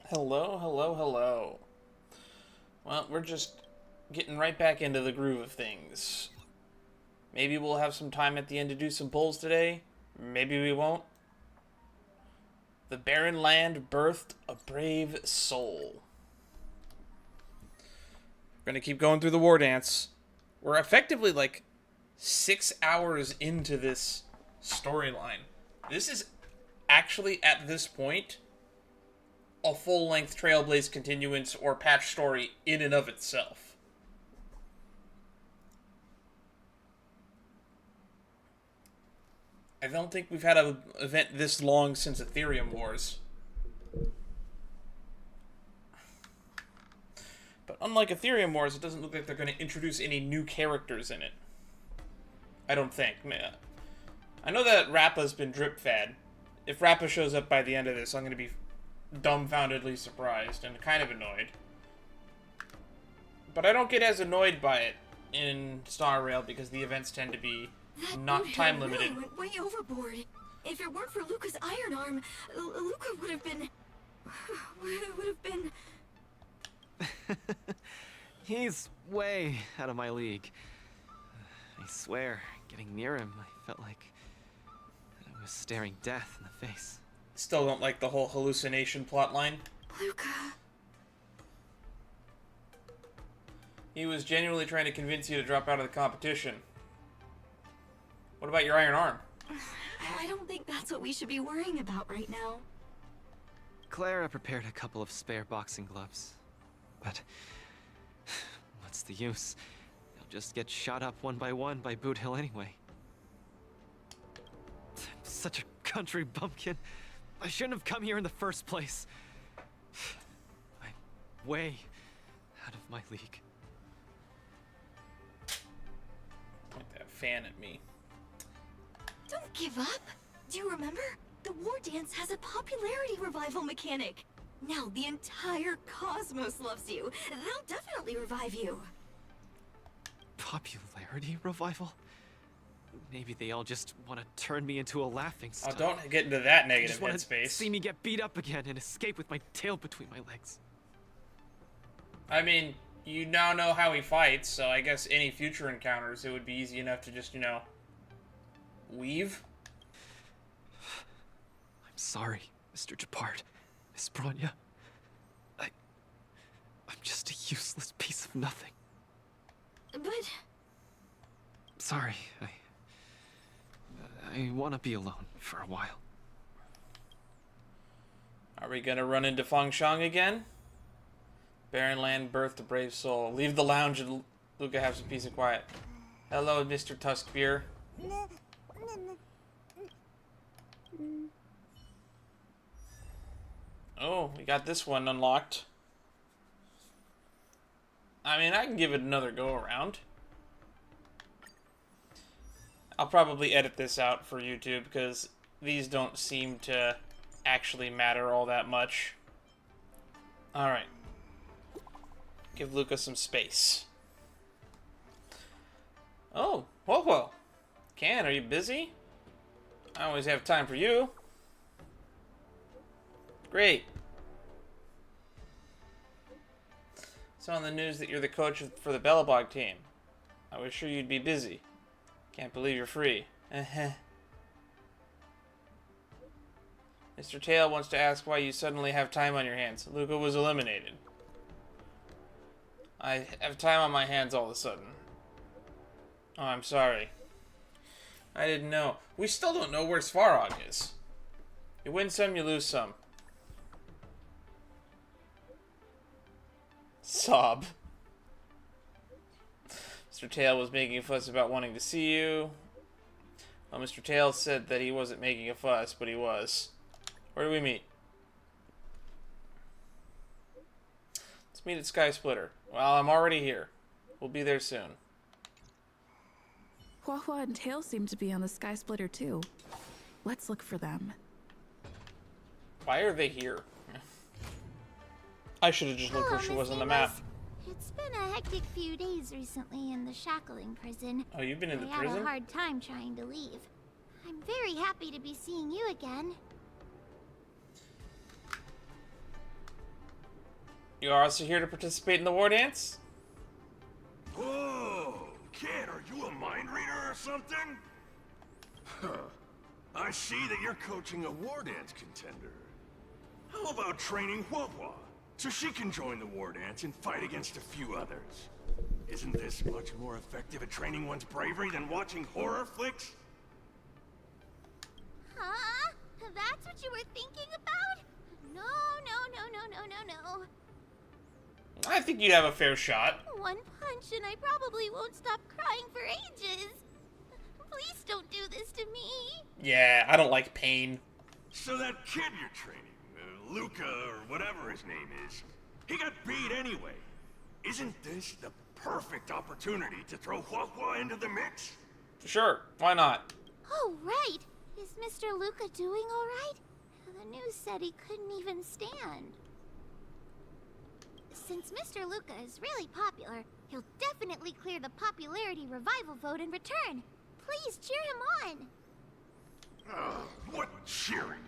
Hello, hello, hello. Well, we're just getting right back into the groove of things. Maybe we'll have some time at the end to do some polls today. Maybe we won't. The barren land birthed a brave soul. We're gonna keep going through the Wardance. We're effectively like 6 hours into this storyline. This is actually, at this point, a full-length Trailblaze continuance or patch story in and of itself. I don't think we've had an event this long since Ethereum Wars. But unlike Ethereum Wars, it doesn't look like they're going to introduce any new characters in it. I don't think. I know that Rappa's been drip-fed. If Rappa shows up by the end of this, I'm going to be dumbfoundedly surprised and kind of annoyed. But I don't get as annoyed by it in Star Rail because the events tend to be not time limited. Really went way overboard. If it weren't for Luca's iron arm, Luca would have been. He's way out of my league. I swear, getting near him, I felt like I was staring death in the face. Still don't like the whole hallucination plotline. Luca. He was genuinely trying to convince you to drop out of the competition. What about your iron arm? I don't think that's what we should be worrying about right now. Clara prepared a couple of spare boxing gloves. But what's the use? They'll just get shot up one by Boot Hill anyway. I'm such a country bumpkin. I shouldn't have come here in the first place. I'm way out of my league. Point that fan at me. Don't give up. Do you remember? The Wardance has a popularity revival mechanic. Now the entire cosmos loves you. They'll definitely revive you. Popularity revival? Maybe they all just want to turn me into a laughing stock. Oh, don't get into that They negative just want to headspace. see me get beat up again and escape with my tail between my legs. I mean, you now know how he fights, so I guess any future encounters, it would be easy enough to just, weave. I'm sorry, Mr. Japard, Miss Bronya. I'm just a useless piece of nothing. But Sorry, I want to be alone for a while. Are we gonna run into Feng Shang again? Barren land birthed a brave soul. Leave the lounge and Luca have some peace and quiet. Hello, Mr. Tuskbeer. Oh, we got this one unlocked. I mean, I can give it another go around. I'll probably edit this out for YouTube because these don't seem to actually matter all that much. Alright. Give Luca some space. Oh, whoa. Can, are you busy? I always have time for you. Great. Saw on the news that you're the coach for the Bellabog team. I was sure you'd be busy. Can't believe you're free. Mr. Tail wants to ask why you suddenly have time on your hands. Luca was eliminated. I have time on my hands all of a sudden. Oh, I'm sorry. I didn't know. We still don't know where Svarog is. You win some, you lose some. Sob. Mr. Tail was making a fuss about wanting to see you. Well, Mr. Tail said that he wasn't making a fuss, but he was. Where do we meet? Let's meet at Sky Splitter. Well, I'm already here. We'll be there soon. Huahua and Tail seem to be on the Sky Splitter too. Let's look for them. Why are they here? I should have just looked where she was on the map. It's been a hectic few days recently in the shackling prison. Oh, you've been in the I prison? had a hard time trying to leave. I'm very happy to be seeing you again. You are also here to participate in the war dance? Whoa! Kid, are you a mind reader or something? Huh. I see that you're coaching a war dance contender. How about training Huahua, so she can join the war dance and fight against a few others? Isn't this much more effective at training one's bravery than watching horror flicks? Huh? That's what you were thinking about? No, no. I think you have a fair shot. One punch and I probably won't stop crying for ages. Please don't do this to me. Yeah, I don't like pain. So that kid you're training, Luca or whatever his name is, he got beat anyway. Isn't this the perfect opportunity to throw Huahua into the mix? Sure, why not? Oh, right. Is Mr. Luca doing all right? The news said he couldn't even stand. Since Mr. Luca is really popular, he'll definitely clear the popularity revival vote in return. Please cheer him on. What cheering?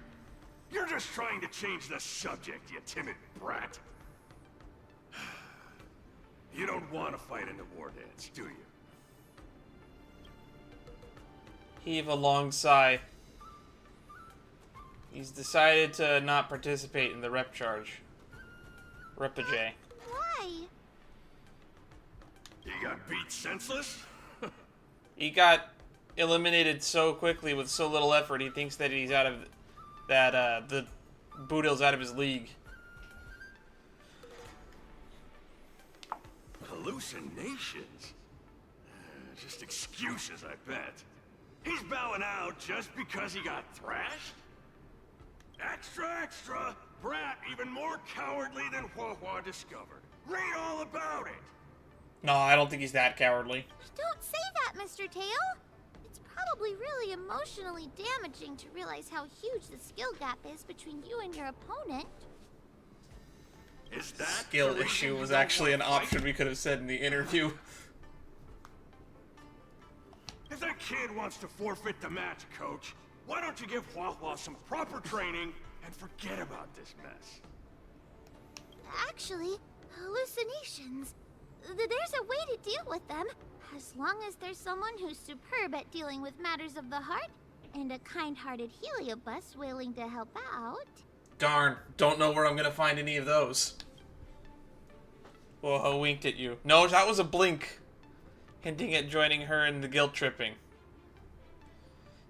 You're just trying to change the subject, you timid brat. You don't want to fight in the war dance, do you? Heave a long sigh. He's decided to not participate in the Repechage. Repechage. Why? You got beat senseless? He got eliminated so quickly with so little effort, he thinks that he's out of... the Boodle's out of his league. Hallucinations? Just excuses, I bet. He's bowing out just because he got thrashed? Extra! Brat even more cowardly than Huahua discovered. Read all about it! No, I don't think he's that cowardly. Don't say that, Mr. Tail. It's probably really emotionally damaging to realize how huge the skill gap is between you and your opponent. Is that Skill the issue reason was you don't actually an want to fight? option we could have said in the interview. If that kid wants to forfeit the match, Coach, why don't you give Huahua some proper training and forget about this mess? Actually, hallucinations. There's a way to deal with them, as long as there's someone who's superb at dealing with matters of the heart, and a kind-hearted Heliobus willing to help out. Darn, don't know where I'm gonna find any of those. Whoa, winked at you. No, that was a blink. Hinting at joining her in the guilt tripping.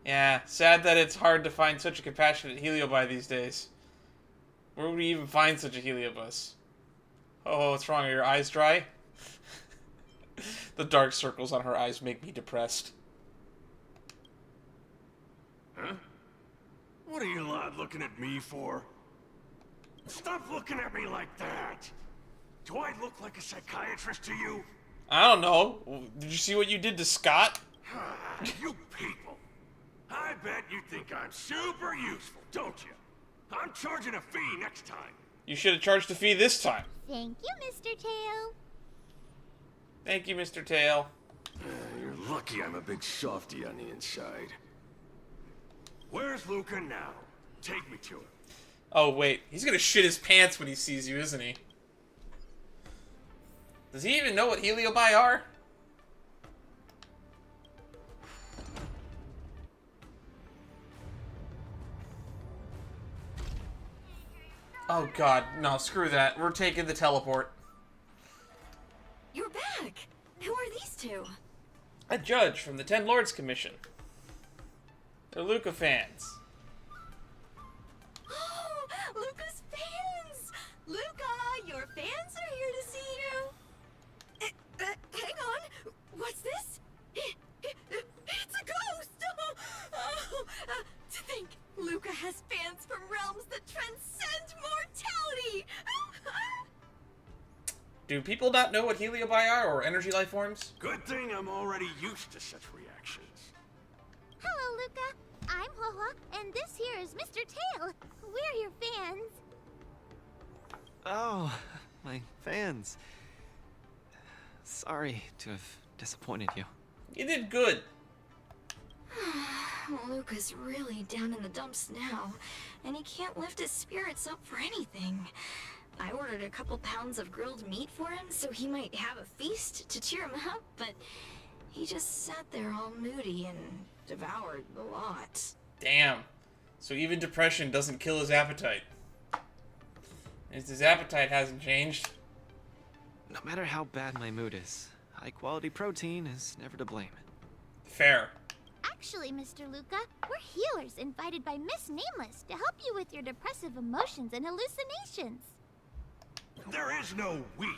Yeah, sad that it's hard to find such a compassionate Heliobi these days. Where would we even find such a Heliobus? Oh, what's wrong? Are your eyes dry? The dark circles on her eyes make me depressed. Huh? What are you lot looking at me for? Stop looking at me like that! Do I look like a psychiatrist to you? I don't know. Did you see what you did to Scott? You people! I bet you think I'm super useful, don't you? I'm charging a fee next time. You should have charged a fee this time. Thank you, Mr. Tail. Thank you, Mr. Tail. You're lucky I'm a big softy on the inside. Where's Luca now? Take me to him. Oh, wait. He's gonna shit his pants when he sees you, isn't he? Does he even know what Heliobi are? Oh god, no, screw that. We're taking the teleport. You're back! Who are these two? A judge from the Ten Lords Commission. They're Luca fans. Oh, Luca's fans! Luca, your fans are here to see you! Hang on! What's this? It's a ghost! To think, Luca has fans from realms that transcend mortality! Do people not know what Heliobi are or energy life forms? Good thing I'm already used to such reactions. Hello, Luca. I'm Huahua, and this here is Mr. Tail. We're your fans. Oh, my fans. Sorry to have disappointed you. You did good. Luca's really down in the dumps now, and he can't lift his spirits up for anything. I ordered a couple pounds of grilled meat for him so he might have a feast to cheer him up, but he just sat there all moody and devoured the lot. Damn. So even depression doesn't kill his appetite. His appetite hasn't changed. No matter how bad my mood is, high-quality protein is never to blame. Fair. Actually, Mr. Luca, we're healers invited by Miss Nameless to help you with your depressive emotions and hallucinations. There is no we.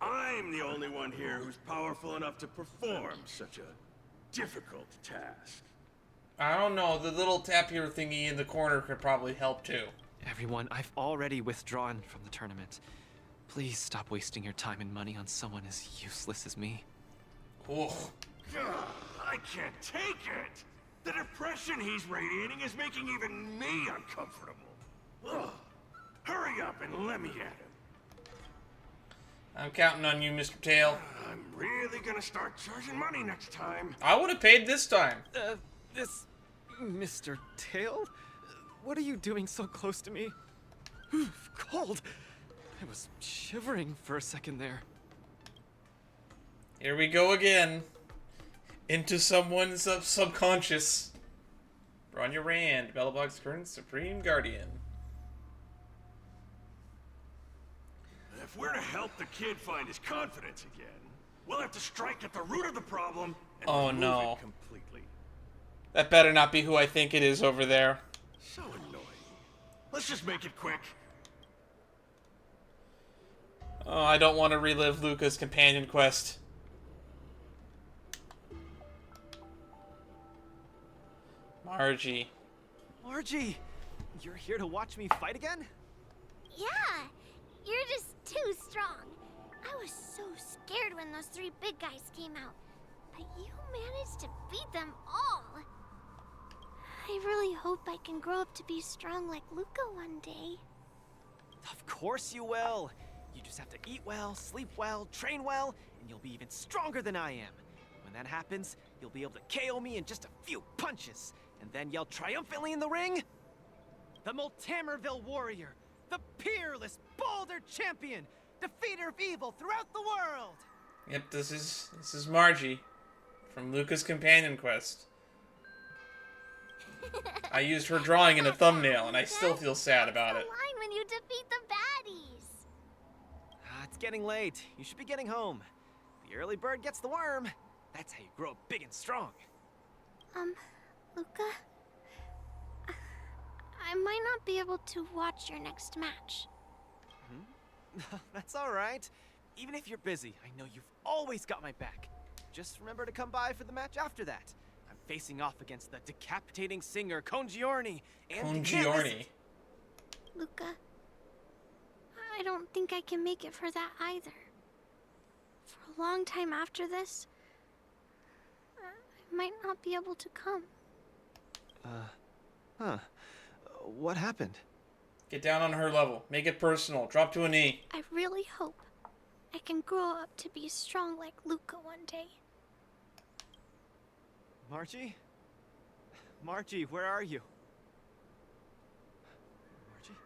I'm the only one here who's powerful enough to perform such a difficult task. I don't know, the little tapier thingy in the corner could probably help too. Everyone, I've already withdrawn from the tournament. Please stop wasting your time and money on someone as useless as me. Ugh. Ugh, I can't take it! The depression he's radiating is making even me uncomfortable. Ugh. Hurry up and let me at him. I'm counting on you, Mr. Tail. I'm really gonna start charging money next time. I would have paid this time. This... Mr. Tail? What are you doing so close to me? Cold! I was shivering for a second there. Here we go again. Into someone's subconscious. Bronya Rand, Bellabog's current Supreme Guardian. If we're to help the kid find his confidence again, we'll have to strike at the root of the problem and remove it completely. That better not be who I think it is over there. So annoying. Let's just make it quick. Oh, I don't want to relive Luca's companion quest. Margie. Margie! You're here to watch me fight again? Yeah, you're just too strong. I was so scared when those 3 big guys came out, but you managed to beat them all. I really hope I can grow up to be strong like Luca one day. Of course you will! You just have to eat well, sleep well, train well, and you'll be even stronger than I am. When that happens, you'll be able to KO me in just a few punches, and then yell triumphantly in the ring, "The Multamerville Warrior, the peerless Boulder Champion, defeater of evil throughout the world!" Yep, this is Margie from Luca's companion quest. I used her drawing in a thumbnail, and I still feel sad about it. Line when you defeat the baddies. It's getting late. You should be getting home. The early bird gets the worm. That's how you grow up big and strong. Luca? I might not be able to watch your next match. That's all right. Even if you're busy, I know you've always got my back. Just remember to come by for the match after that. I'm facing off against the decapitating singer Congiorni and Congiorni. Luca, I don't think I can make it for that either. For a long time after this, I might not be able to come. What happened? Get down on her level. Make it personal. Drop to a knee. I really hope I can grow up to be strong like Luca one day. Margie? Margie, where are you? Margie?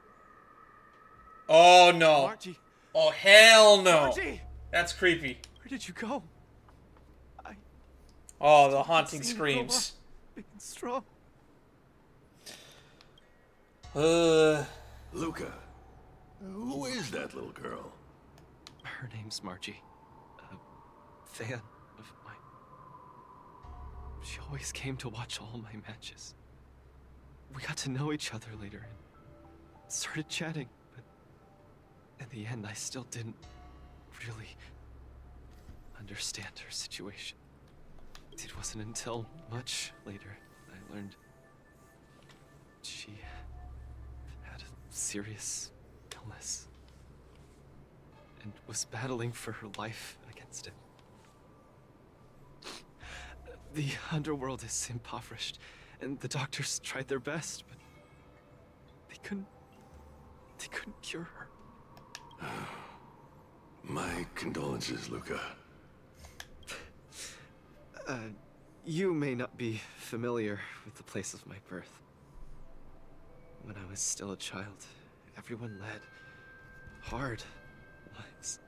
Oh, no. Margie? Oh, hell no. Margie! That's creepy. Where did you go? Oh, the haunting Seen her grow up screams. big and strong. Luca, who is that little girl? Her name's Margie. A fan of mine. She always came to watch all my matches. We got to know each other later and started chatting, but in the end, I still didn't really understand her situation. It wasn't until much later that I learned she had a serious illness and was battling for her life against it. The underworld is impoverished, and the doctors tried their best, but they couldn't cure her. My condolences, Luca. You may not be familiar with the place of my birth. When I was still a child, everyone led hard lives.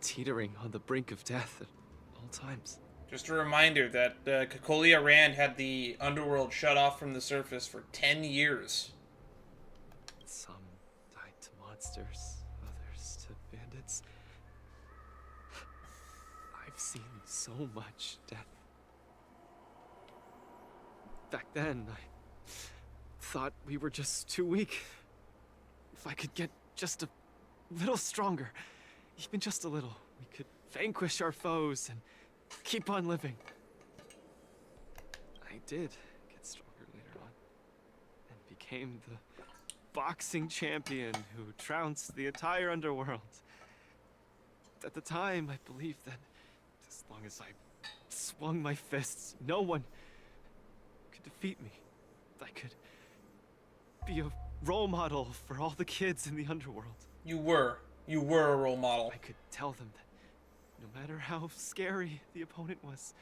Teetering on the brink of death at all times. Just a reminder that Kekolia Rand had the underworld shut off from the surface for 10 years. Some died to monsters, others to bandits. I've seen so much death. Back then, I thought we were just too weak. If I could get just a little stronger, even just a little, we could vanquish our foes and keep on living. I did get stronger later on, and became the boxing champion who trounced the entire underworld. At the time, I believed that as long as I swung my fists, no one could defeat me. I could be a role model for all the kids in the underworld. You were a role model. I could tell them that no matter how scary the opponent was,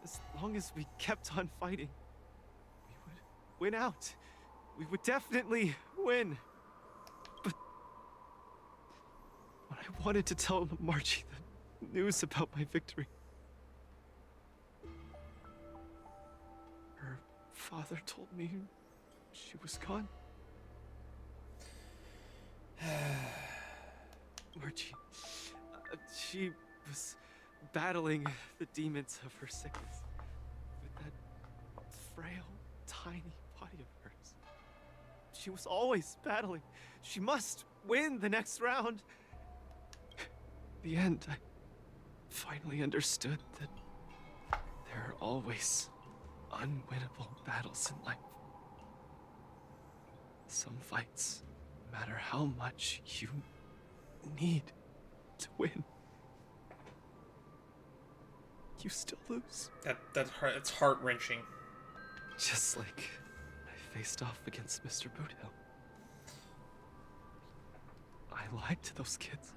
as long as we kept on fighting, we would win out. We would definitely win. But when I wanted to tell Margie the news about my victory, her father told me she was gone. Margie, she was battling the demons of her sickness with that frail, tiny body of hers. She was always battling. She must win the next round. In the end, I finally understood that there are always unwinnable battles in life. Some fights, no matter how much you need to win, you still lose. It's heart-wrenching. Just like I faced off against Mr. Boothill. I lied to those kids.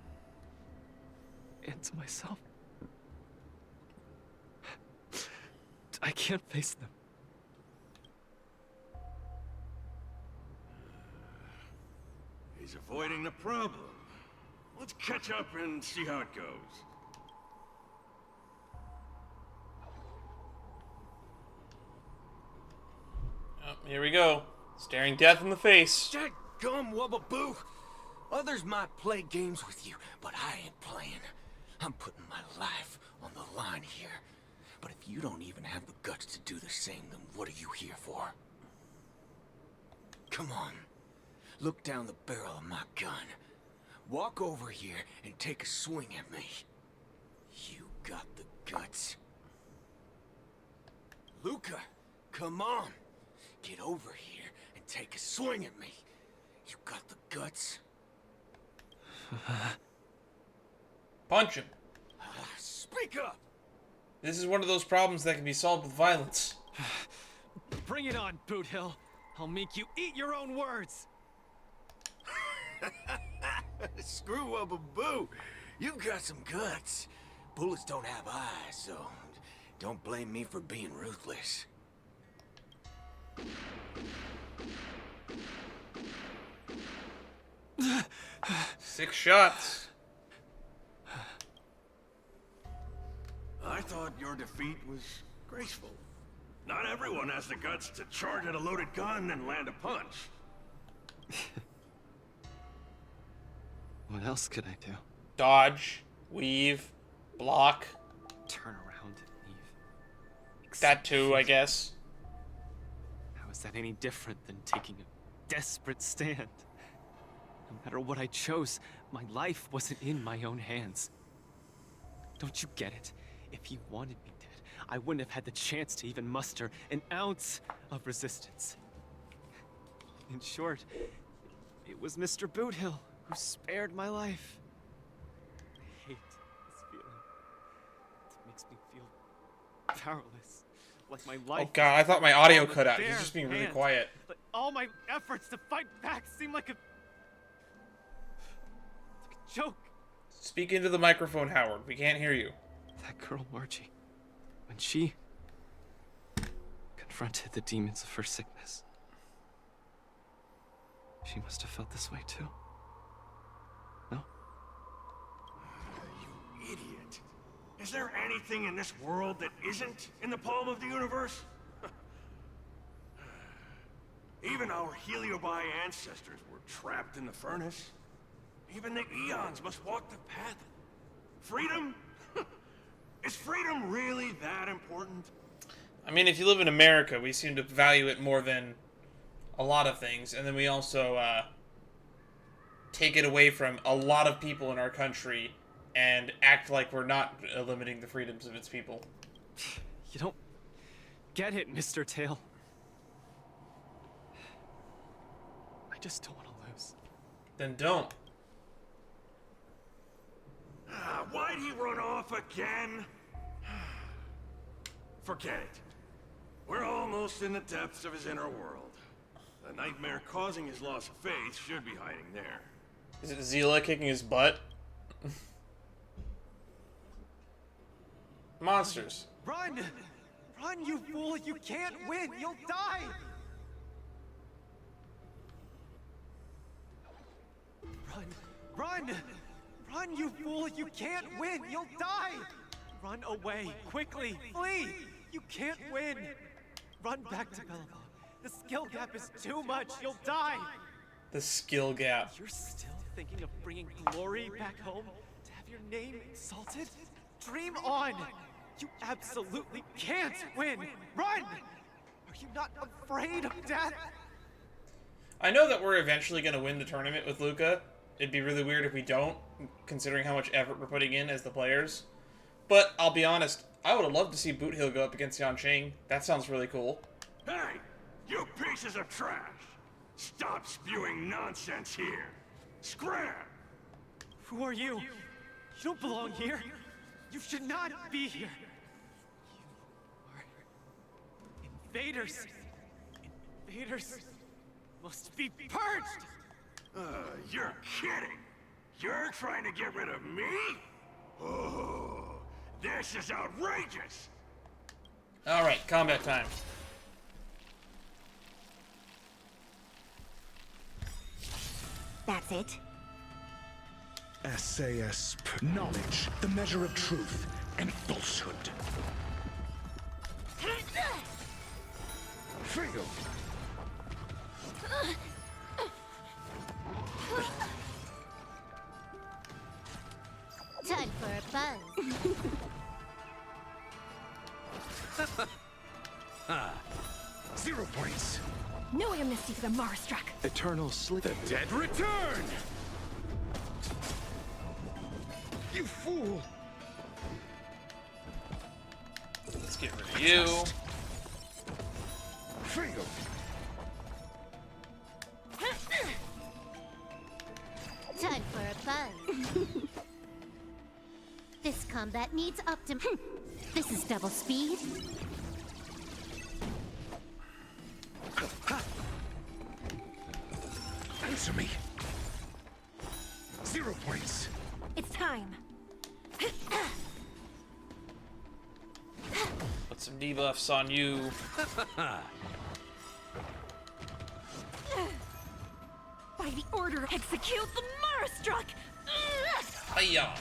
And to myself. I can't face them. He's avoiding the problem. Let's catch up and see how it goes. Oh, here we go. Staring death in the face. Dadgum wubbaboo! Others might play games with you, but I ain't playing. I'm putting my life on the line here. But if you don't even have the guts to do the same, then what are you here for? Come on. Look down the barrel of my gun. Walk over here and take a swing at me. You got the guts? Luca, come on. Get over here and take a swing at me. You got the guts? Punch him. Speak up! This is one of those problems that can be solved with violence. Bring it on, Boothill. I'll make you eat your own words. Screw up a boo. You've got some guts. Bullets don't have eyes, so don't blame me for being ruthless. 6 shots. I thought your defeat was graceful. Not everyone has the guts to charge at a loaded gun and land a punch. What else could I do? Dodge, weave, block. Turn around and leave. That too, I guess. How is that any different than taking a desperate stand? No matter what I chose, my life wasn't in my own hands. Don't you get it? If you wanted me dead, I wouldn't have had the chance to even muster an ounce of resistance. In short, it was Mr. Boothill who spared my life. I hate this feeling. It makes me feel powerless. Like my life. Oh god, I thought my audio was cut out. bare He's just being really hands. quiet. Like all my efforts to fight back seem like a joke. Speak into the microphone, Howard. We can't hear you. That girl, Margie, when she confronted the demons of her sickness, she must have felt this way too. Is there anything in this world that isn't in the palm of the universe? Even our Heliobi ancestors were trapped in the furnace. Even the eons must walk the path. Freedom? Is freedom really that important? I mean, if you live in America, we seem to value it more than a lot of things, and then we also take it away from a lot of people in our country and act like we're not limiting the freedoms of its people. You don't get it, Mr. Tail. I just don't want to lose. Then don't. Why'd he run off again? Forget it. We're almost in the depths of his inner world. The nightmare causing his loss of faith should be hiding there. Is it Zila kicking his butt? Monsters. Run! Run, you fool! You can't win! You'll die! Run! Run! Run, you fool! You can't win! You'll die! Run away! Quickly! Flee! You can't win! Run back to Belleville. The skill gap is too much! You'll die! The skill gap. You're still thinking of bringing glory back home? To have your name exalted? Dream on! You absolutely can't win! Run! Are you not afraid of death? I know that we're eventually going to win the tournament with Luca. It'd be really weird if we don't, considering how much effort we're putting in as the players. But I'll be honest, I would have loved to see Boot Hill go up against Yanqing. That sounds really cool. Hey! You pieces of trash! Stop spewing nonsense here! Scram! Who are you? You don't belong here. You should not be here. You are invaders. Invaders must be purged. You're kidding! You're trying to get rid of me? Oh, this is outrageous! Alright, combat time. That's it. SAS, knowledge, the measure of truth and falsehood. Fail. Time for a buzz. 0 points. No amnesty for the Marastruck. Eternal sleep. The dead return! You fool! Let's get rid of you. Fail. Time for a buzz. This combat needs This is double speed. Answer me. 0 points. It's time. Put some debuffs on you. By the order, execute the Marastruck! Hiya.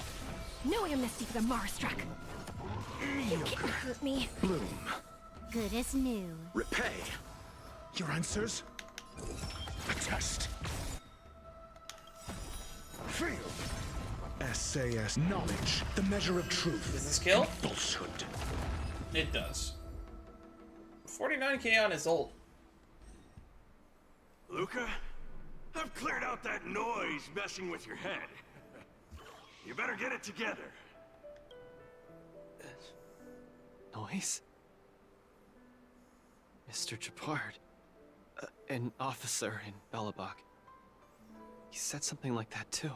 No amnesty for the Marastruck. You can't hurt me. Bloom. Good as new. Repay. Your answers? A test. Fail. SAS, knowledge, the measure of truth. Does this kill? And falsehood. It does. 49k on his ult. Luca, I've cleared out that noise messing with your head. You better get it together. Noise? Mr. Japard. An officer in Belobog. He said something like that too.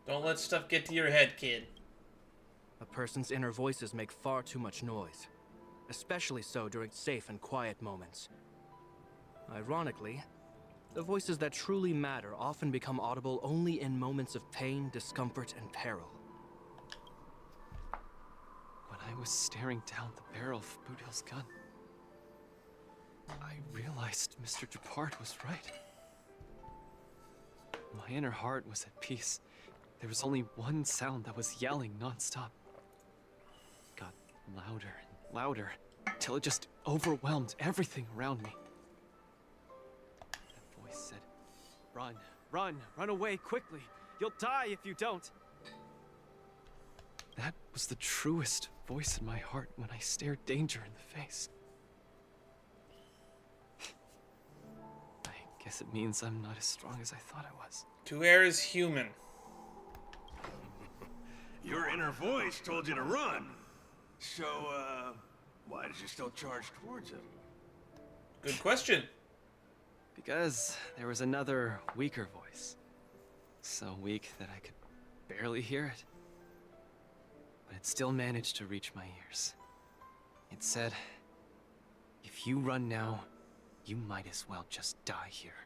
Don't let stuff get to your head, kid. A person's inner voices make far too much noise, especially so during safe and quiet moments. Ironically, the voices that truly matter often become audible only in moments of pain, discomfort, and peril. When I was staring down the barrel of Bootill's gun, I realized Mr. Japard was right. My inner heart was at peace. There was only one sound that was yelling non-stop. louder and louder, till it just overwhelmed everything around me. That voice said, "Run, run, run away quickly. You'll die if you don't." That was the truest voice in my heart when I stared danger in the face. I guess it means I'm not as strong as I thought I was. To err is human. Your inner voice told you to run. So, why did you still charge towards it? Good question. Because there was another, weaker voice. So weak that I could barely hear it. But it still managed to reach my ears. It said, "If you run now, you might as well just die here."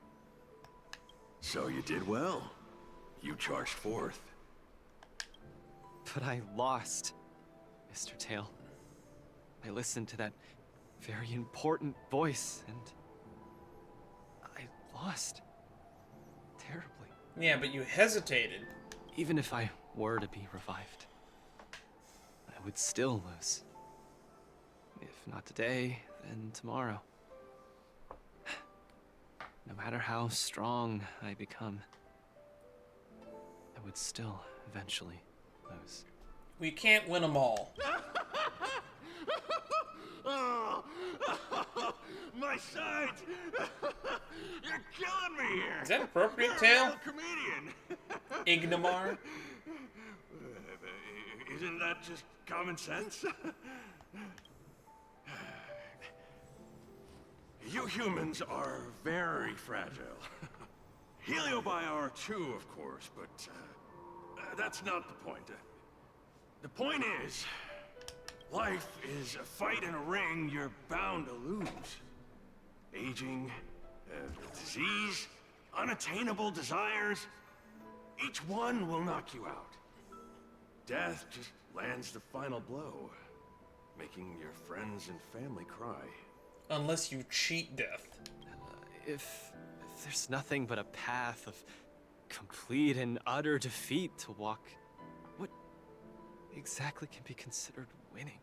So you did well. You charged forth. But I lost, Mr. Tail. I listened to that very important voice, and I lost. Terribly. Yeah, but you hesitated. Even if I were to be revived, I would still lose. If not today, then tomorrow. No matter how strong I become, I would still eventually lose. We can't win them all. Oh, my sides! You're killing me here! Is that appropriate, You're Tail? a real comedian! Ignomar? Isn't that just common sense? You humans are very fragile. Heliobi too, of course, but that's not the point. The point is, life is a fight in a ring you're bound to lose. Aging, disease, unattainable desires, each one will knock you out. Death just lands the final blow, making your friends and family cry. Unless you cheat death. If there's nothing but a path of complete and utter defeat to walk, what exactly can be considered winning?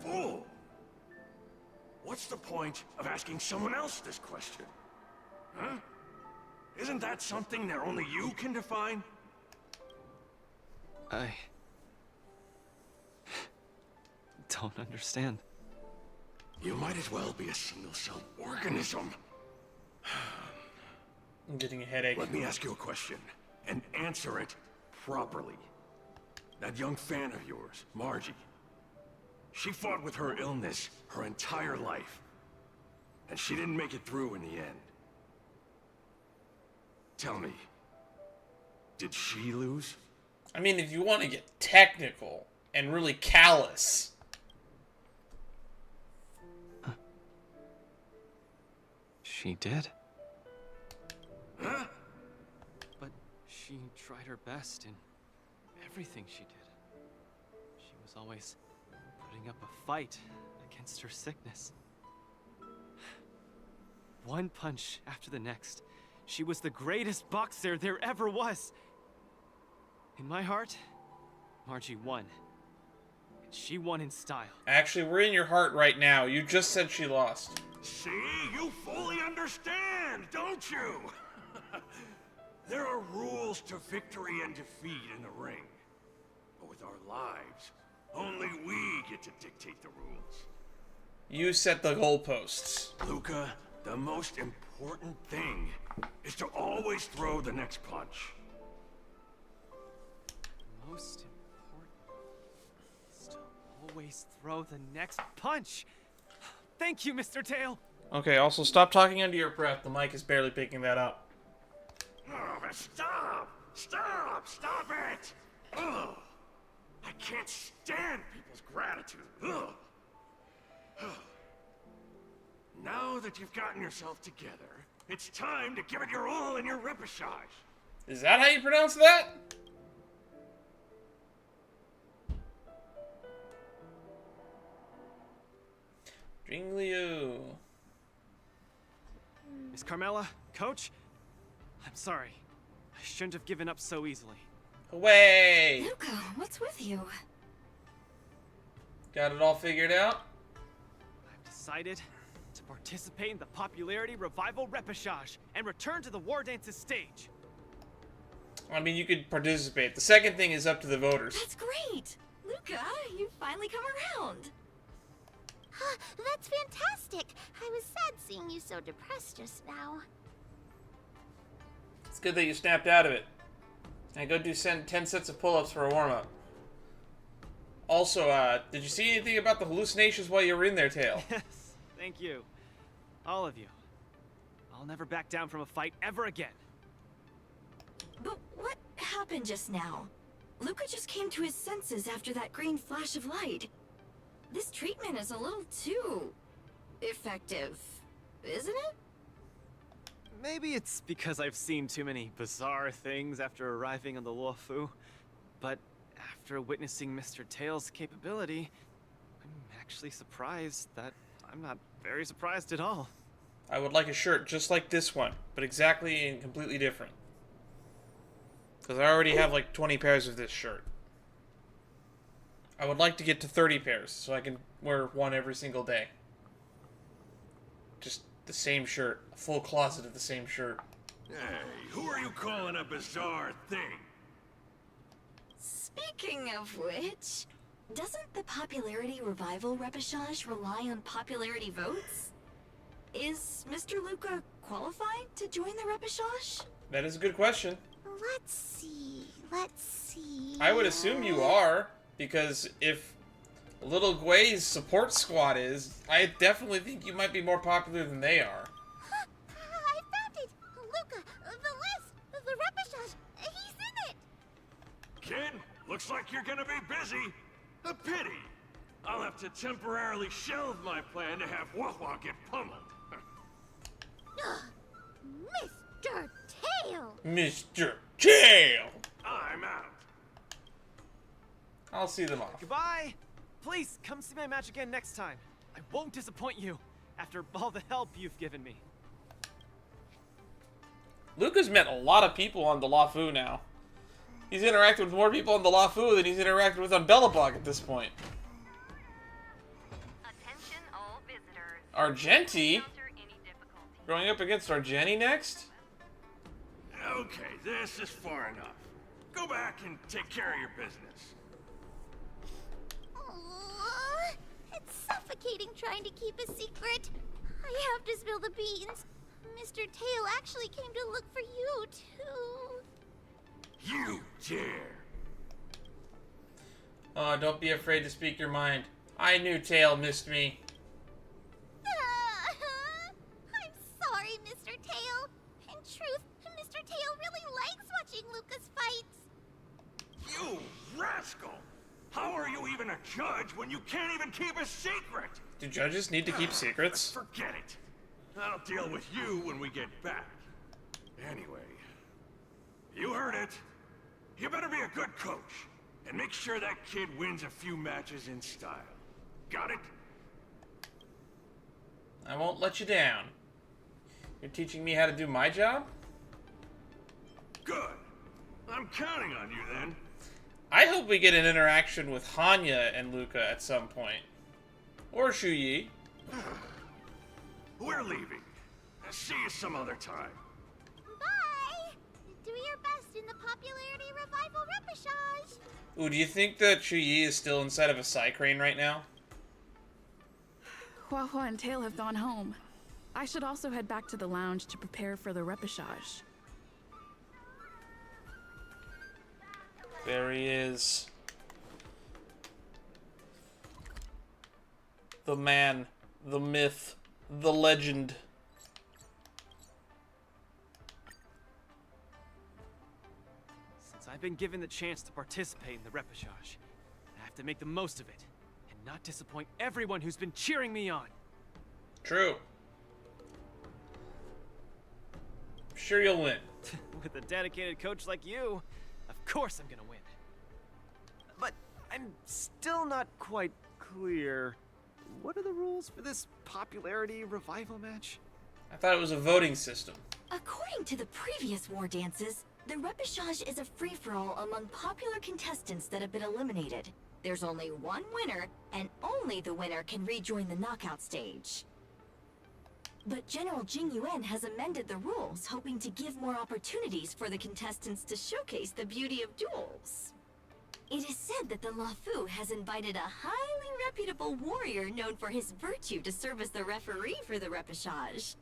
Fool! What's the point of asking someone else this question? Huh? Isn't that something that only you can define? I don't understand. You might as well be a single-celled organism. I'm getting a headache. Let me ask you a question, and answer it properly. That young fan of yours, Margie, she fought with her illness her entire life, and she didn't make it through in the end. Tell me, did she lose? I mean, if you want to get technical and really callous. She did. Huh? But she tried her best in everything she did. She was always putting up a fight against her sickness. One punch after the next. She was the greatest boxer there ever was. In my heart, Margie won. And she won in style. Actually, we're in your heart right now. You just said she lost. See, you fully understand, don't you? There are rules to victory and defeat in the ring. But with our lives, only we get to dictate the rules. You set the goalposts. Luca, the most important thing is to always throw the next punch. Most important is to always throw the next punch. Thank you, Mr. Tail. Okay, also stop talking under your breath. The mic is barely picking that up. Oh, but stop! Stop! Stop it! Ugh. I can't stand people's gratitude. Ugh. Now that you've gotten yourself together, it's time to give it your all in your repechage. Is that how you pronounce that? Dringliu. Miss Carmela, Coach, I'm sorry. I shouldn't have given up so easily. Away! Luca, what's with you? Got it all figured out? I've decided to participate in the popularity revival repechage and return to the Wardance's stage. I mean, you could participate. The second thing is up to the voters. That's great! Luca, you finally come around. That's fantastic. I was sad seeing you so depressed just now. It's good that you snapped out of it. And go do 10 sets of pull-ups for a warm-up. Also, did you see anything about the hallucinations while you were in there, Tail? Yes, thank you. All of you. I'll never back down from a fight ever again. But what happened just now? Luca just came to his senses after that green flash of light. This treatment is a little too effective, isn't it? Maybe it's because I've seen too many bizarre things after arriving on the Luofu, but after witnessing Mr. Tail's capability, I'm actually surprised that I'm not very surprised at all. I would like a shirt just like this one, but exactly and completely different. Because I already have like 20 pairs of this shirt. I would like to get to 30 pairs so I can wear one every single day. Just the same shirt. A full closet of the same shirt. Hey, who are you calling a bizarre thing? Speaking of which, doesn't the popularity revival repechage rely on popularity votes? Is Mr. Luca qualified to join the repechage? That is a good question. Let's see. I would assume you are, because if Little Gwei's support squad is, I definitely think you might be more popular than they are. I found it! Luca, the list, the repechage, he's in it! Kid, looks like you're gonna be busy. A pity. I'll have to temporarily shelve my plan to have Wawa get pummeled. Mr. Tail! Mr. Tail! I'm out. I'll see them off. Goodbye! Please, come see my match again next time. I won't disappoint you, after all the help you've given me. Luca's met a lot of people on the Luofu now. He's interacted with more people on the Luofu than he's interacted with on Bellabog at this point. Attention all visitors. Argenti? Encounter any difficulty. Going up against Argenti next? Okay, this is far enough. Go back and take care of your business. Aww, it's suffocating trying to keep a secret. I have to spill the beans. Mr. Tail actually came to look for you, too. You dare! Oh, don't be afraid to speak your mind. I knew Tail missed me. I'm sorry, Mr. Tail. In truth, Mr. Tail really likes watching Luca's fights. You rascal! How are you even a judge when you can't even keep a secret? Do judges need to keep secrets? Forget it. I'll deal with you when we get back. Anyway, you heard it. You better be a good coach and make sure that kid wins a few matches in style. Got it? I won't let you down. You're teaching me how to do my job? Good. I'm counting on you then. I hope we get an interaction with Hanya and Luca at some point. Or Shuyi. We're leaving. See you some other time. Bye! Do your best in the popularity revival repechage. Ooh, do you think that Shuyi is still inside of a Psycrane right now? Hua and Tail have gone home. I should also head back to the lounge to prepare for the repechage. There he is. The man, the myth, the legend. Since I've been given the chance to participate in the repechage, I have to make the most of it, and not disappoint everyone who's been cheering me on. True. I'm sure you'll win. With a dedicated coach like you, of course I'm gonna win. But I'm still not quite clear. What are the rules for this popularity revival match? I thought it was a voting system. According to the previous war dances, The repechage is a free-for-all among popular contestants that have been eliminated. There's only one winner, and only the winner can rejoin the knockout stage. But General Jing Yuan has amended the rules, hoping to give more opportunities for the contestants to showcase the beauty of duels. It is said that the Luofu has invited a highly reputable warrior known for his virtue to serve as the referee for the repechage.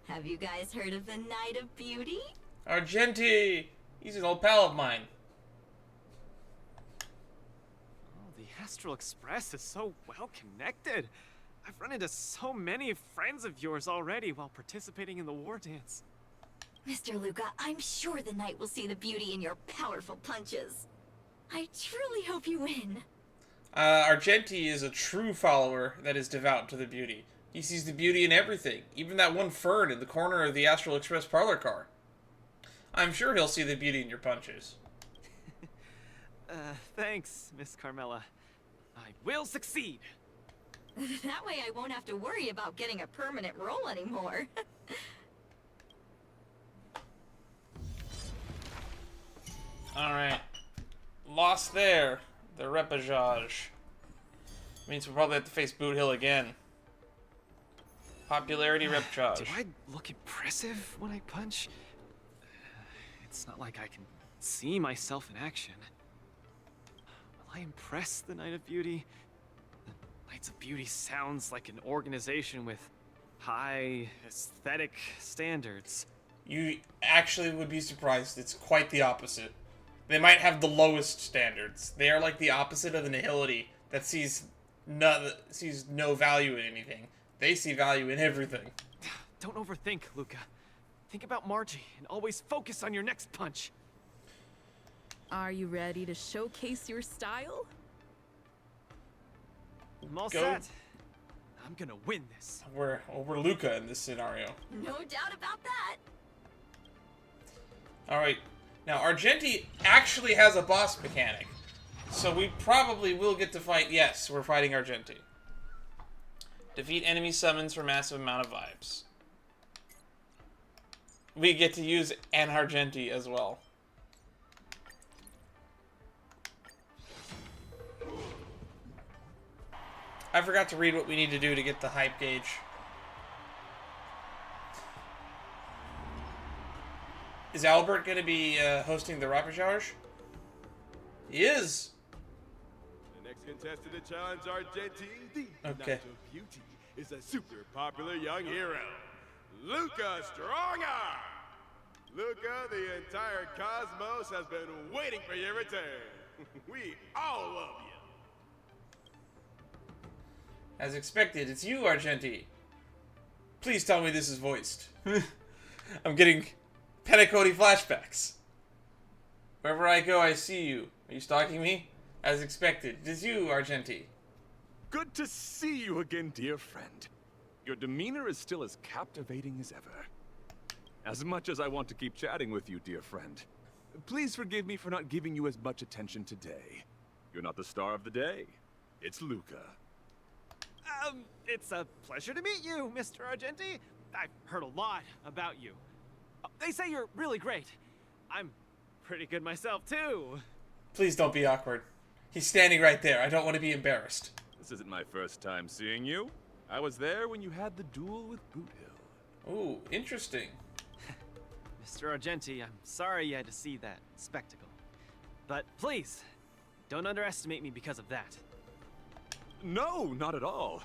Have you guys heard of the Knight of Beauty? Argenti! He's an old pal of mine. Oh, the Astral Express is so well connected. I've run into so many friends of yours already while participating in the Wardance. Mr. Luca, I'm sure the Knight will see the beauty in your powerful punches. I truly hope you win. Argenti is a true follower that is devout to the beauty. He sees the beauty in everything, even that one fern in the corner of the Astral Express parlor car. I'm sure he'll see the beauty in your punches. Thanks, Miss Carmela. I will succeed. That way I won't have to worry about getting a permanent role anymore. Alright. Lost there. The repechage. Means we'll probably have to face Boot Hill again. Popularity repechage. Do I look impressive when I punch? It's not like I can see myself in action. Will I impress the Knight of Beauty? The Knights of Beauty sounds like an organization with high aesthetic standards. You actually would be surprised. It's quite the opposite. They might have the lowest standards. They are like the opposite of the nihility that sees no value in anything. They see value in everything. Don't overthink, Luca. Think about Margie and always focus on your next punch. Are you ready to showcase your style? I'm all Go. set. I'm gonna win this. We're Luca in this scenario. No doubt about that. Alright. Now, Argenti actually has a boss mechanic. So we probably will get to fight. Yes, we're fighting Argenti. Defeat enemy summons for massive amount of vibes. We get to use an Argenti as well. I forgot to read what we need to do to get the hype gauge. Is Albert going to be hosting the repechage? He is. The next contestant to challenge Argenti, the Okay. Knight of Beauty, is a super popular young hero, Luca Strongarm. Luca, the entire cosmos has been waiting for your return. We all love you. As expected, it's you, Argenti. Please tell me this is voiced. I'm getting Penacody flashbacks. Wherever I go, I see you. Are you stalking me? As expected, it is you, Argenti. Good to see you again, dear friend. Your demeanor is still as captivating as ever. As much as I want to keep chatting with you, dear friend, please forgive me for not giving you as much attention today. You're not the star of the day. It's Luca. It's a pleasure to meet you, Mr. Argenti. I've heard a lot about you. They say you're really great. I'm pretty good myself, too. Please don't be awkward. He's standing right there. I don't want to be embarrassed. This isn't my first time seeing you. I was there when you had the duel with Boot Hill. Ooh, interesting. Mr. Argenti, I'm sorry you had to see that spectacle. But please, don't underestimate me because of that. No, not at all.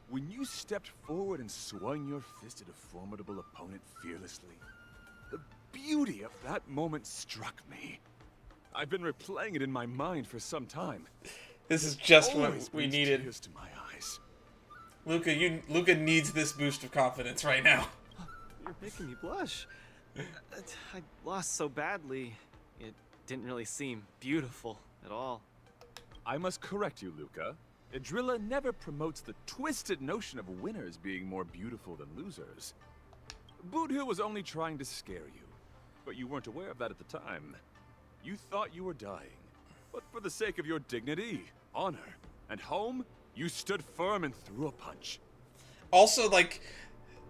When you stepped forward and swung your fist at a formidable opponent fearlessly, the beauty of that moment struck me. I've been replaying it in my mind for some time. This is just Always what we brings needed. tears to my eyes. Luca needs this boost of confidence right now. You're making me blush. I lost so badly, it didn't really seem beautiful at all. I must correct you, Luca. Idrilla never promotes the twisted notion of winners being more beautiful than losers. Boothill was only trying to scare you, but you weren't aware of that at the time. You thought you were dying, but for the sake of your dignity, honor, and home, you stood firm and threw a punch. Also, like,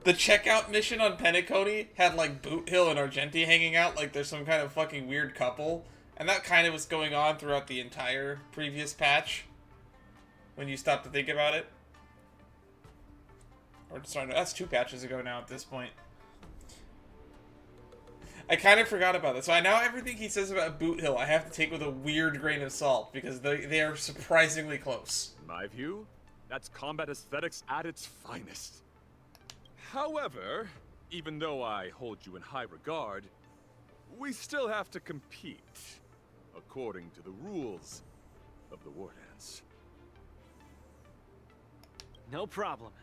The checkout mission on Penacony had like Boot Hill and Argenti hanging out like there's some kind of fucking weird couple. And that kind of was going on throughout the entire previous patch. When you stop to think about it. Or sorry, no, that's 2 patches ago now at this point. I kind of forgot about that. So now everything he says about Boot Hill I have to take with a weird grain of salt. Because they are surprisingly close. In my view, that's combat aesthetics at its finest. However, even though I hold you in high regard, we still have to compete, according to the rules of the Wardance. No problem.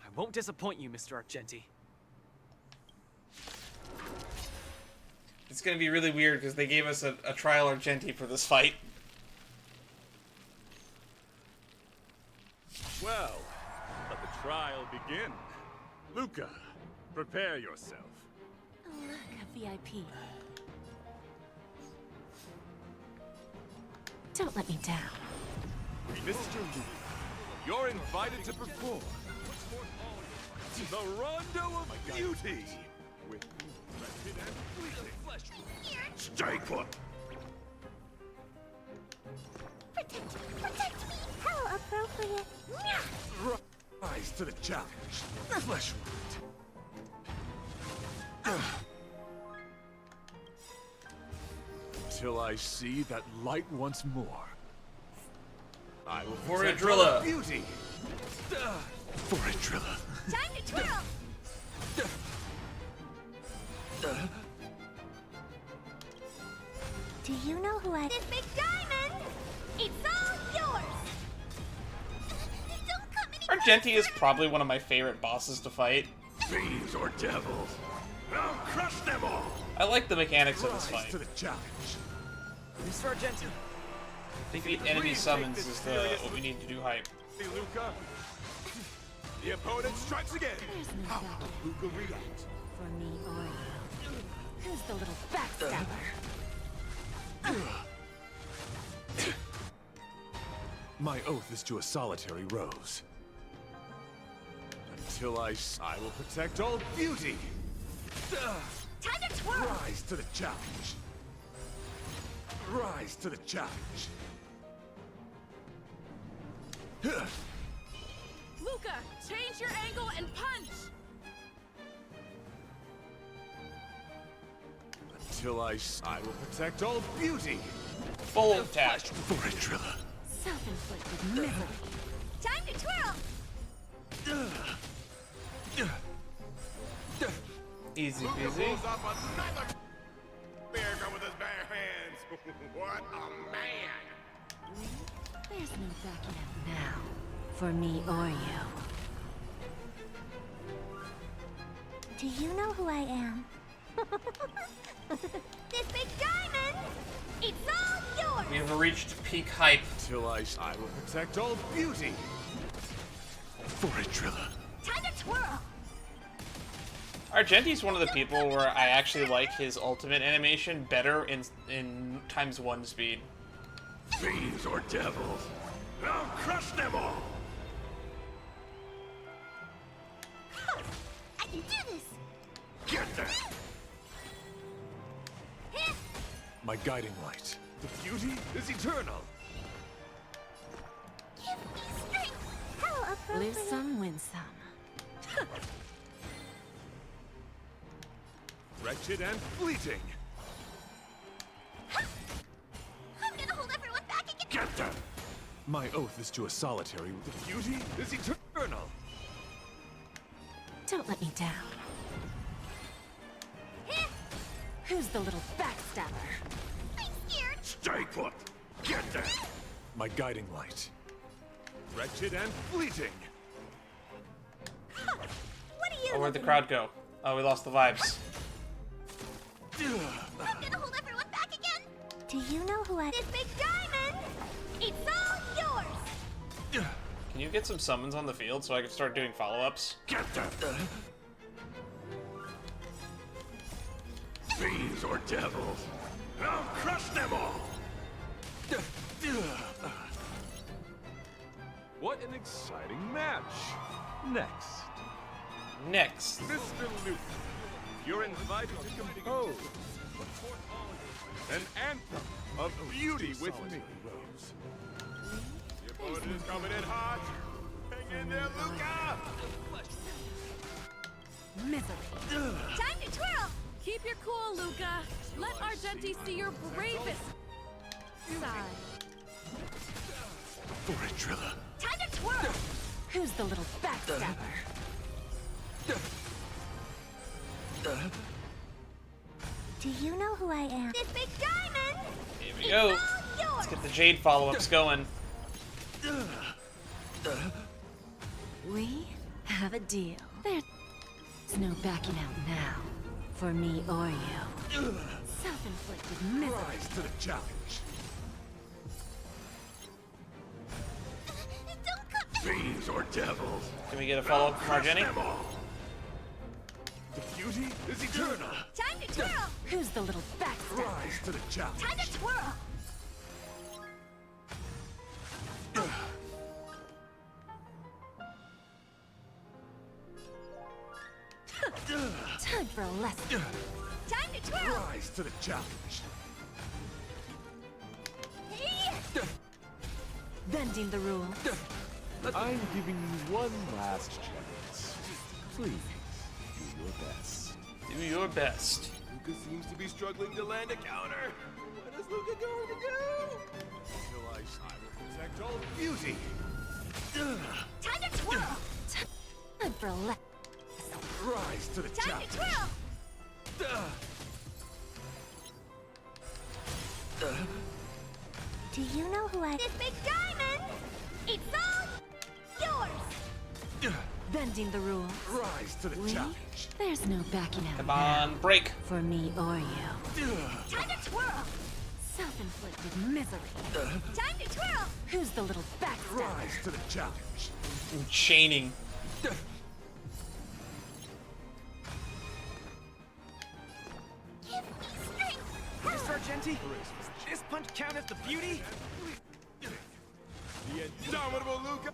I won't disappoint you, Mr. Argenti. It's gonna be really weird because they gave us a trial Argenti for this fight. Well, let the trial begin. Luca, prepare yourself. Oh, look, a VIP. Don't let me down. Mr. Luca, you're invited to perform the Rondo of Beauty with Wretched and Fleeting. Stay put. Protect me! How appropriate! Rise to the challenge. Flesh wound. Till I see that light once more. I will For protect Adrilla. our beauty. For Adrilla. Time to twirl! Do you know who I... This big diamond! It's all yours! Don't come any Argenti is probably one of my favorite bosses to fight. Fiends or devils. I'll crush them all. I like the mechanics of this Rise fight. to the challenge. Mr. Argenti. Defeat enemy summons is what we need to do hype. Hey, Luca. The opponent strikes again. How will Luca react? For me or you. Who's the little backstabber? My oath is to a solitary rose. Until I will protect all beauty. Time to twirl! Rise to the challenge. Rise to the challenge. Luca, change your angle and punch! Until I will protect all beauty. Full attack. For Adrilla. Self-inflicted misery. Time to twirl! Easy peasy. Pulls up another bear with his bare hands. What a man! There's no backing up now. For me or you. Do you know who I am? This big diamond! It's all yours! We have reached peak hype. Till I will protect all beauty. For Adrilla. Time to twirl! Argenti's one of the people where I actually like his ultimate animation better in ×1 speed. Fiends or devils. I'll crush them all. I can do this! Get them. My guiding light. The beauty is eternal. Give me strength! How appropriate! Lose some, win some. Wretched and fleeting. I'm gonna hold everyone back again! Get them. My oath is to a solitary. The beauty is eternal. Don't let me down. Who's the little backstabber? I'm scared! Stay put. Get them. My guiding light. Wretched and fleeting. What are you? Oh, where'd the crowd go? Oh, we lost the vibes. I'm gonna hold everyone back again! Do you know who I... This big diamond! It's all yours! Can you get some summons on the field so I can start doing follow-ups? Get them. Fiends or devils. I'll crush them all. What an exciting match. Next. Next. Mr. Luke, you're invited to compose an anthem of beauty with me. Your opponent is coming in hot. Hang in there, Luca! Misery. Time to twirl! Keep your cool, Luca. Let Argenti see your bravest side. For it, Drilla. Time to twirl! Who's the little backstabber? Do you know who I am? This big diamond! Here we go. Let's get the Jade follow-ups going. We have a deal. There's no backing out now. For me or you. Self-inflicted misery. Rise to the challenge. Fiends or devils. Can we get a follow-up from Argenti? The beauty is eternal. Time to twirl! Who's the little backstabber? Rise to the challenge. Time to twirl! Time for a lesson. Time to twirl! Rise to the challenge. Bending the rules. I'm giving you one last chance. Please, do your best. Do your best. Luca seems to be struggling to land a counter. What is Luca going to do? Till I will protect all beauty. Time to twirl! Time for a lesson. Rise to the Time challenge. to twirl! Do you know who I am? This big diamond! It's all yours! Bending the rules. Rise to the We? challenge. There's no backing out Come now. on, break. For me or you. Time to twirl! Self-inflicted misery. Time to twirl! Who's the little backstabber? Rise to the challenge. Ooh, chaining. Give me strength! Miss Argenti, this punch count as the beauty? The indomitable Luca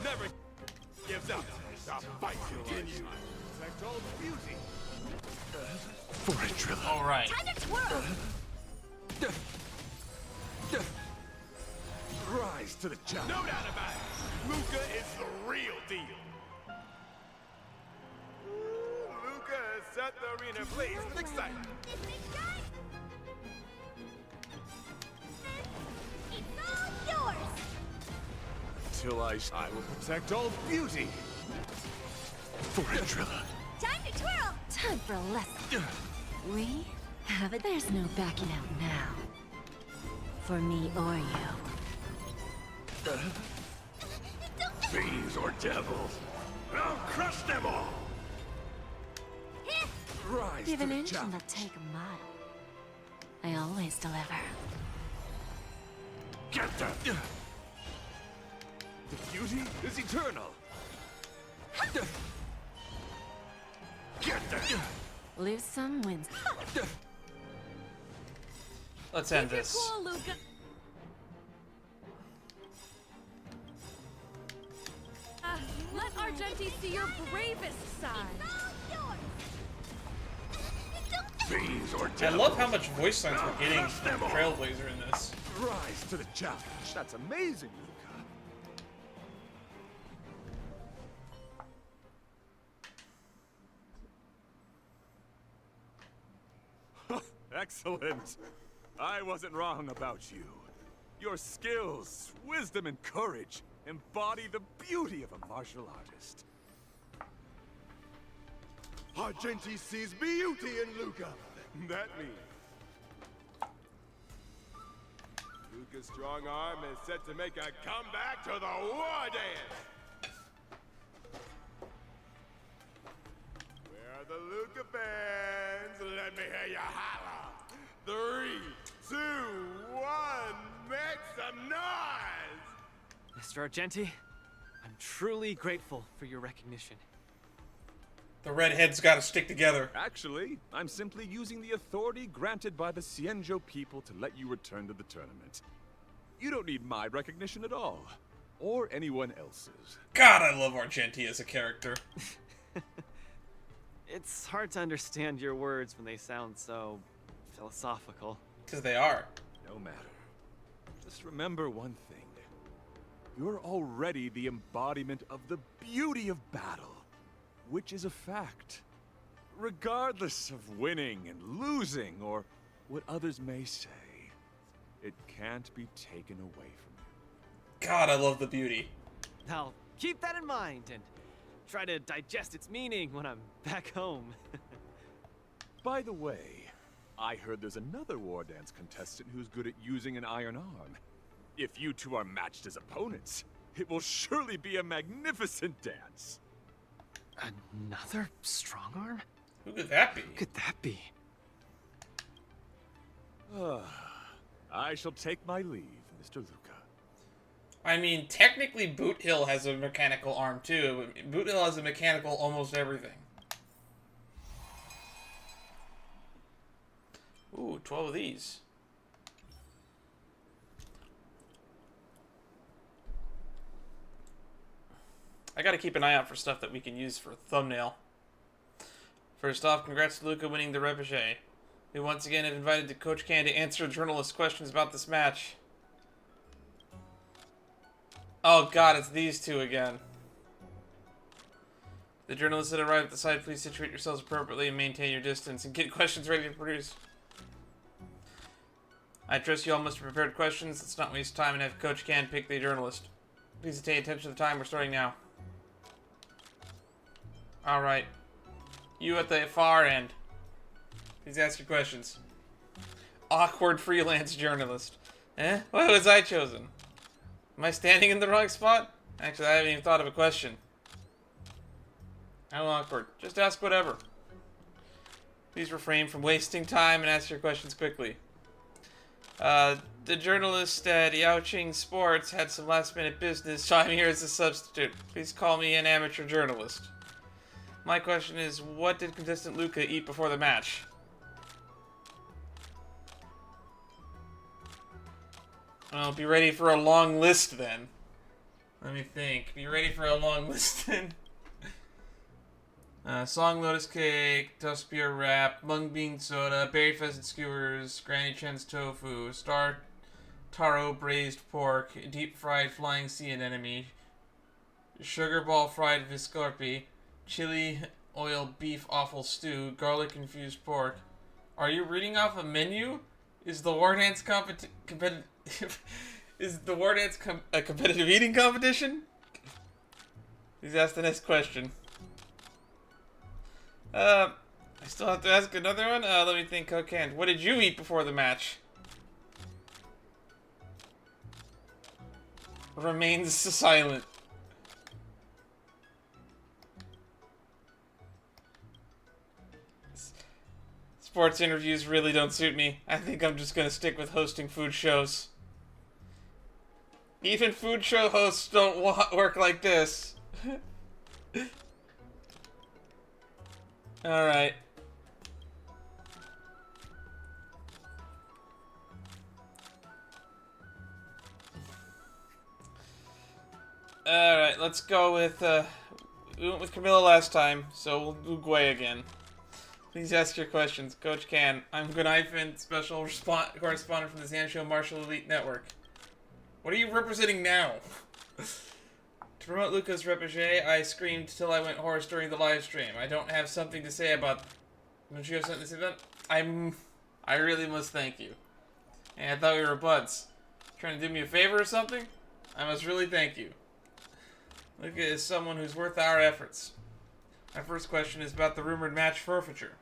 never gives up. The fight continues. Protect all beauty. For it, Drilla. All right. Time to twirl! Rise to the challenge. No doubt about it. Luca is the real deal. Luca has set the arena ablaze with excitement. This big diamond! It's all yours! Till I will protect all beauty. For it, Drilla. Time to twirl! Time for a lesson. We have it. There's no backing out now. For me or you. Fiends or devils. I'll crush them all. Rise Give to an the inch and challenge. they'll take a mile. I always deliver. Get them. The beauty is eternal. Get them. Lose some, wins. Let's end this. Cool, Luca. Let Argenti see your bravest side. Fiends or I devils. love how much voice lines we're getting from Trailblazer in this. Rise to the challenge. That's amazing, Luca. Excellent. I wasn't wrong about you. Your skills, wisdom, and courage embody the beauty of a martial artist. Argenti sees beauty in Luca. That means Luca's strong arm is set to make a comeback to the Wardance. Where are the Luca fans? Let me hear you holler. 3, 2, 1, make some noise! Mr. Argenti, I'm truly grateful for your recognition. The redheads gotta stick together. Actually, I'm simply using the authority granted by the Cienjo people to let you return to the tournament. You don't need my recognition at all. Or anyone else's. God, I love Argenti as a character. It's hard to understand your words when they sound so philosophical. Because they are. No matter. Just remember one thing. You're already the embodiment of the beauty of battle, which is a fact. Regardless of winning and losing, or what others may say, it can't be taken away from you. God, I love the beauty. I'll keep that in mind and try to digest its meaning when I'm back home. By the way, I heard there's another Wardance contestant who's good at using an iron arm. If you two are matched as opponents, it will surely be a magnificent dance. Another strong arm? Who could that be? Who could that be? I shall take my leave, Mr. Luca. I mean, technically Boot Hill has a mechanical arm too, but Boot Hill has a mechanical almost everything. Ooh, 12 of these. I gotta keep an eye out for stuff that we can use for a thumbnail. First off, congrats to Luca winning the Repechage. We once again have invited Coach Can to answer journalists' questions about this match. Oh god, it's these two again. The journalists that arrive at the site, please situate yourselves appropriately and maintain your distance and get questions ready to produce. I trust you all must have prepared questions. Let's not waste time and have Coach Can pick the journalist. Please pay attention to the time. We're starting now. Alright. You at the far end. Please ask your questions. Awkward freelance journalist. Eh? Why was I chosen? Am I standing in the wrong spot? Actually, I haven't even thought of a question. How awkward. Just ask whatever. Please refrain from wasting time and ask your questions quickly. The journalist at Yaoqing Sports had some last-minute business, so I'm here as a substitute. Please call me an amateur journalist. My question is, what did contestant Luca eat before the match? Well, be ready for a long list then. Let me think. Be ready for a long list then. Song lotus cake, toast beer wrap, mung bean soda, berry pheasant skewers, Granny Chen's tofu, star taro braised pork, deep fried flying sea anemone, sugar ball fried viscorpi, chili oil beef offal stew, garlic infused pork. Are you reading off a menu? Is the Wardance a competitive eating competition? Please ask the next question. I still have to ask another one? Let me think, Cocan. What did you eat before the match? Remains silent. Sports interviews really don't suit me. I think I'm just gonna stick with hosting food shows. Even food show hosts don't work like this. Alright. Alright, let's go with, we went with Camilla last time, so we'll do Gwei again. Please ask your questions. Coach Can. I'm Gunifin, special correspondent from the Zansho Martial Elite Network. What are you representing now? To promote Luca's Repechage, I screamed till I went hoarse during the live stream. I don't have something to say about... Don't you have something to say about it? I really must thank you. Hey, I thought we were buds. Trying to do me a favor or something? I must really thank you. Luca is someone who's worth our efforts. My first question is about the rumored match forfeiture.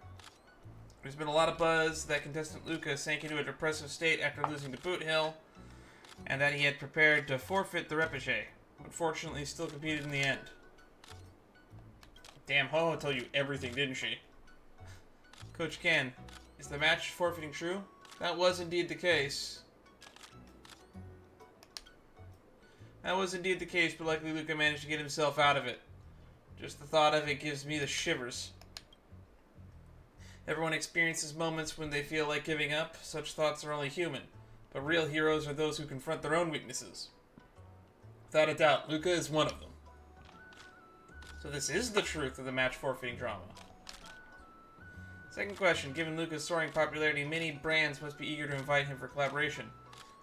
There's been a lot of buzz that contestant Luca sank into a depressive state after losing to Boot Hill, and that he had prepared to forfeit the Repechage. Unfortunately, still competed in the end. Damn, Ho told you everything, didn't she? Coach Ken, is the match forfeiting true? That was indeed the case. That was indeed the case, but luckily Luca managed to get himself out of it. Just the thought of it gives me the shivers. Everyone experiences moments when they feel like giving up. Such thoughts are only human, but real heroes are those who confront their own weaknesses. Without a doubt, Luca is one of them. So this is the truth of the match forfeiting drama. Second question. Given Luca's soaring popularity, many brands must be eager to invite him for collaboration.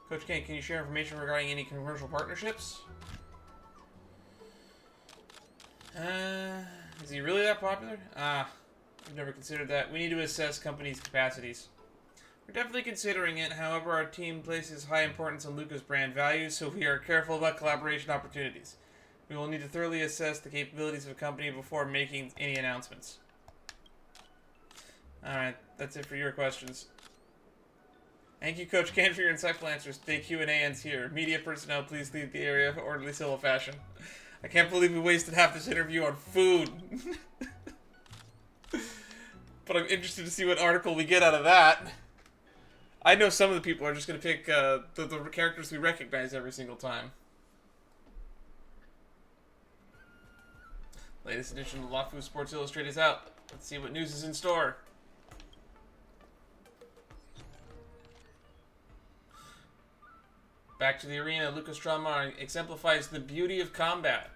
Coach Ken, can you share information regarding any commercial partnerships? Is he really that popular? I've never considered that. We need to assess companies' capacities. We're definitely considering it, however our team places high importance on Luca's brand values, so we are careful about collaboration opportunities. We will need to thoroughly assess the capabilities of a company before making any announcements. Alright, that's it for your questions. Thank you, Coach Ken, for your insightful answers. Today Q&A ends here. Media personnel, please leave the area in orderly civil fashion. I can't believe we wasted half this interview on food. But I'm interested to see what article we get out of that. I know some of the people are just going to pick the characters we recognize every single time. Latest edition of Lafu Sports Illustrated is out. Let's see what news is in store. Back to the arena, Luca's drama exemplifies the beauty of combat.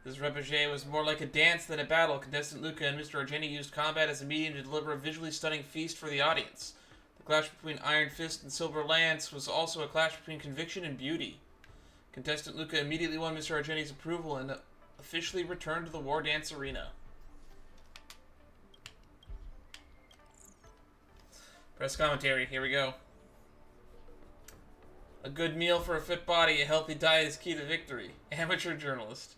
This repechage was more like a dance than a battle. Contestant Luca and Mr. Argenti used combat as a medium to deliver a visually stunning feast for the audience. The clash between Iron Fist and Silver Lance was also a clash between conviction and beauty. Contestant Luca immediately won Mr. Argenti's approval and officially returned to the Wardance arena. Press commentary, here we go. A good meal for a fit body, a healthy diet is key to victory. Amateur journalist.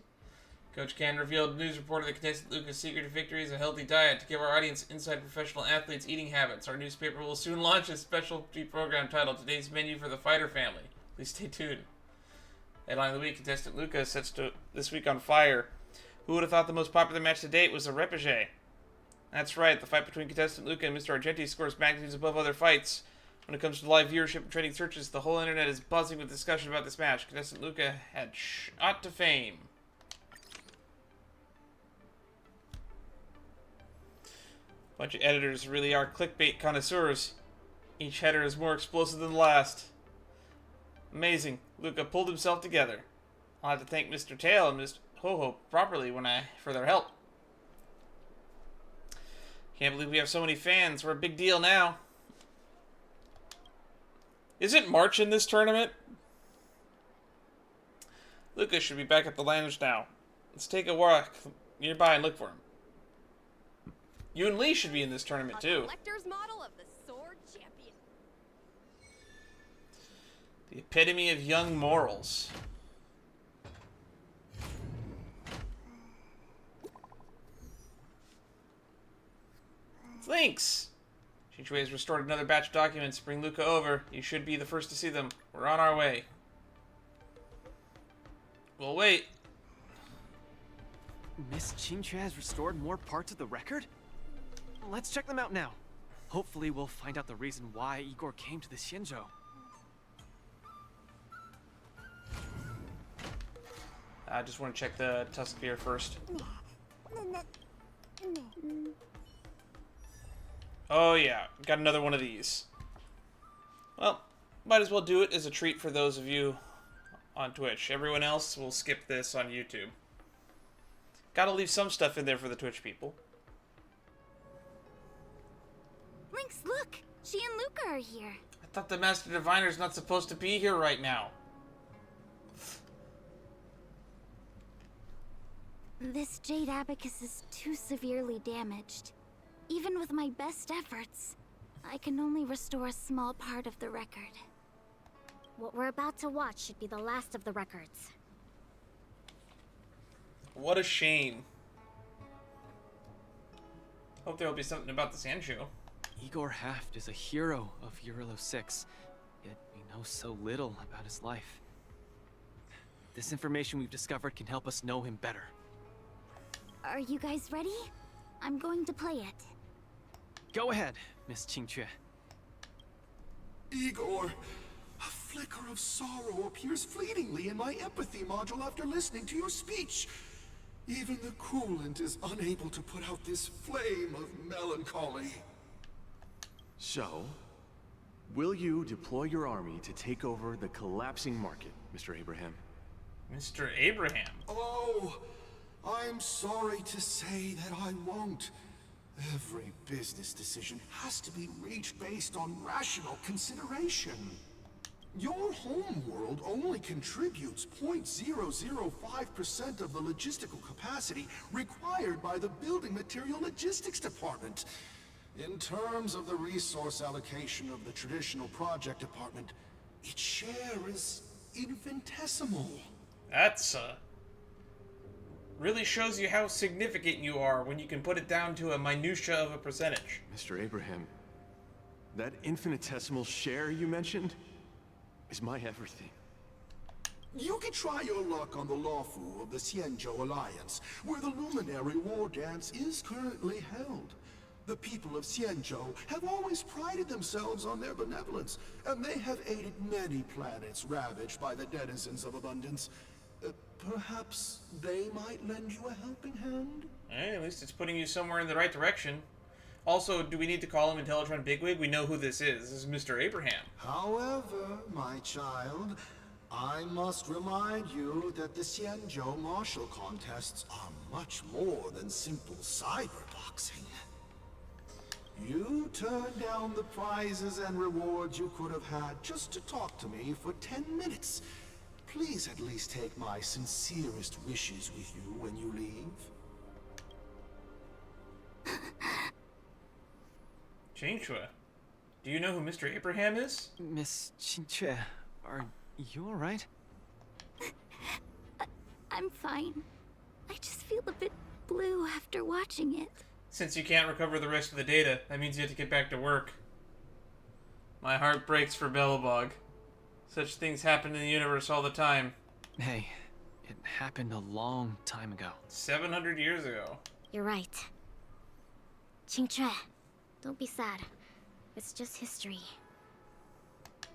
Coach Can revealed news reporter that contestant Luca's secret to victory is a healthy diet. To give our audience insight into professional athletes' eating habits, our newspaper will soon launch a specialty program titled Today's Menu for the Fighter Family. Please stay tuned. Headline of the week, contestant Luca sets to this week on fire. Who would have thought the most popular match to date was a repechage? That's right, the fight between contestant Luca and Mr. Argenti scores magnitudes above other fights. When it comes to live viewership and trending searches, the whole internet is buzzing with discussion about this match. Contestant Luca had shot to fame. Bunch of editors really are clickbait connoisseurs. Each header is more explosive than the last. Amazing. Luca pulled himself together. I'll have to thank Mr. Tail and Mr. Ho-Ho properly for their help. Can't believe we have so many fans. We're a big deal now. Isn't March in this tournament? Luca should be back at the lounge now. Let's take a walk nearby and look for him. You and Lee should be in this tournament too. Collector's model of the sword champion. The epitome of young morals. Thanks. Shinchue has restored another batch of documents. Bring Luca over. You should be the first to see them. We're on our way. We'll wait. Miss Qingque has restored more parts of the record? Let's check them out now. Hopefully we'll find out the reason why Igor came to the Xianzhou. I just want to check the Tusk Beer first. Oh yeah, got another one of these. Well, might as well do it as a treat for those of you on Twitch. Everyone else will skip this on YouTube. Gotta leave some stuff in there for the Twitch people. Lynx, look! She and Luca are here. I thought the Master Diviner's not supposed to be here right now. This jade abacus is too severely damaged. Even with my best efforts, I can only restore a small part of the record. What we're about to watch should be the last of the records. What a shame. Hope there will be something about the Sancho. Igor Haft is a hero of Urilo 6, yet we know so little about his life. This information we've discovered can help us know him better. Are you guys ready? I'm going to play it. Go ahead, Miss Qingque. Igor, a flicker of sorrow appears fleetingly in my empathy module after listening to your speech. Even the coolant is unable to put out this flame of melancholy. So, will you deploy your army to take over the collapsing market, Mr. Abraham? Mr. Abraham? Oh, I'm sorry to say that I won't. Every business decision has to be reached based on rational consideration. Your homeworld only contributes 0.005% of the logistical capacity required by the Building Material Logistics Department. In terms of the resource allocation of the traditional project department, its share is infinitesimal. That's, really shows you how significant you are when you can put it down to a minutia of a percentage. Mr. Abraham, that infinitesimal share you mentioned is my everything. You can try your luck on the Lawfu of the Xianzhou Alliance, where the Luminary Wardance is currently held. The people of Xianzhou have always prided themselves on their benevolence, and they have aided many planets ravaged by the denizens of abundance. Perhaps they might lend you a helping hand? Hey, at least it's putting you somewhere in the right direction. Also, do we need to call him Intellitron Bigwig? We know who this is. This is Mr. Abraham. However, my child, I must remind you that the Xianzhou martial contests are much more than simple cyberboxing. You turned down the prizes and rewards you could have had just to talk to me for 10 minutes. Please at least take my sincerest wishes with you when you leave. Qingxue, do you know who Mr. Abraham is? Miss Qingxue, are you alright? I'm fine. I just feel a bit blue after watching it. Since you can't recover the rest of the data, that means you have to get back to work. My heart breaks for Belobog. Such things happen in the universe all the time. Hey, it happened a long time ago. 700 years ago. You're right. Qingxue, don't be sad. It's just history.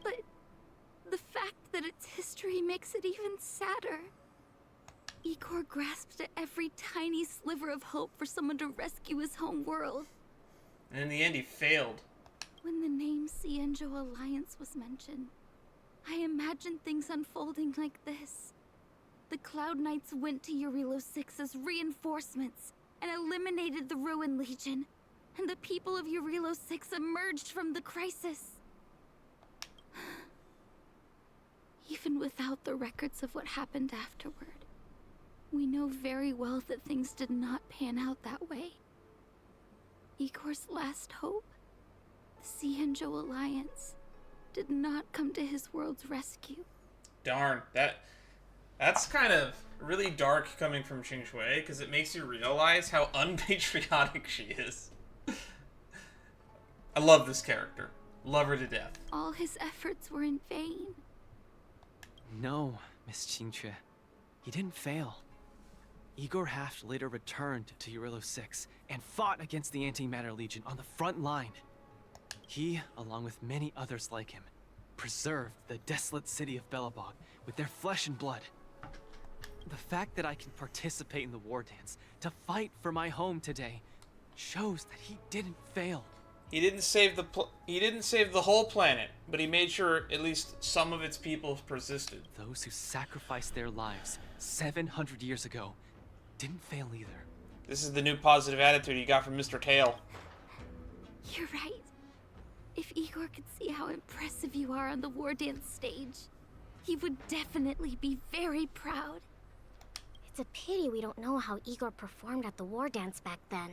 But the fact that it's history makes it even sadder. Igor grasped at every tiny sliver of hope for someone to rescue his home world. And in the end, he failed. When the name Xianzhou Alliance was mentioned, I imagined things unfolding like this. The Cloud Knights went to Eurilo 6 as reinforcements and eliminated the Ruin Legion, and the people of Eurilo 6 emerged from the crisis. Even without the records of what happened afterward, we know very well that things did not pan out that way. Igor's last hope, the Xianzhou Alliance, did not come to his world's rescue. Darn, that's kind of really dark coming from Qingxue, because it makes you realize how unpatriotic she is. I love this character. Love her to death. All his efforts were in vain. No, Miss Qingxue. He didn't fail. Igor Haft later returned to Eurilo 6 and fought against the Antimatter Legion on the front line. He, along with many others like him, preserved the desolate city of Belobog with their flesh and blood. The fact that I can participate in the war dance to fight for my home today shows that he didn't fail. He didn't save the whole planet, but he made sure at least some of its people persisted. Those who sacrificed their lives 700 years ago didn't fail either. This is the new positive attitude you got from Mr. Tail. You're right. If Igor could see how impressive you are on the war dance stage, he would definitely be very proud. It's a pity we don't know how Igor performed at the war dance back then.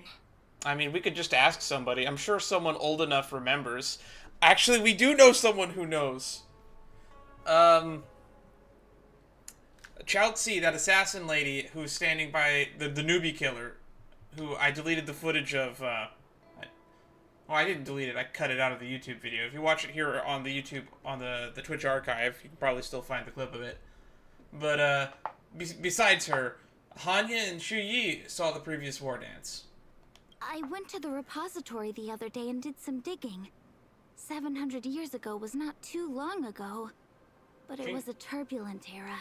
I mean, we could just ask somebody. I'm sure someone old enough remembers. Actually, we do know someone who knows. Chaozi, that assassin lady who's standing by the newbie killer, who I deleted the footage of, well, I didn't delete it, I cut it out of the YouTube video. If you watch it here on the YouTube, on the Twitch archive, you can probably still find the clip of it. But, besides her, Hanya and Shu Yi saw the previous war dance. I went to the repository the other day and did some digging. 700 years ago was not too long ago, but it was a turbulent era.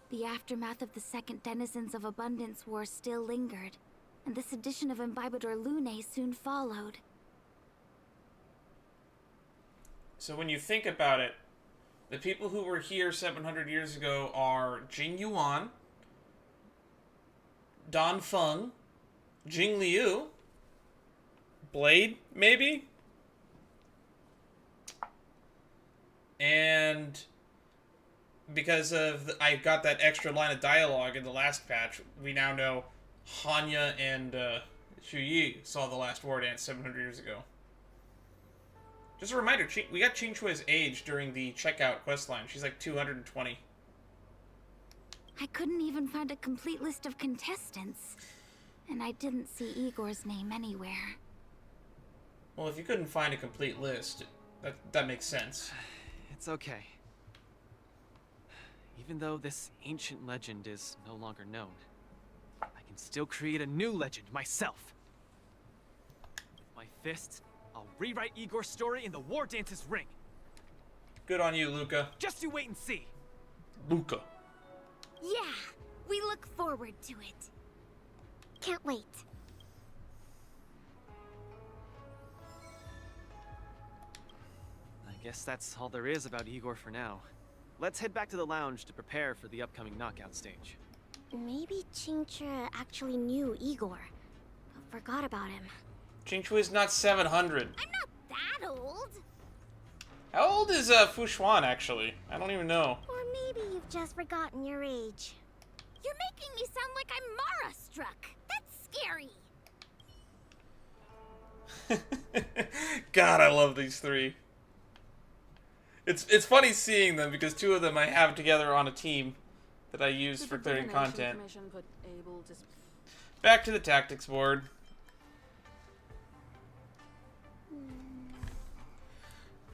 The aftermath of the Second Denizens of Abundance War still lingered, and the sedition of Imbibitor Lune soon followed. So when you think about it, the people who were here 700 years ago are Jing Yuan, Don Feng, Jing Liu, Blade, maybe? And because I got that extra line of dialogue in the last patch, we now know Hanya and Xu Yi saw the last Wardance 700 years ago. Just a reminder, we got Qing Chui's age during the checkout questline. She's like 220. I couldn't even find a complete list of contestants. And I didn't see Igor's name anywhere. Well, if you couldn't find a complete list, that makes sense. It's okay. Even though this ancient legend is no longer known, I can still create a new legend myself. With my fists, I'll rewrite Igor's story in the Wardance's ring. Good on you, Luca. Just you wait and see. Luca. Yeah, we look forward to it. Can't wait. I guess that's all there is about Igor for now. Let's head back to the lounge to prepare for the upcoming knockout stage. Maybe Qingque actually knew Igor, but forgot about him. Qing Chui is not 700. I'm not that old. How old is Fu Xuan, actually? I don't even know. Or maybe you've just forgotten your age. You're making me sound like I'm Mara-struck. That's scary. God, I love these three. It's funny seeing them because two of them I have together on a team that I use for clearing content. Back to the tactics board.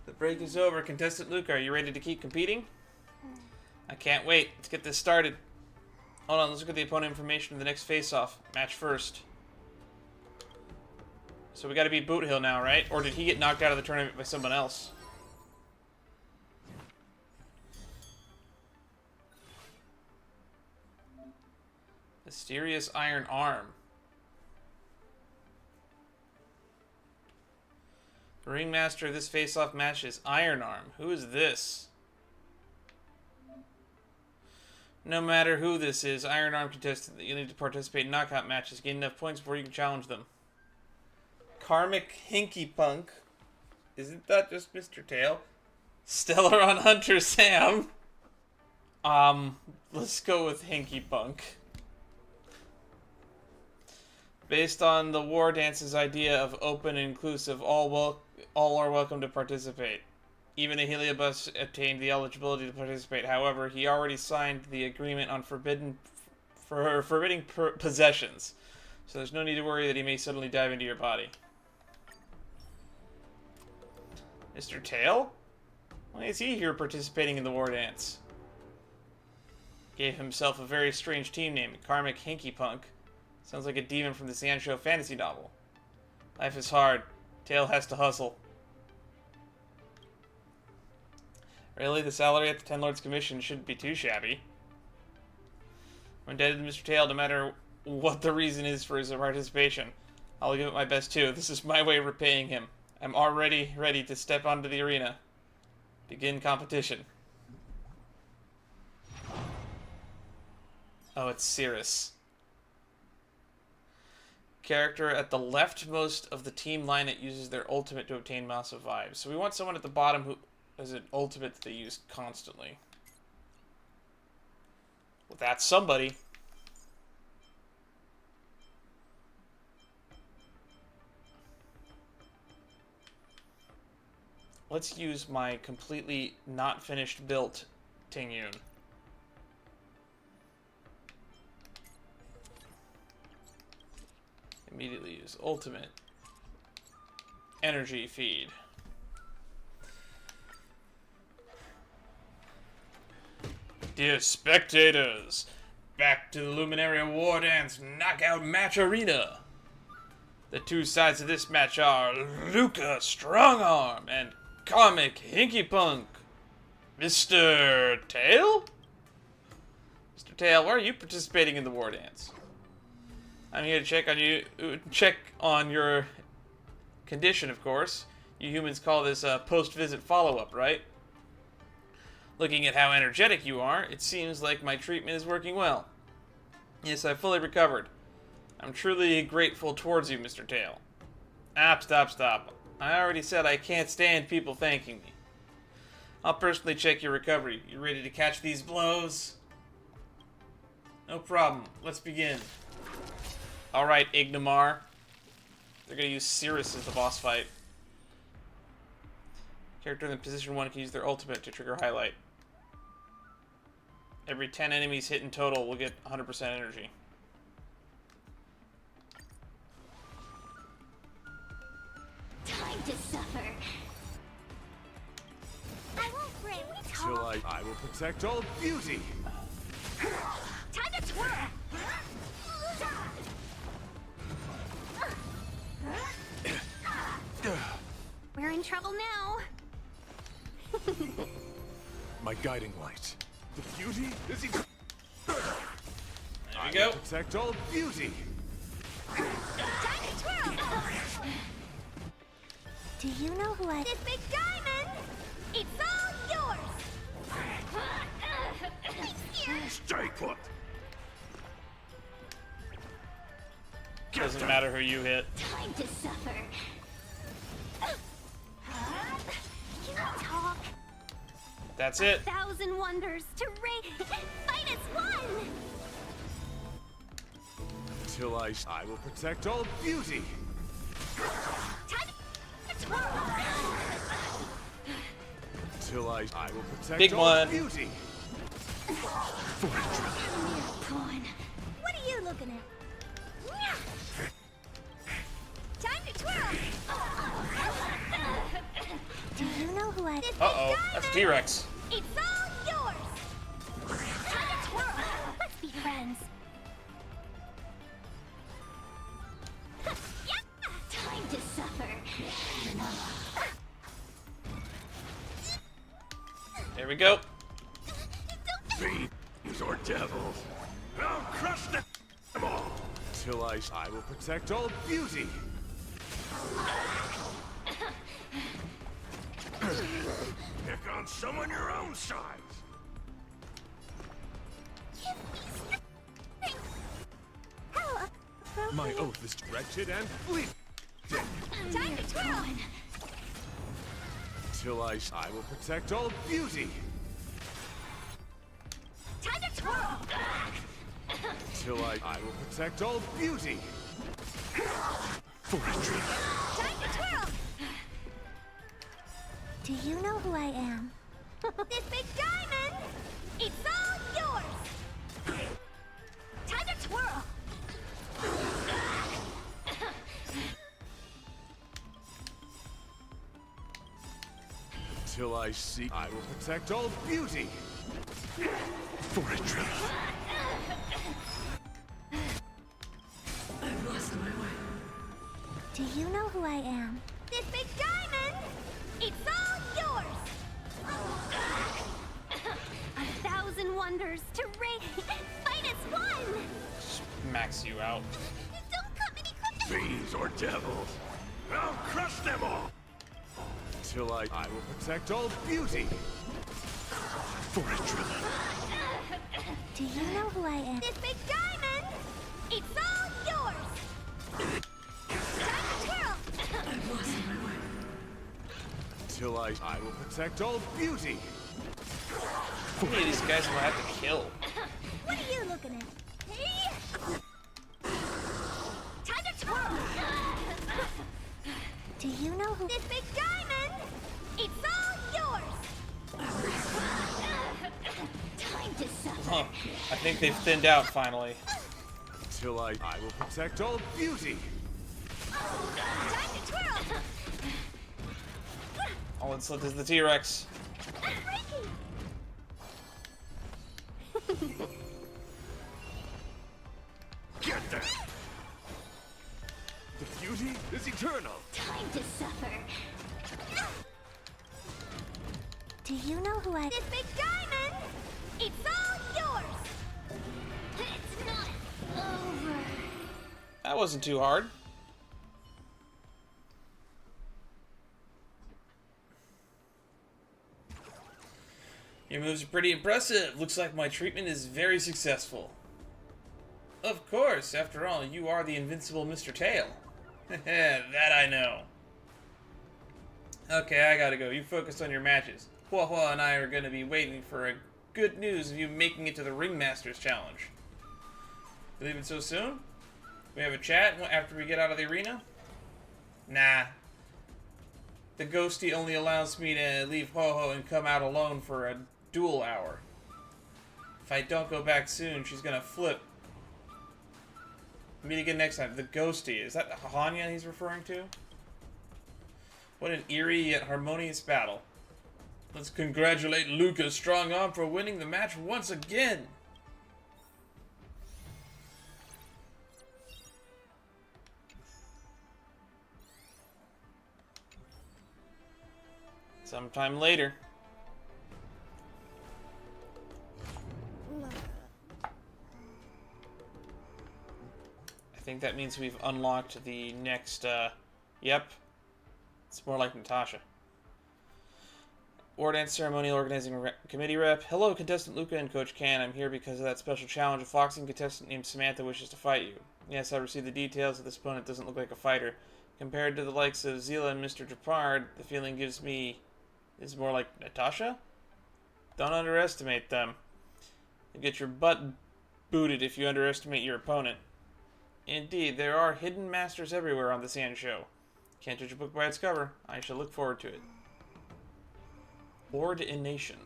The break is over. Contestant Luca, are you ready to keep competing? I can't wait. Let's get this started. Hold on, let's look at the opponent information in the next face-off. Match first. So we gotta beat Boot Hill now, right? Or did he get knocked out of the tournament by someone else? Mysterious Iron Arm. The ringmaster of this face-off match is Iron Arm. Who is this? No matter who this is, Iron Arm contestant that you need to participate in knockout matches. Gain enough points before you can challenge them. Karmic Hinkypunk. Isn't that just Mr. Tail? Stellaron Hunter SAM. Let's go with Hinkypunk. Based on the Wardance's idea of open and inclusive, all are welcome to participate. Even a Heliobus obtained the eligibility to participate. However, he already signed the agreement on forbidding possessions, so there's no need to worry that he may suddenly dive into your body. Mr. Tail? Why is he here participating in the Wardance? Gave himself a very strange team name, Karmic Hinkypunk. Sounds like a demon from the Sancho fantasy novel. Life is hard. Tail has to hustle. Really, the salary at the Ten Lords Commission shouldn't be too shabby. I'm indebted to Mr. Tail no matter what the reason is for his participation. I'll give it my best too. This is my way of repaying him. I'm already ready to step onto the arena. Begin competition. Oh, it's Cirrus. Character at the leftmost of the team line that uses their ultimate to obtain massive vibes. So we want someone at the bottom who has an ultimate that they use constantly. Well, that's somebody. Let's use my completely not finished built Tingyun. Immediately use ultimate energy feed. Dear spectators, back to the Luminary Wardance knockout match arena. The two sides of this match are Luca Strongarm and Karmic Hinkypunk. Mr. Tail? Mr. Tail, why are you participating in the Wardance? I'm here to check on your condition, of course. You humans call this a post-visit follow-up, right? Looking at how energetic you are, it seems like my treatment is working well. Yes, I've fully recovered. I'm truly grateful towards you, Mr. Tail. Stop. I already said I can't stand people thanking me. I'll personally check your recovery. You ready to catch these blows? No problem. Let's begin. Alright, Ignomar. They're gonna use Cirrus as the boss fight. Character in the position 1 can use their ultimate to trigger highlight. Every 10 enemies hit in total will get 100% energy. Time to suffer. I won't break. Till I will protect all beauty. Time to twirl. We're in trouble now. My guiding light. The beauty is There we go. Protect all beauty. Time to twirl. Do you know who I... This big diamond! It's all yours! Stay put. Doesn't matter who you hit. Time to suffer. Can I talk? That's it. 1,000 wonders to fight as one! Till I will protect all beauty. Time to twirl. Till I will protect Big all one. beauty. Pawn. What are you looking at? Time to twirl. Do you know who I... Uh-oh, that's T-Rex. It's all yours. Time to twirl. Let's be friends. Time to suffer. There we go. Fiends or devils. I'll crush them all. Till I will protect all beauty. Pick on someone your own size. My oath is wretched and fleeting. Time to twirl. Till I will protect all beauty. Time to twirl. Till I will protect all beauty. For a dream. Time to twirl. Do you know who I am? This big diamond. It's all yours. Time to twirl. Till I will protect all beauty. For a dream. I've lost my way. Do you know who I am? This big diamond! It's all yours! 1,000 wonders to fight as one! Max you out. Don't cut me Fiends or devils. I'll crush them all. Till I will protect all beauty. For a dream. Do you know who I am? This big diamond! It's all yours! Time to twirl! I've lost my way. Till I will protect all beauty. How many of these guys will I have to kill? What are you looking at? Time to twirl! Do you know who... This big diamond! It's all yours! Time to suffer. Huh. I think they've thinned out finally. Till I will protect all beauty. Time to twirl! All that's left is the T-Rex. Get there! The beauty is eternal. Time to suffer. Do you know who I... This big diamond! It's all yours! It's not over. That wasn't too hard. Your moves are pretty impressive. Looks like my treatment is very successful. Of course, after all, you are the invincible Mr. Tail. That I know. Okay, I gotta go. You focus on your matches. Hua Hua and I are gonna be waiting for a good news of you making it to the Ringmasters Challenge. You leaving so soon? We have a chat after we get out of the arena? Nah. The ghosty only allows me to leave Ho-Ho and come out alone for a duel hour. If I don't go back soon, she's gonna flip. Meet again next time. The ghosty. Is that Hanya he's referring to? What an eerie yet harmonious battle. Let's congratulate Luca's strong arm for winning the match once again. Sometime later. I think that means we've unlocked the next, yep. It's more like Natasha. Wardance Ceremonial Organizing Committee Rep. Hello, contestant Luca and Coach Can. I'm here because of that special challenge. A foxing contestant named Samantha wishes to fight you. Yes, I received the details of this opponent. Doesn't look like a fighter. Compared to the likes of Zila and Mr. Japard, the feeling gives me is more like Natasha? Don't underestimate them. You get your butt booted if you underestimate your opponent. Indeed, there are hidden masters everywhere on the Sand Show. Can't judge a book by its cover. I shall look forward to it. Ordination.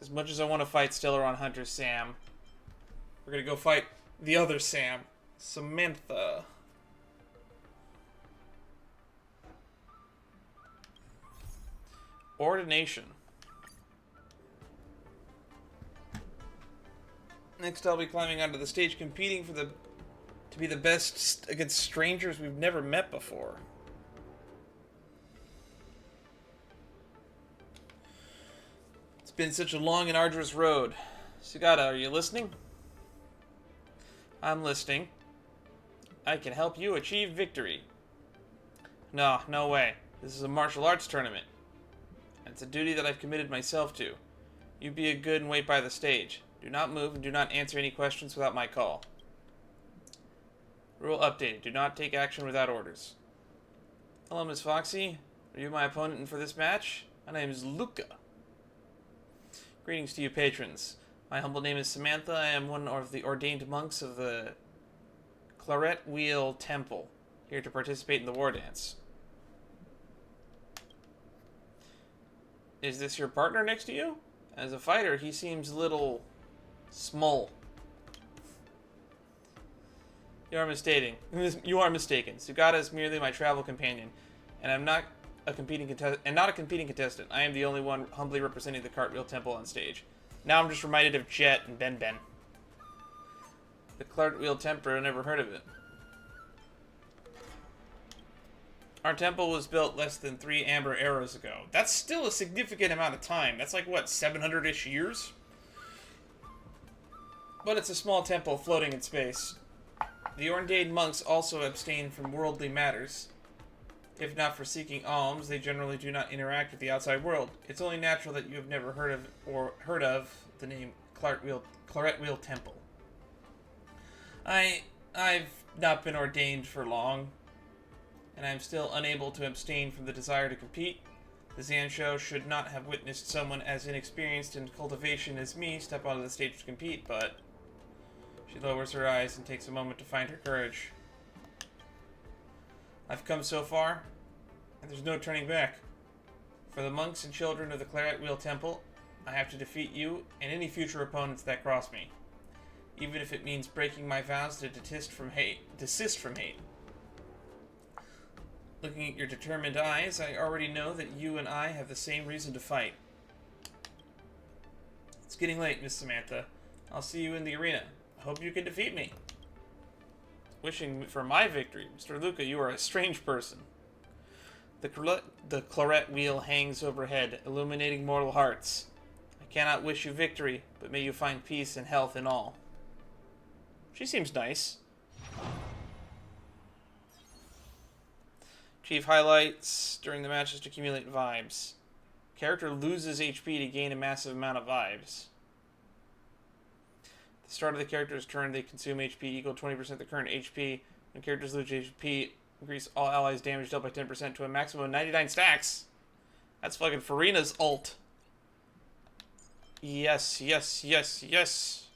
As much as I want to fight Stellaron Hunter SAM, we're gonna go fight the other Sam, Samantha. Ordination. Next, I'll be climbing onto the stage, competing to be the best against strangers we've never met before. It's been such a long and arduous road. Sugata, are you listening? I'm listening. I can help you achieve victory. No, no way. This is a martial arts tournament. It's a duty that I've committed myself to. You be a good and wait by the stage. Do not move and do not answer any questions without my call. Rule updated. Do not take action without orders. Hello, Miss Foxy. Are you my opponent for this match? My name is Luca. Greetings to you patrons. My humble name is Samantha. I am one of the ordained monks of the Claret Wheel Temple, here to participate in the war dance. Is this your partner next to you? As a fighter, he seems a little small. You are mistaken. You are mistaken. Sugata is merely my travel companion, and I'm not a competing contestant. I am the only one humbly representing the Cartwheel Temple on stage. Now I'm just reminded of Jet and Ben Ben. The Cartwheel Temple, I never heard of it. Our temple was built less than 3 amber eras ago. That's still a significant amount of time. That's like, what, 700-ish years? But it's a small temple floating in space. The ordained monks also abstain from worldly matters. If not for seeking alms, they generally do not interact with the outside world. It's only natural that you have never heard of the name Claret Wheel Temple. I've not been ordained for long, and I'm still unable to abstain from the desire to compete. The Zan Show should not have witnessed someone as inexperienced in cultivation as me step onto the stage to compete, but she lowers her eyes and takes a moment to find her courage. I've come so far, and there's no turning back. For the monks and children of the Claret Wheel Temple, I have to defeat you and any future opponents that cross me, even if it means breaking my vows to desist from hate. Looking at your determined eyes, I already know that you and I have the same reason to fight. It's getting late, Miss Samantha. I'll see you in the arena. I hope you can defeat me. Wishing for my victory. Mr. Luca, you are a strange person. The claret wheel hangs overhead, illuminating mortal hearts. I cannot wish you victory, but may you find peace and health in all. She seems nice. Chief highlights during the matches to accumulate vibes. Character loses HP to gain a massive amount of vibes. At the start of the character's turn, they consume HP equal 20% the current HP. When characters lose HP, increase all allies' damage dealt by 10% to a maximum of 99 stacks. That's fucking Farina's ult. Yes, yes, yes, yes.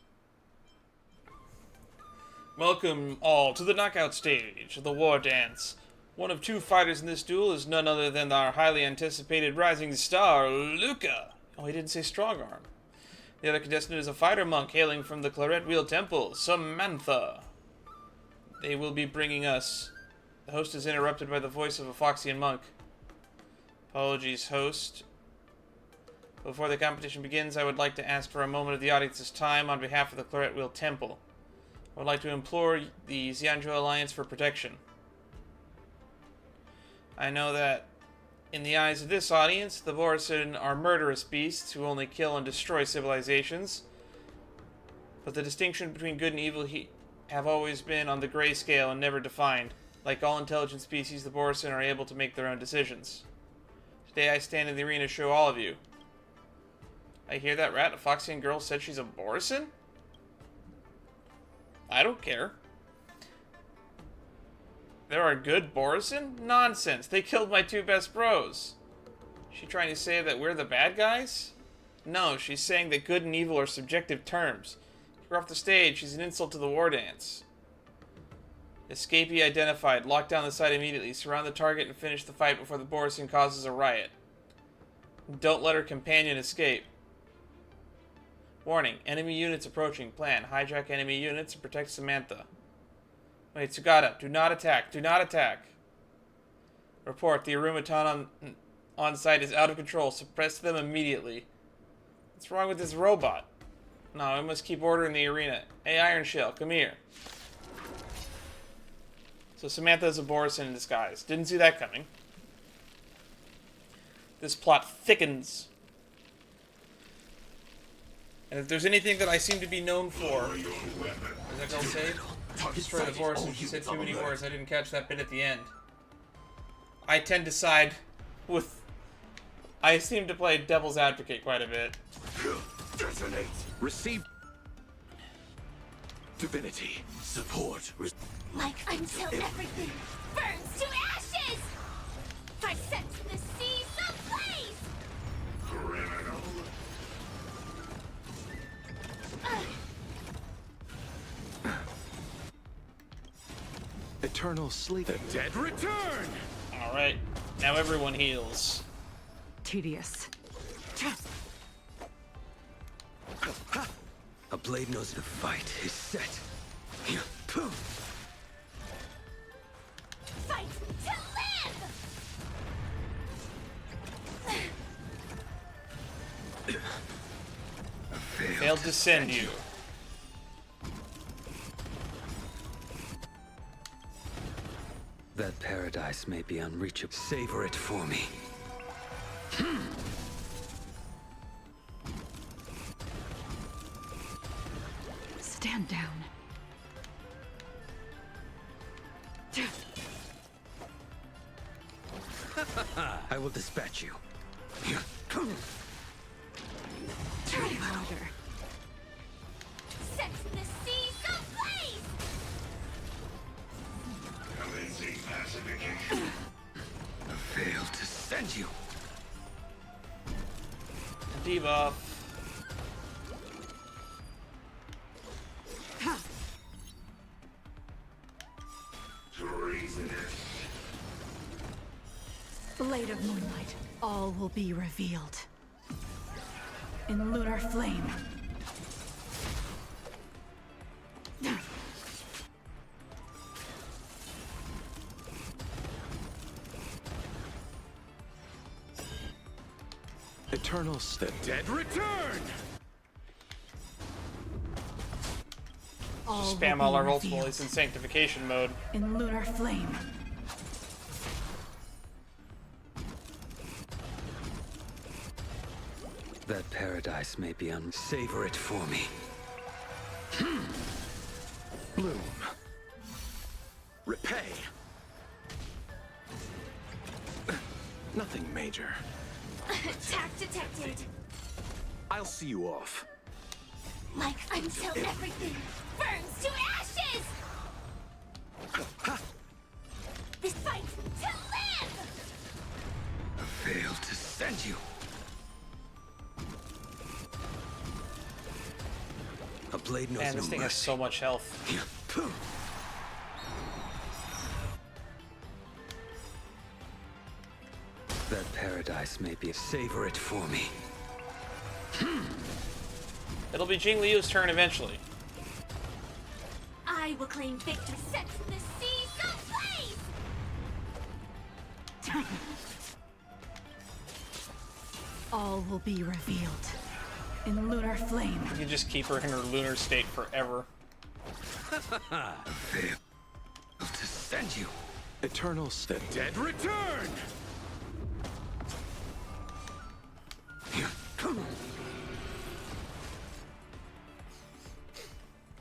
Welcome all to the knockout stage, the Wardance. One of two fighters in this duel is none other than our highly anticipated rising star, Luca. Oh, he didn't say strong arm. The other contestant is a fighter monk hailing from the Claret Wheel Temple, Samantha. They will be bringing us... The host is interrupted by the voice of a Foxian monk. Apologies, host. Before the competition begins, I would like to ask for a moment of the audience's time on behalf of the Claret Wheel Temple. I would like to implore the Xianzhou Alliance for protection. I know that, in the eyes of this audience, the Borisin are murderous beasts who only kill and destroy civilizations. But the distinction between good and evil have always been on the gray scale and never defined. Like all intelligent species, the Borisin are able to make their own decisions. Today I stand in the arena to show all of you. I hear that rat. A Foxian girl said she's a Borisin? I don't care. There are good Borisin? Nonsense. They killed my two best bros. She trying to say that we're the bad guys? No, she's saying that good and evil are subjective terms. Keep her off the stage. She's an insult to the Wardance. Escapee identified. Lock down the site immediately. Surround the target and finish the fight before the Borisin causes a riot. Don't let her companion escape. Warning. Enemy units approaching. Plan. Hijack enemy units and protect Samantha. Wait, Sugata. Do not attack. Do not attack. Report. The Arumaton on site is out of control. Suppress them immediately. What's wrong with this robot? No, I must keep order in the arena. Hey, Iron Shell, come here. So Samantha's a Borisin in disguise. Didn't see that coming. This plot thickens. And if there's anything that I seem to be known for, as that girl say, destroy the Borisin. She said too many words. I didn't catch that bit at the end. I tend to side with... I seem to play devil's advocate quite a bit. Detonate. Receive. Divinity. Support. Like until everything burns to ashes! 5 cents in the sea, someplace! Criminal. Eternal sleep. The dead return! Alright, now everyone heals. Tedious. A blade knows the fight is set. Fight to live! Failed to send you. That paradise may be unreachable. Savor it for me. Stand down. I will dispatch you. Try harder. Set in the sea, someplace! Commencing pacification. I failed to send you. Debuff. Blade of moonlight, all will be revealed. In lunar flame. Eternal the dead return! All Spam all our ults while he's in sanctification mode. In lunar flame. That paradise may be savor it for me. Bloom. Repay. Nothing major. Attack detected. I'll see you off. Like until everything burns to ashes! This fight to live! I failed to send you. A blade knows Man, this no thing has mercy. so much health. That paradise may be. Savor it for me. It'll be Jing Liu's turn eventually. I will claim victory, set the seas ablaze! All will be revealed in lunar flame. You can just keep her in her lunar state forever. Fail to send you. Eternals. The dead return!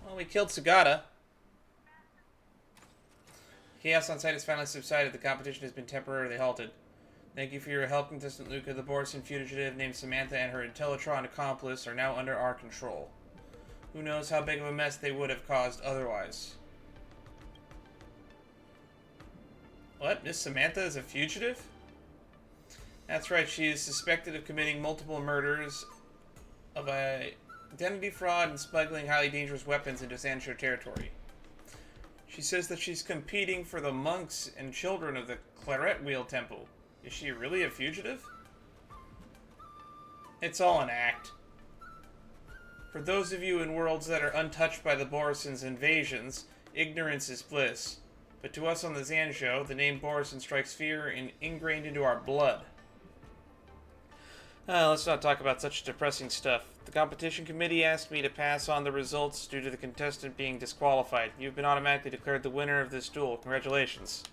Well, we killed Sugata. Chaos on site has finally subsided. The competition has been temporarily halted. Thank you for your help, contestant Luca. The Borson fugitive named Samantha and her Intellitron accomplice are now under our control. Who knows how big of a mess they would have caused otherwise. What? Miss Samantha is a fugitive? That's right, she is suspected of committing multiple murders, of identity fraud, and smuggling highly dangerous weapons into Sancho territory. She says that she's competing for the monks and children of the Claret Wheel Temple. Is she really a fugitive? It's all an act. For those of you in worlds that are untouched by the Borison's invasions, ignorance is bliss. But to us on the Zanjo, the name Borison strikes fear and ingrained into our blood. Let's not talk about such depressing stuff. The competition committee asked me to pass on the results due to the contestant being disqualified. You've been automatically declared the winner of this duel. Congratulations.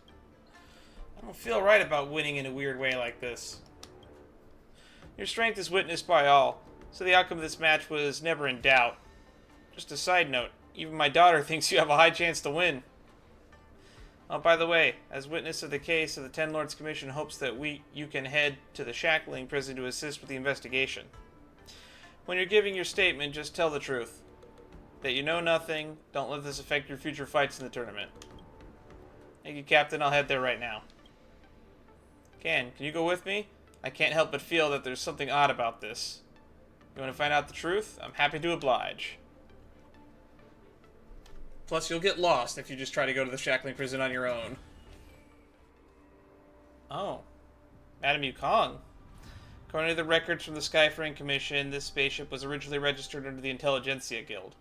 I don't feel right about winning in a weird way like this. Your strength is witnessed by all, so the outcome of this match was never in doubt. Just a side note, even my daughter thinks you have a high chance to win. Oh, by the way, as witness of the case of the Ten Lords Commission hopes that you can head to the Shackling prison to assist with the investigation. When you're giving your statement, just tell the truth. That you know nothing, don't let this affect your future fights in the tournament. Thank you, Captain. I'll head there right now. Can you go with me? I can't help but feel that there's something odd about this. You want to find out the truth? I'm happy to oblige. Plus, you'll get lost if you just try to go to the Shackling prison on your own. Oh. Madame Yukong. According to the records from the Skyfaring Commission, this spaceship was originally registered under the Intelligentsia Guild.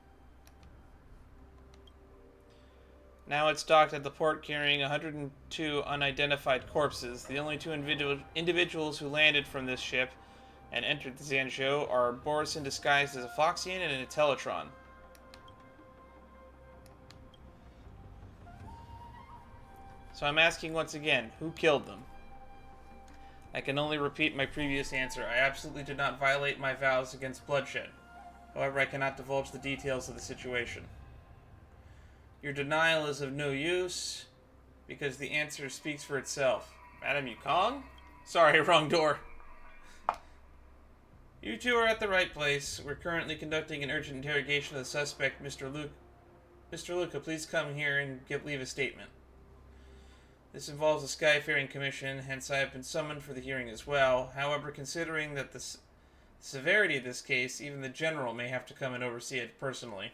Now it's docked at the port carrying 102 unidentified corpses. The only two individuals who landed from this ship and entered the Zanjo are Borison disguised as a Foxian and an Intellitron. So I'm asking once again, who killed them? I can only repeat my previous answer. I absolutely did not violate my vows against bloodshed. However, I cannot divulge the details of the situation. Your denial is of no use, because the answer speaks for itself. Madame Yukong? Sorry, wrong door. You two are at the right place. We're currently conducting an urgent interrogation of the suspect, Mr. Luke. Mr. Luca, please come here and leave a statement. This involves the Skyfaring Commission, hence I have been summoned for the hearing as well. However, considering that the severity of this case, even the General may have to come and oversee it personally.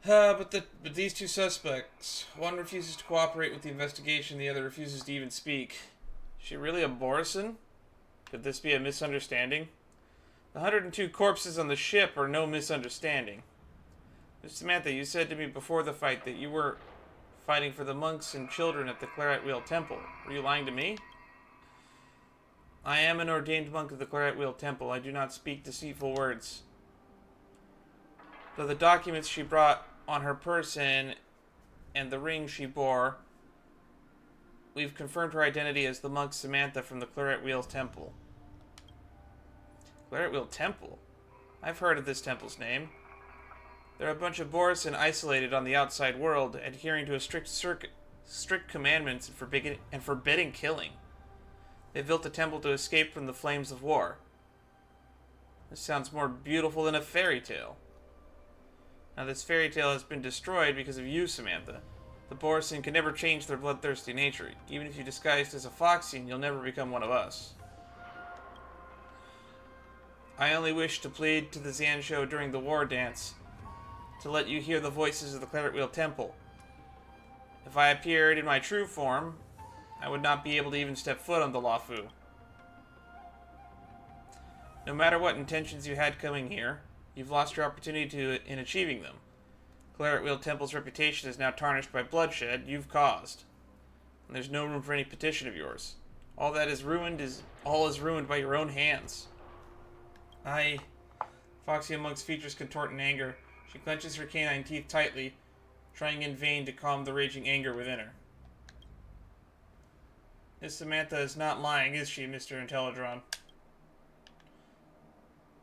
But these two suspects, one refuses to cooperate with the investigation, the other refuses to even speak. Is she really a Borison? Could this be a misunderstanding? The 102 corpses on the ship are no misunderstanding. Miss Samantha, you said to me before the fight that you were fighting for the monks and children at the Claret Wheel Temple. Were you lying to me? I am an ordained monk of the Claret Wheel Temple. I do not speak deceitful words. Though the documents she brought on her person and the ring she bore, we've confirmed her identity as the monk Samantha from the Claret Wheel Temple. Claret Wheel Temple? I've heard of this temple's name. They're a bunch of Borison isolated on the outside world, adhering to a strict commandments and forbidding killing. They built a temple to escape from the flames of war. This sounds more beautiful than a fairy tale. Now this fairy tale has been destroyed because of you, Samantha. The Borson can never change their bloodthirsty nature. Even if you disguised as a Foxian, you'll never become one of us. I only wish to plead to the Zansho during the war dance, to let you hear the voices of the Claret Wheel Temple. If I appeared in my true form, I would not be able to even step foot on the Lafu. No matter what intentions you had coming here, you've lost your opportunity in achieving them. Claret Wheel Temple's reputation is now tarnished by bloodshed you've caused. And there's no room for any petition of yours. All that is ruined is ruined by your own hands. Foxy Monk's features contort in anger. She clenches her canine teeth tightly, trying in vain to calm the raging anger within her. Miss Samantha is not lying, is she, Mr. Intellidron?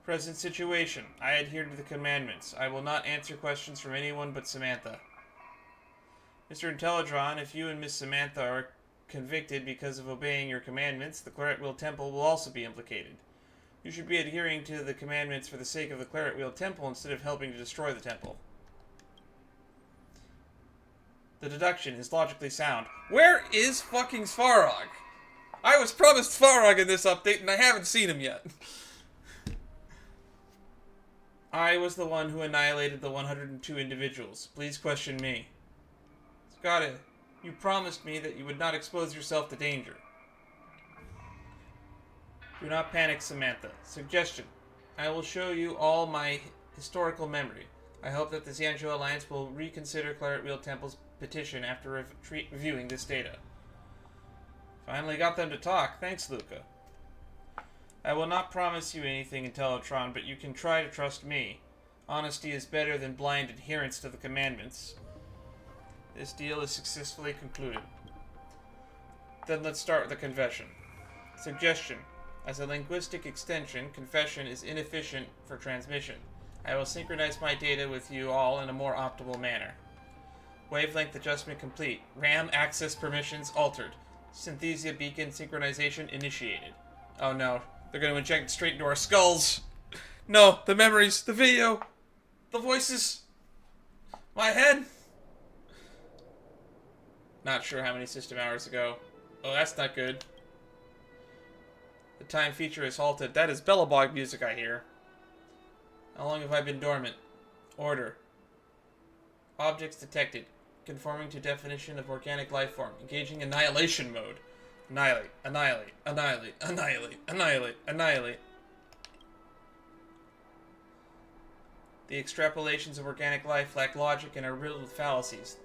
Present situation. I adhere to the commandments. I will not answer questions from anyone but Samantha. Mr. Intellidron, if you and Miss Samantha are convicted because of obeying your commandments, the Claret Wheel Temple will also be implicated. You should be adhering to the commandments for the sake of the Claret Wheel Temple instead of helping to destroy the temple. The deduction is logically sound. Where is fucking Svarog? I was promised Svarog in this update and I haven't seen him yet. I was the one who annihilated the 102 individuals. Please question me. Sugata, you promised me that you would not expose yourself to danger. Do not panic, Samantha. Suggestion. I will show you all my historical memory. I hope that the Zansho Alliance will reconsider Claret Wheel Temple's petition after reviewing this data. Finally got them to talk. Thanks, Luca. I will not promise you anything, Intellitron, but you can try to trust me. Honesty is better than blind adherence to the commandments. This deal is successfully concluded. Then let's start with the confession. Suggestion. As a linguistic extension, confession is inefficient for transmission. I will synchronize my data with you all in a more optimal manner. Wavelength adjustment complete. RAM access permissions altered. Synthesia beacon synchronization initiated. Oh no, they're going to inject it straight into our skulls. No, the memories, the video, the voices, my head. Not sure how many system hours ago. Oh, that's not good. The time feature is halted. That is Bellabog music I hear. How long have I been dormant? Order. Objects detected. Conforming to definition of organic life form. Engaging annihilation mode. Annihilate, annihilate, annihilate, annihilate, annihilate, annihilate. The extrapolations of organic life lack logic and are riddled with fallacies.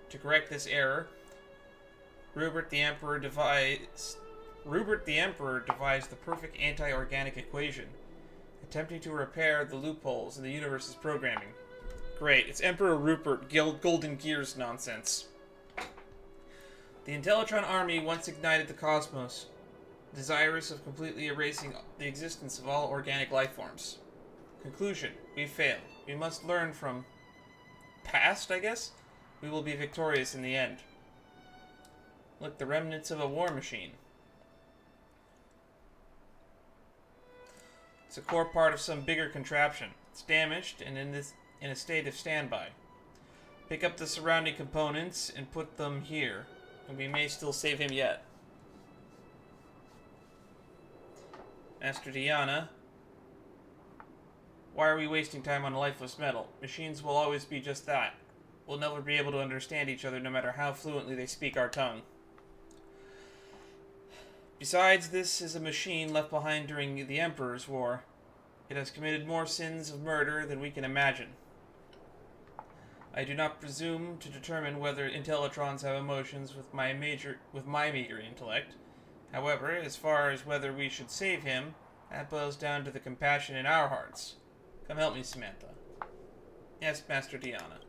To correct this error, Rupert the Emperor devised the perfect anti-organic equation, attempting to repair the loopholes in the universe's programming. Great, it's Emperor Rupert Golden Gears nonsense. The Intellitron army once ignited the cosmos, desirous of completely erasing the existence of all organic life forms. Conclusion, we failed. We must learn from past, I guess? We will be victorious in the end. Look, the remnants of a war machine. It's a core part of some bigger contraption. It's damaged and in a state of standby. Pick up the surrounding components and put them here, and we may still save him yet. Master Diana, why are we wasting time on a lifeless metal? Machines will always be just that. We'll never be able to understand each other no matter how fluently they speak our tongue. Besides, this is a machine left behind during the Emperor's War. It has committed more sins of murder than we can imagine. I do not presume to determine whether Intellitrons have emotions with my meager intellect. However, as far as whether we should save him, that boils down to the compassion in our hearts. Come help me, Samantha. Yes, Master Diana.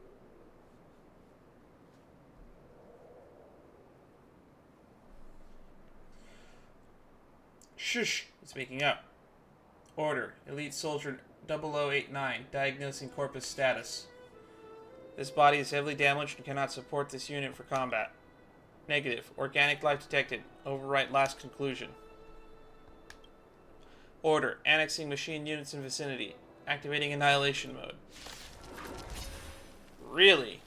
Shush! It's waking up. Order. Elite Soldier 0089. Diagnosing Corpus status. This body is heavily damaged and cannot support this unit for combat. Negative. Organic life detected. Overwrite last conclusion. Order. Annexing machine units in vicinity. Activating annihilation mode. Really?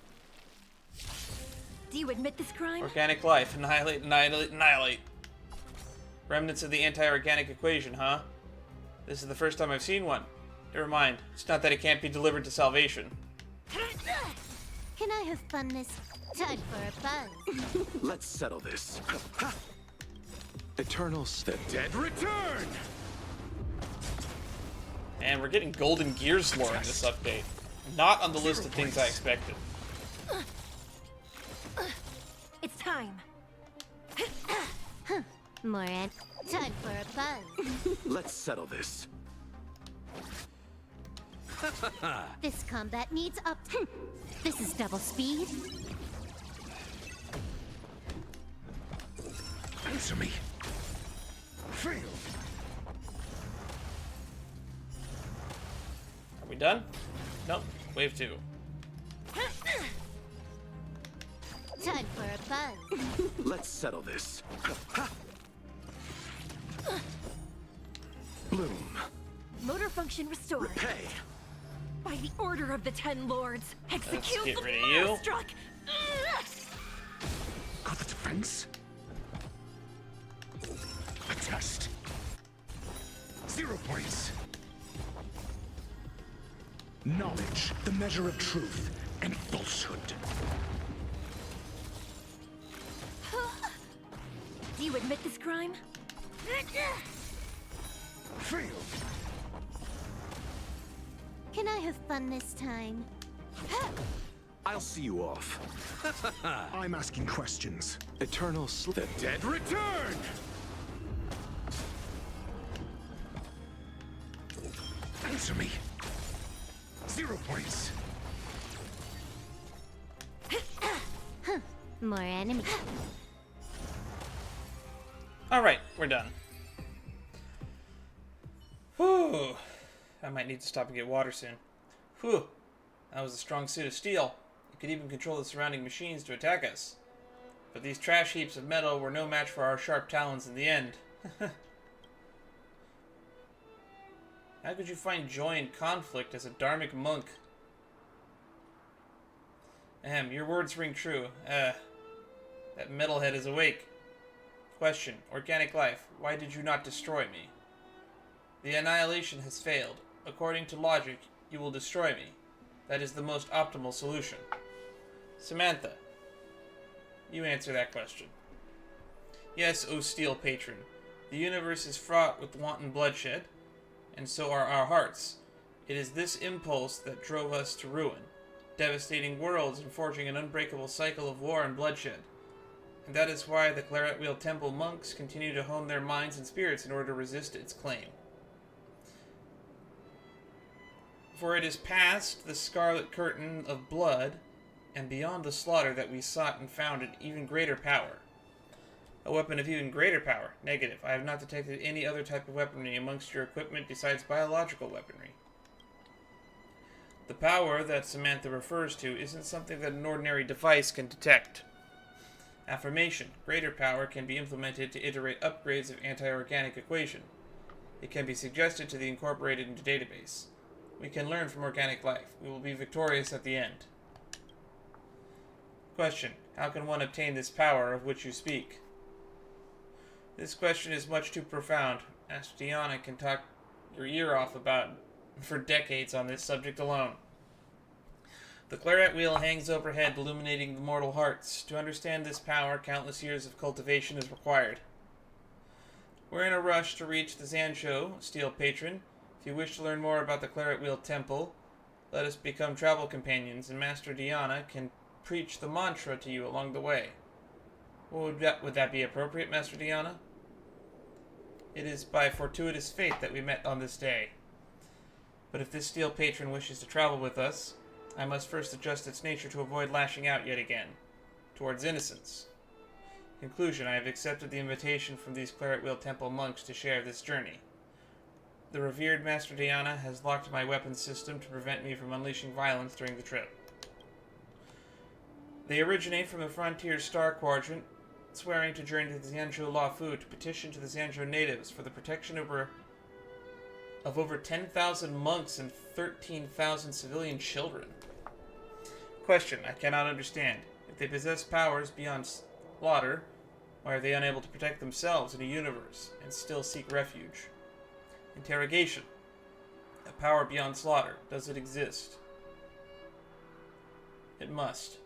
Do you admit this crime? Organic life. Annihilate, annihilate, annihilate. Remnants of the anti-organic equation, huh? This is the first time I've seen one. Never mind. It's not that it can't be delivered to salvation. Can I have fun this time for a buzz? Let's settle this. Eternals. The dead return! And we're getting Golden Gears lore in this update. Not on the list of things I expected. It's time. Moran, time for a buzz. Let's settle this. This combat needs up. This is double speed. Answer me. Fail. Are we done? Nope. Wave 2. Time for a buzz. Let's settle this. Bloom. Motor function restored. Repay. By the order of the 10 lords, execute get the rid of you. struck. Got the defense? A test. 0 points. Knowledge, the measure of truth and falsehood. Do you admit this crime? Failed. Can I have fun this time? I'll see you off. I'm asking questions. Eternals. The dead return! Answer me. 0 points. More enemy. Alright, we're done. Whew. I might need to stop and get water soon. Whew. That was a strong suit of steel. It could even control the surrounding machines to attack us. But these trash heaps of metal were no match for our sharp talons in the end. How could you find joy in conflict as a Dharmic monk? Your words ring true. That metalhead is awake. Question. Organic life. Why did you not destroy me? The annihilation has failed. According to logic, you will destroy me. That is the most optimal solution. Samantha. You answer that question. Yes, O Steel Patron. The universe is fraught with wanton bloodshed, and so are our hearts. It is this impulse that drove us to ruin, devastating worlds and forging an unbreakable cycle of war and bloodshed. And that is why the Claret Wheel Temple monks continue to hone their minds and spirits in order to resist its claim. For it is past the scarlet curtain of blood, and beyond the slaughter that we sought and found an even greater power. A weapon of even greater power. Negative. I have not detected any other type of weaponry amongst your equipment besides biological weaponry. The power that Samantha refers to isn't something that an ordinary device can detect. Affirmation. Greater power can be implemented to iterate upgrades of anti-organic equation. It can be suggested to the incorporated into database. We can learn from organic life. We will be victorious at the end. Question. How can one obtain this power of which you speak? This question is much too profound. Master Diana can talk your ear off about for decades on this subject alone. The claret wheel hangs overhead, illuminating the mortal hearts. To understand this power, countless years of cultivation is required. We're in a rush to reach the Zancho, Steel Patron. If you wish to learn more about the Claret Wheel Temple, let us become travel companions, and Master Diana can preach the mantra to you along the way. Would that be appropriate, Master Diana? It is by fortuitous fate that we met on this day. But if this Steel Patron wishes to travel with us, I must first adjust its nature to avoid lashing out yet again, towards innocence. Conclusion, I have accepted the invitation from these Claret Wheel Temple monks to share this journey. The revered Master Diana has locked my weapons system to prevent me from unleashing violence during the trip. They originate from the Frontier Star Quadrant, swearing to journey to the Zanjo Lafu to petition to the Zanjo natives for the protection over of over 10,000 monks and 13,000 civilian children. Question I cannot understand. If they possess powers beyond slaughter, why are they unable to protect themselves in a universe and still seek refuge? Interrogation. A power beyond slaughter. Does it exist? It must.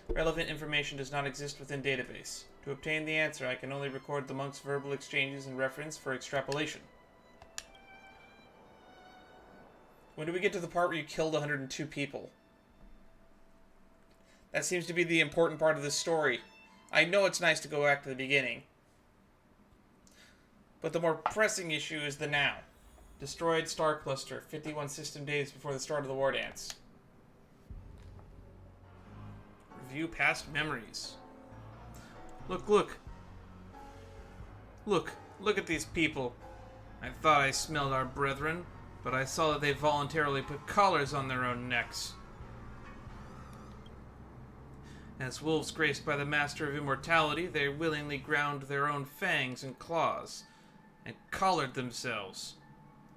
Relevant information does not exist within database. To obtain the answer, I can only record the monks' verbal exchanges and reference for extrapolation. When do we get to the part where you killed 102 people? That seems to be the important part of this story. I know it's nice to go back to the beginning, but the more pressing issue is the now. Destroyed star cluster, 51 system days before the start of the Wardance. Review past memories. Look, look. Look at these people. I thought I smelled our brethren, but I saw that they voluntarily put collars on their own necks. As wolves graced by the master of immortality, they willingly ground their own fangs and claws, and collared themselves.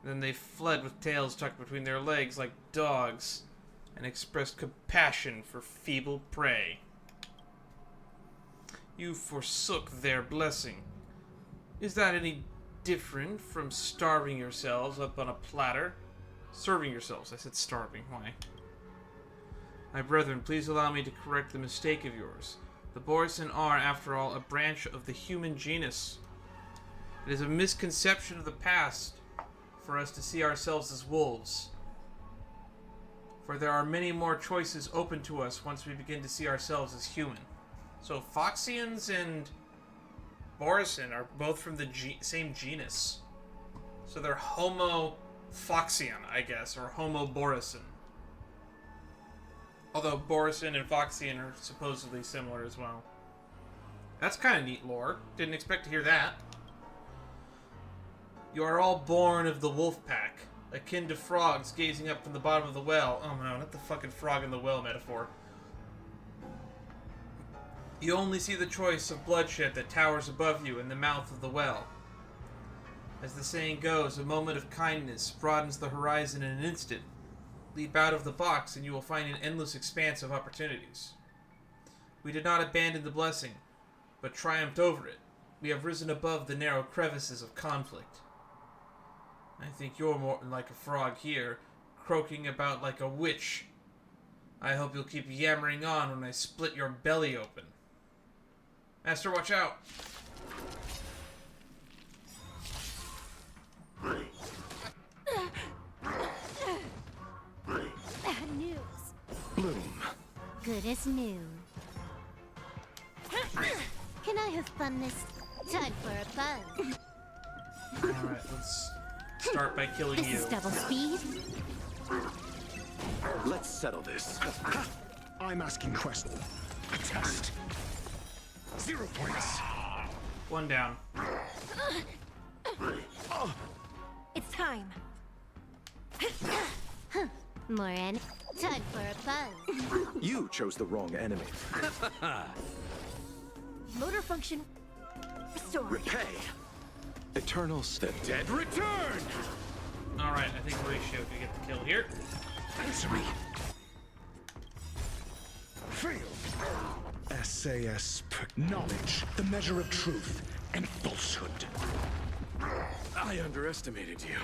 Then they fled with tails tucked between their legs like dogs, and expressed compassion for feeble prey. You forsook their blessing. Is that any different from starving yourselves up on a platter? Serving yourselves. I said starving. Why? My brethren, please allow me to correct the mistake of yours. The Borison are, after all, a branch of the human genus. It is a misconception of the past for us to see ourselves as wolves. For there are many more choices open to us once we begin to see ourselves as human. So Foxians and Borison are both from the same genus. So they're Homo Foxian, I guess, or Homo Borison. Although Borison and Foxian are supposedly similar as well. That's kind of neat lore. Didn't expect to hear that. You are all born of the wolf pack, akin to frogs gazing up from the bottom of the well. Oh no, not the fucking frog in the well metaphor. You only see the choice of bloodshed that towers above you in the mouth of the well. As the saying goes, a moment of kindness broadens the horizon in an instant. Leap out of the box and you will find an endless expanse of opportunities. We did not abandon the blessing, but triumphed over it. We have risen above the narrow crevices of conflict. I think you're more like a frog here, croaking about like a witch. I hope you'll keep yammering on when I split your belly open. Master, watch out! Bad news. Bloom. Good as new. Can I have fun this time for a buzz? Alright, let's start by killing you. This is double speed. Let's settle this. I'm asking questions. A test. 0 points. One down. It's time. Moran, time for a buzz. You chose the wrong enemy. Motor function restored. Repay. Eternals. The dead return. Alright, I think Horatio could get the kill here. Answer me. Fail. SAS. Knowledge, the measure of truth and falsehood. I underestimated you.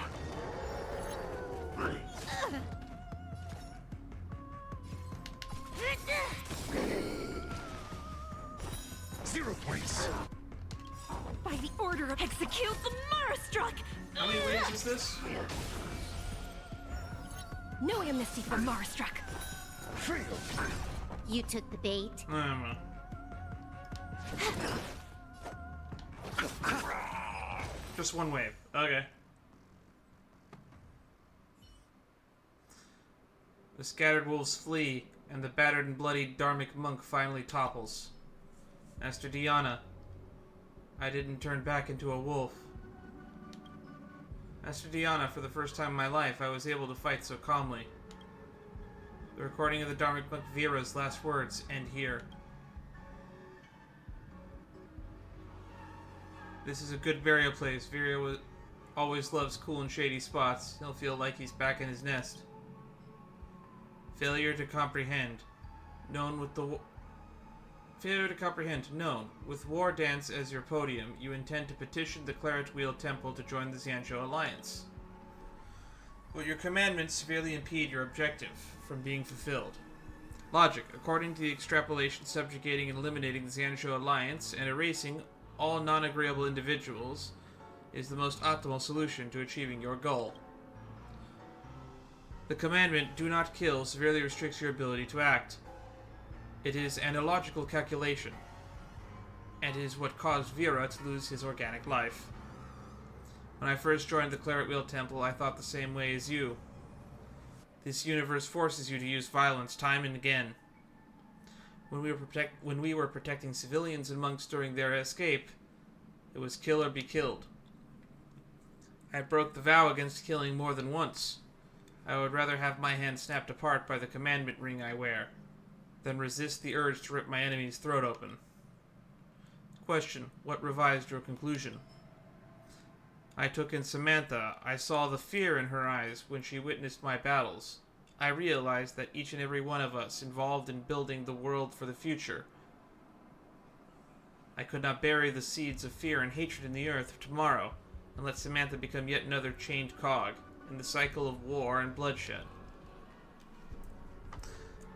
Zero points. By the order of execute the Marastruck! How many waves is this? No amnesty for Marastruck. Fail. You took the bait. Just one wave. Okay. The scattered wolves flee, and the battered and bloody Dharmic monk finally topples. Master Diana, I didn't turn back into a wolf. Master Diana, for the first time in my life, I was able to fight so calmly. The recording of the Dharmic monk Vera's last words end here. This is a good burial place. Vera Always loves cool and shady spots. He'll feel like he's back in his nest. Failure to comprehend. Known. With Wardance as your podium, you intend to petition the Claret Wheel Temple to join the Xianzhou Alliance. Will your commandments severely impede your objective from being fulfilled? Logic. According to the extrapolation, subjugating and eliminating the Xianzhou Alliance and erasing all non-agreeable individuals is the most optimal solution to achieving your goal. The commandment, do not kill, severely restricts your ability to act. It is an illogical calculation, and it is what caused Vera to lose his organic life. When I first joined the Claret Wheel Temple, I thought the same way as you. This universe forces you to use violence time and again. When we were protecting civilians and monks during their escape, it was kill or be killed. I broke the vow against killing more than once. I would rather have my hand snapped apart by the commandment ring I wear than resist the urge to rip my enemy's throat open. Question: what revised your conclusion? I took in Samantha. I saw the fear in her eyes when she witnessed my battles. I realized that each and every one of us involved in building the world for the future. I could not bury the seeds of fear and hatred in the earth tomorrow and let Samantha become yet another chained cog in the cycle of war and bloodshed.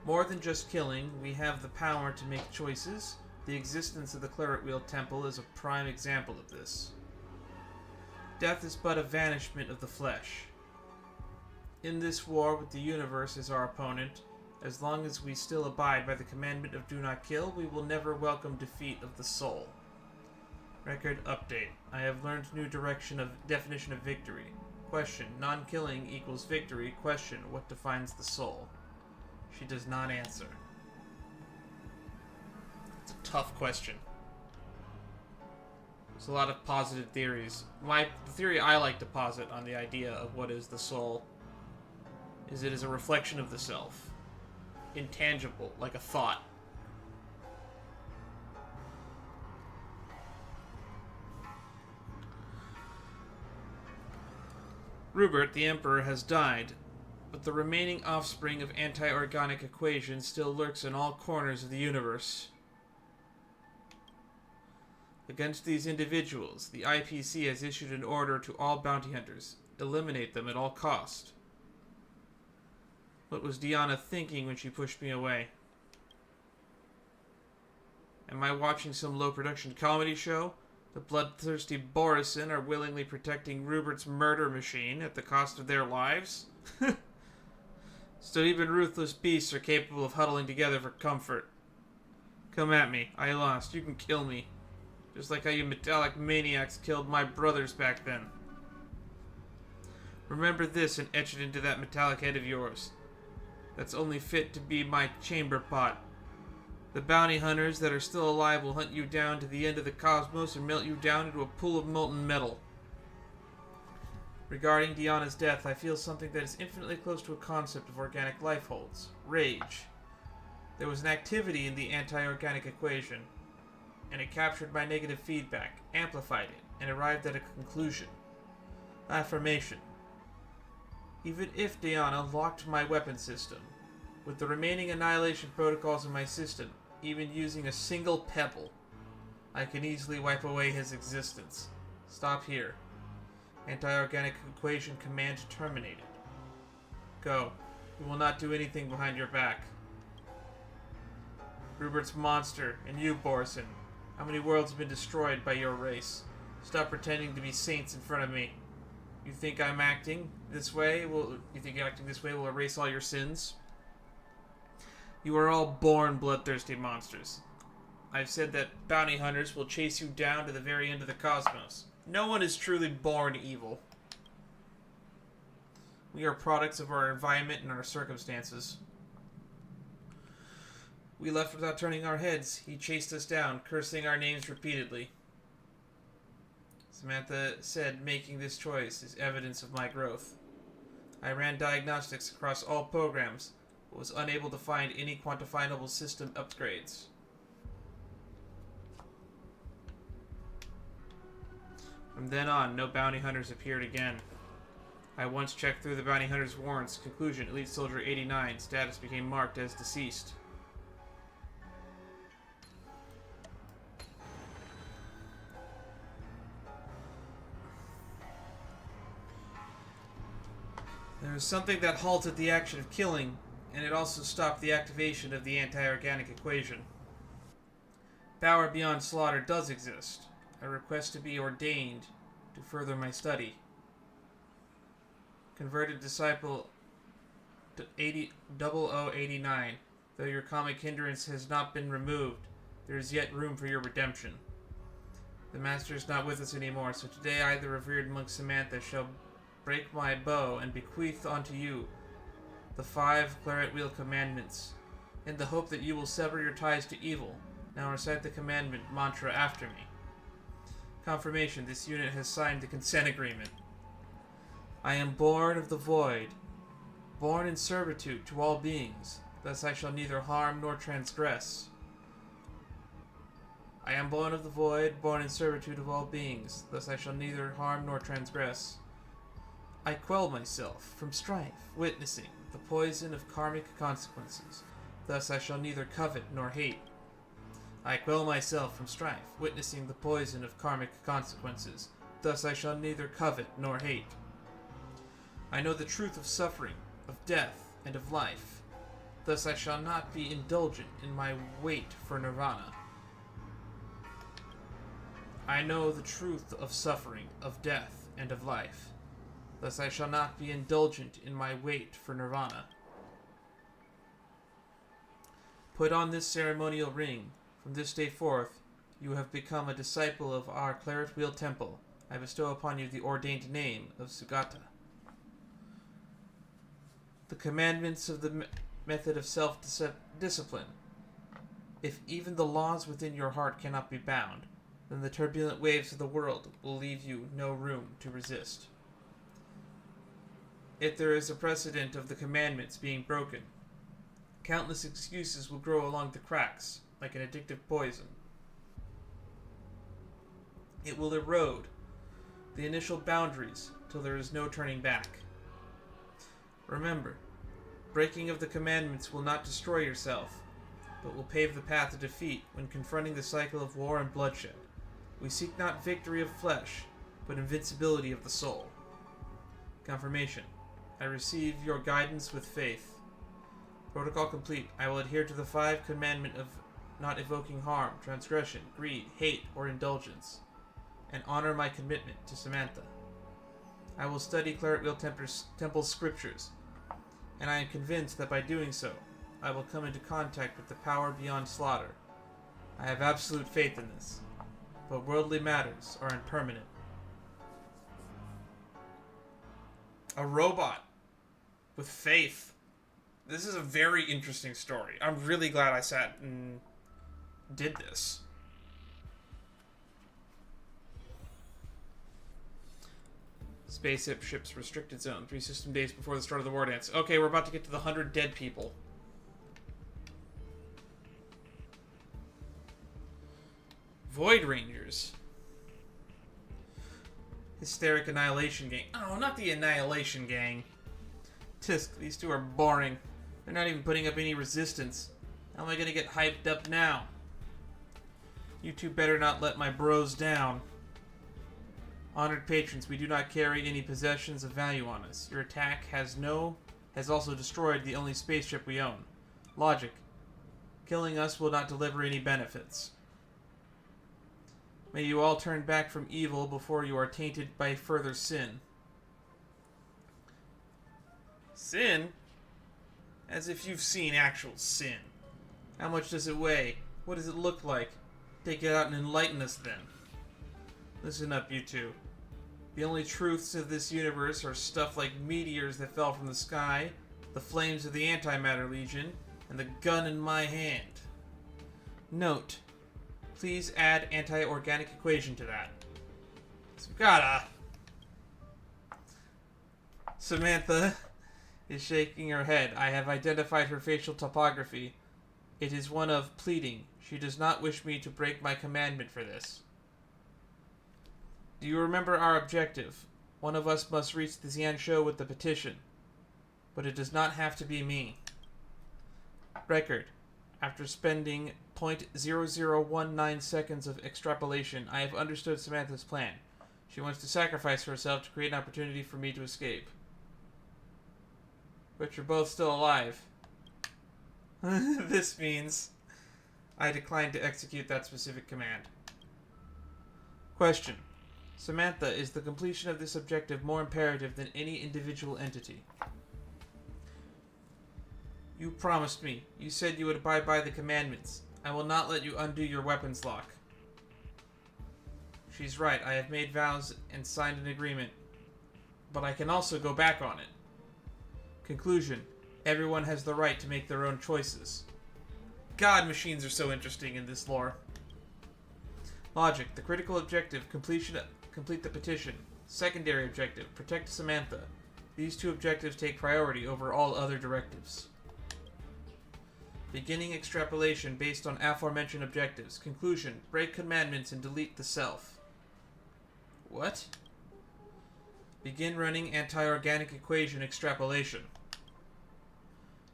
More than just killing, we have the power to make choices. The existence of the Claret Wheel Temple is a prime example of this. Death is but a vanishment of the flesh. In this war with the universe as our opponent, as long as we still abide by the commandment of do not kill, we will never welcome defeat of the soul. Record update. I have learned new definition of victory. Question: non-killing equals victory. Question: what defines the soul? She does not answer. It's a tough question. There's a lot of positive theories. The theory I like to posit on the idea of what is the soul is it is a reflection of the self. Intangible, like a thought. Rupert, the Emperor, has died, but the remaining offspring of anti-organic equation still lurks in all corners of the universe. Against these individuals, the IPC has issued an order to all bounty hunters. Eliminate them at all cost. What was Diana thinking when she pushed me away? Am I watching some low-production comedy show? The bloodthirsty Borison are willingly protecting Rupert's murder machine at the cost of their lives? So even ruthless beasts are capable of huddling together for comfort. Come at me. I lost. You can kill me. Just like how you metallic maniacs killed my brothers back then. Remember this and etch it into that metallic head of yours. That's only fit to be my chamber pot. The bounty hunters that are still alive will hunt you down to the end of the cosmos and melt you down into a pool of molten metal. Regarding Diana's death, I feel something that is infinitely close to a concept of organic life holds. Rage. There was an activity in the anti-organic equation, and it captured my negative feedback, amplified it, and arrived at a conclusion. Affirmation. Even if Diana locked my weapon system, with the remaining annihilation protocols in my system, even using a single pebble, I can easily wipe away his existence. Stop here. Anti-organic equation command terminated. Go. We will not do anything behind your back. Rupert's monster, and you, Borison. How many worlds have been destroyed by your race? Stop pretending to be saints in front of me. You think I'm acting this way? You think acting this way will erase all your sins? You are all born bloodthirsty monsters. I've said that bounty hunters will chase you down to the very end of the cosmos. No one is truly born evil. We are products of our environment and our circumstances. We left without turning our heads. He chased us down, cursing our names repeatedly. Samantha said making this choice is evidence of my growth. I ran diagnostics across all programs, but was unable to find any quantifiable system upgrades. From then on, no bounty hunters appeared again. I once checked through the bounty hunter's warrants. Conclusion, Elite Soldier 89. Status became marked as deceased. There was something that halted the action of killing, and it also stopped the activation of the anti-organic equation. Power beyond slaughter does exist. I request to be ordained to further my study. Converted disciple to 0089. Though your karmic hindrance has not been removed, there is yet room for your redemption. The master is not with us anymore, so today I, the revered monk Samantha, shall break my bow and bequeath unto you the 5 claret wheel commandments, in the hope that you will sever your ties to evil. Now recite the commandment mantra after me. Confirmation, this unit has signed the consent agreement. I am born of the void, born in servitude to all beings, thus I shall neither harm nor transgress. I am born of the void, born in servitude of all beings, thus I shall neither harm nor transgress. I quell myself from strife, witnessing the poison of karmic consequences, thus I shall neither covet nor hate. I quell myself from strife, witnessing the poison of karmic consequences, thus I shall neither covet nor hate. I know the truth of suffering, of death, and of life, thus I shall not be indulgent in my wait for nirvana. I know the truth of suffering, of death, and of life, thus I shall not be indulgent in my wait for nirvana. Put on this ceremonial ring. From this day forth, you have become a disciple of our Claret Wheel Temple. I bestow upon you the ordained name of Sugata. The commandments of the method of self-discipline. If even the laws within your heart cannot be bound, then the turbulent waves of the world will leave you no room to resist. If there is a precedent of the commandments being broken, countless excuses will grow along the cracks, like an addictive poison. It will erode the initial boundaries till there is no turning back. Remember, breaking of the commandments will not destroy yourself, but will pave the path to defeat when confronting the cycle of war and bloodshed. We seek not victory of flesh, but invincibility of the soul. Confirmation. I receive your guidance with faith. Protocol complete. I will adhere to the 5 commandment of not evoking harm, transgression, greed, hate, or indulgence, and honor my commitment to Samantha. I will study Claret Wheel Temple's scriptures, and I am convinced that by doing so, I will come into contact with the power beyond slaughter. I have absolute faith in this, but worldly matters are impermanent. A robot with faith. This is a very interesting story. I'm really glad I sat and did this. Spaceship ships restricted zone. 3 system days before the start of the Wardance. Okay, we're about to get to the 100 dead people. Void Rangers. Hysteric Annihilation Gang. Oh, not the Annihilation Gang. Tisk, these two are boring. They're not even putting up any resistance. How am I gonna get hyped up now? You two better not let my bros down. Honored patrons, we do not carry any possessions of value on us. Your attack has also destroyed the only spaceship we own. Logic. Killing us will not deliver any benefits. May you all turn back from evil before you are tainted by further sin. Sin? As if you've seen actual sin. How much does it weigh? What does it look like? Take it out and enlighten us then. Listen up, you two. The only truths of this universe are stuff like meteors that fell from the sky, the flames of the Antimatter Legion, and the gun in my hand. Note. Please add anti-organic equation to that. Sugata! Samantha is shaking her head. I have identified her facial topography. It is one of pleading. She does not wish me to break my commandment for this. Do you remember our objective? One of us must reach the Xianzhou with the petition. But it does not have to be me. Record. After spending 0.0019 seconds of extrapolation, I have understood Samantha's plan. She wants to sacrifice herself to create an opportunity for me to escape. But you're both still alive. This means I decline to execute that specific command. Question. Samantha, is the completion of this objective more imperative than any individual entity? You promised me. You said you would abide by the commandments. I will not let you undo your weapons lock. She's right. I have made vows and signed an agreement. But I can also go back on it. Conclusion. Everyone has the right to make their own choices. God, machines are so interesting in this lore. Logic. The critical objective, complete the petition. Secondary objective, protect Samantha. These two objectives take priority over all other directives. Beginning extrapolation based on aforementioned objectives. Conclusion. Break commandments and delete the self. What? Begin running anti-organic equation extrapolation.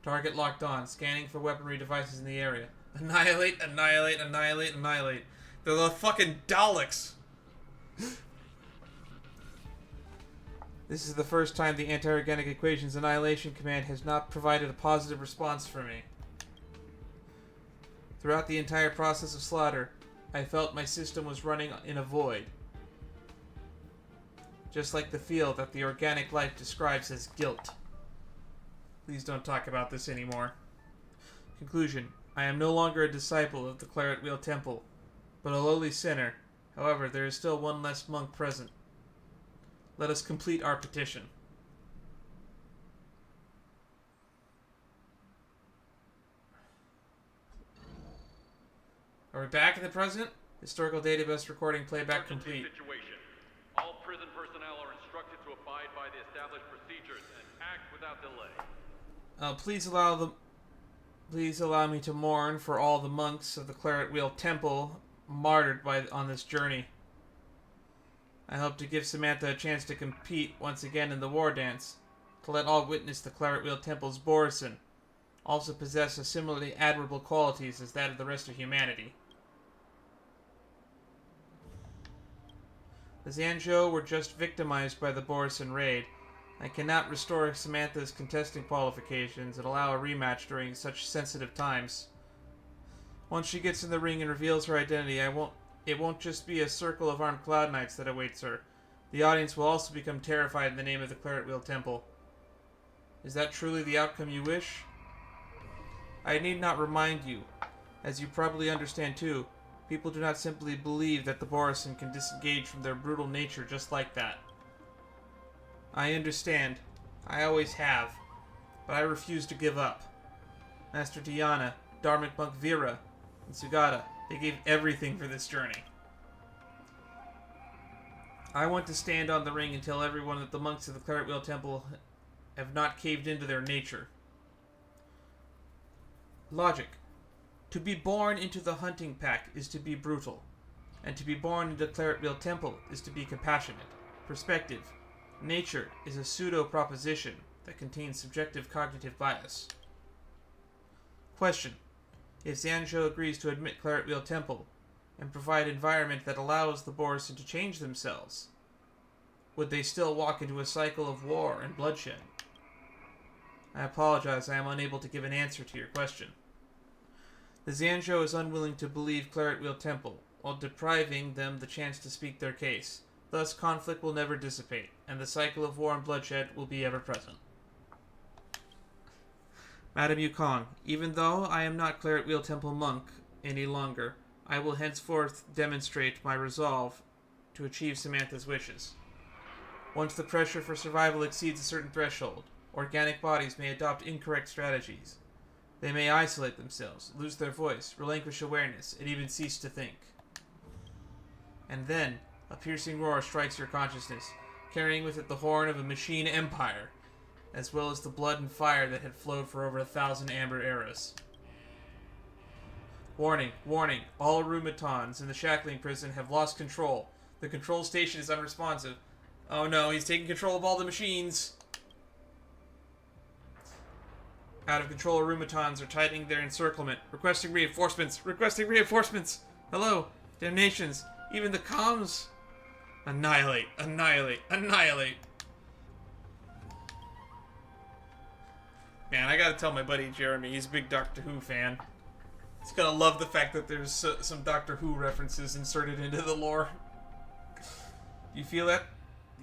Target locked on. Scanning for weaponry devices in the area. Annihilate, annihilate, annihilate, annihilate. They're the fucking Daleks! This is the first time the anti-organic equation's annihilation command has not provided a positive response for me. Throughout the entire process of slaughter, I felt my system was running in a void. Just like the feel that the organic life describes as guilt. Please don't talk about this anymore. Conclusion. I am no longer a disciple of the Claret Wheel Temple, but a lowly sinner. However, there is still one less monk present. Let us complete our petition. Are we back in the present? Historical database recording playback complete. Situation. All prison personnel are instructed to abide by the established procedures and act without delay. Please allow me to mourn for all the monks of the Claret Wheel Temple martyred on this journey. I hope to give Samantha a chance to compete once again in the Wardance, to let all witness the Claret Wheel Temple's Borison also possess a similarly admirable qualities as that of the rest of humanity. The Xianzhou were just victimized by the Borison raid. I cannot restore Samantha's contesting qualifications and allow a rematch during such sensitive times. Once she gets in the ring and reveals her identity, it won't just be a circle of armed Cloud Knights that awaits her. The audience will also become terrified in the name of the Claret Wheel Temple. Is that truly the outcome you wish? I need not remind you, as you probably understand too, people do not simply believe that the Borison can disengage from their brutal nature just like that. I understand. I always have. But I refuse to give up. Master Diana, Karmic Monk Vera, and Sugata, they gave everything for this journey. I want to stand on the ring and tell everyone that the monks of the Claret Wheel Temple have not caved into their nature. Logic. To be born into the hunting pack is to be brutal, and to be born into the Claret Wheel Temple is to be compassionate. Perspective. Nature is a pseudo-proposition that contains subjective cognitive bias. Question. If Xianzhou agrees to admit Claret Wheel Temple and provide environment that allows the Borison to change themselves, would they still walk into a cycle of war and bloodshed? I apologize, I am unable to give an answer to your question. The Xianzhou is unwilling to believe Claret Wheel Temple, while depriving them the chance to speak their case. Thus, conflict will never dissipate, and the cycle of war and bloodshed will be ever present. Madame Yukong, even though I am not Claret Wheel Temple monk any longer, I will henceforth demonstrate my resolve to achieve Samantha's wishes. Once the pressure for survival exceeds a certain threshold, organic bodies may adopt incorrect strategies. They may isolate themselves, lose their voice, relinquish awareness, and even cease to think. And then, a piercing roar strikes your consciousness, carrying with it the horn of a machine empire, as well as the blood and fire that had flowed for over 1,000 amber eras. Warning, warning, all Arumatons in the shackling prison have lost control. The control station is unresponsive. Oh no, he's taking control of all the machines. Out of control automatons are tightening their encirclement. Requesting reinforcements. Requesting reinforcements. Hello. Damnations. Even the comms. Annihilate. Annihilate. Annihilate. Man, I gotta tell my buddy Jeremy, he's a big Doctor Who fan. He's gonna love the fact that there's some Doctor Who references inserted into the lore. You feel that?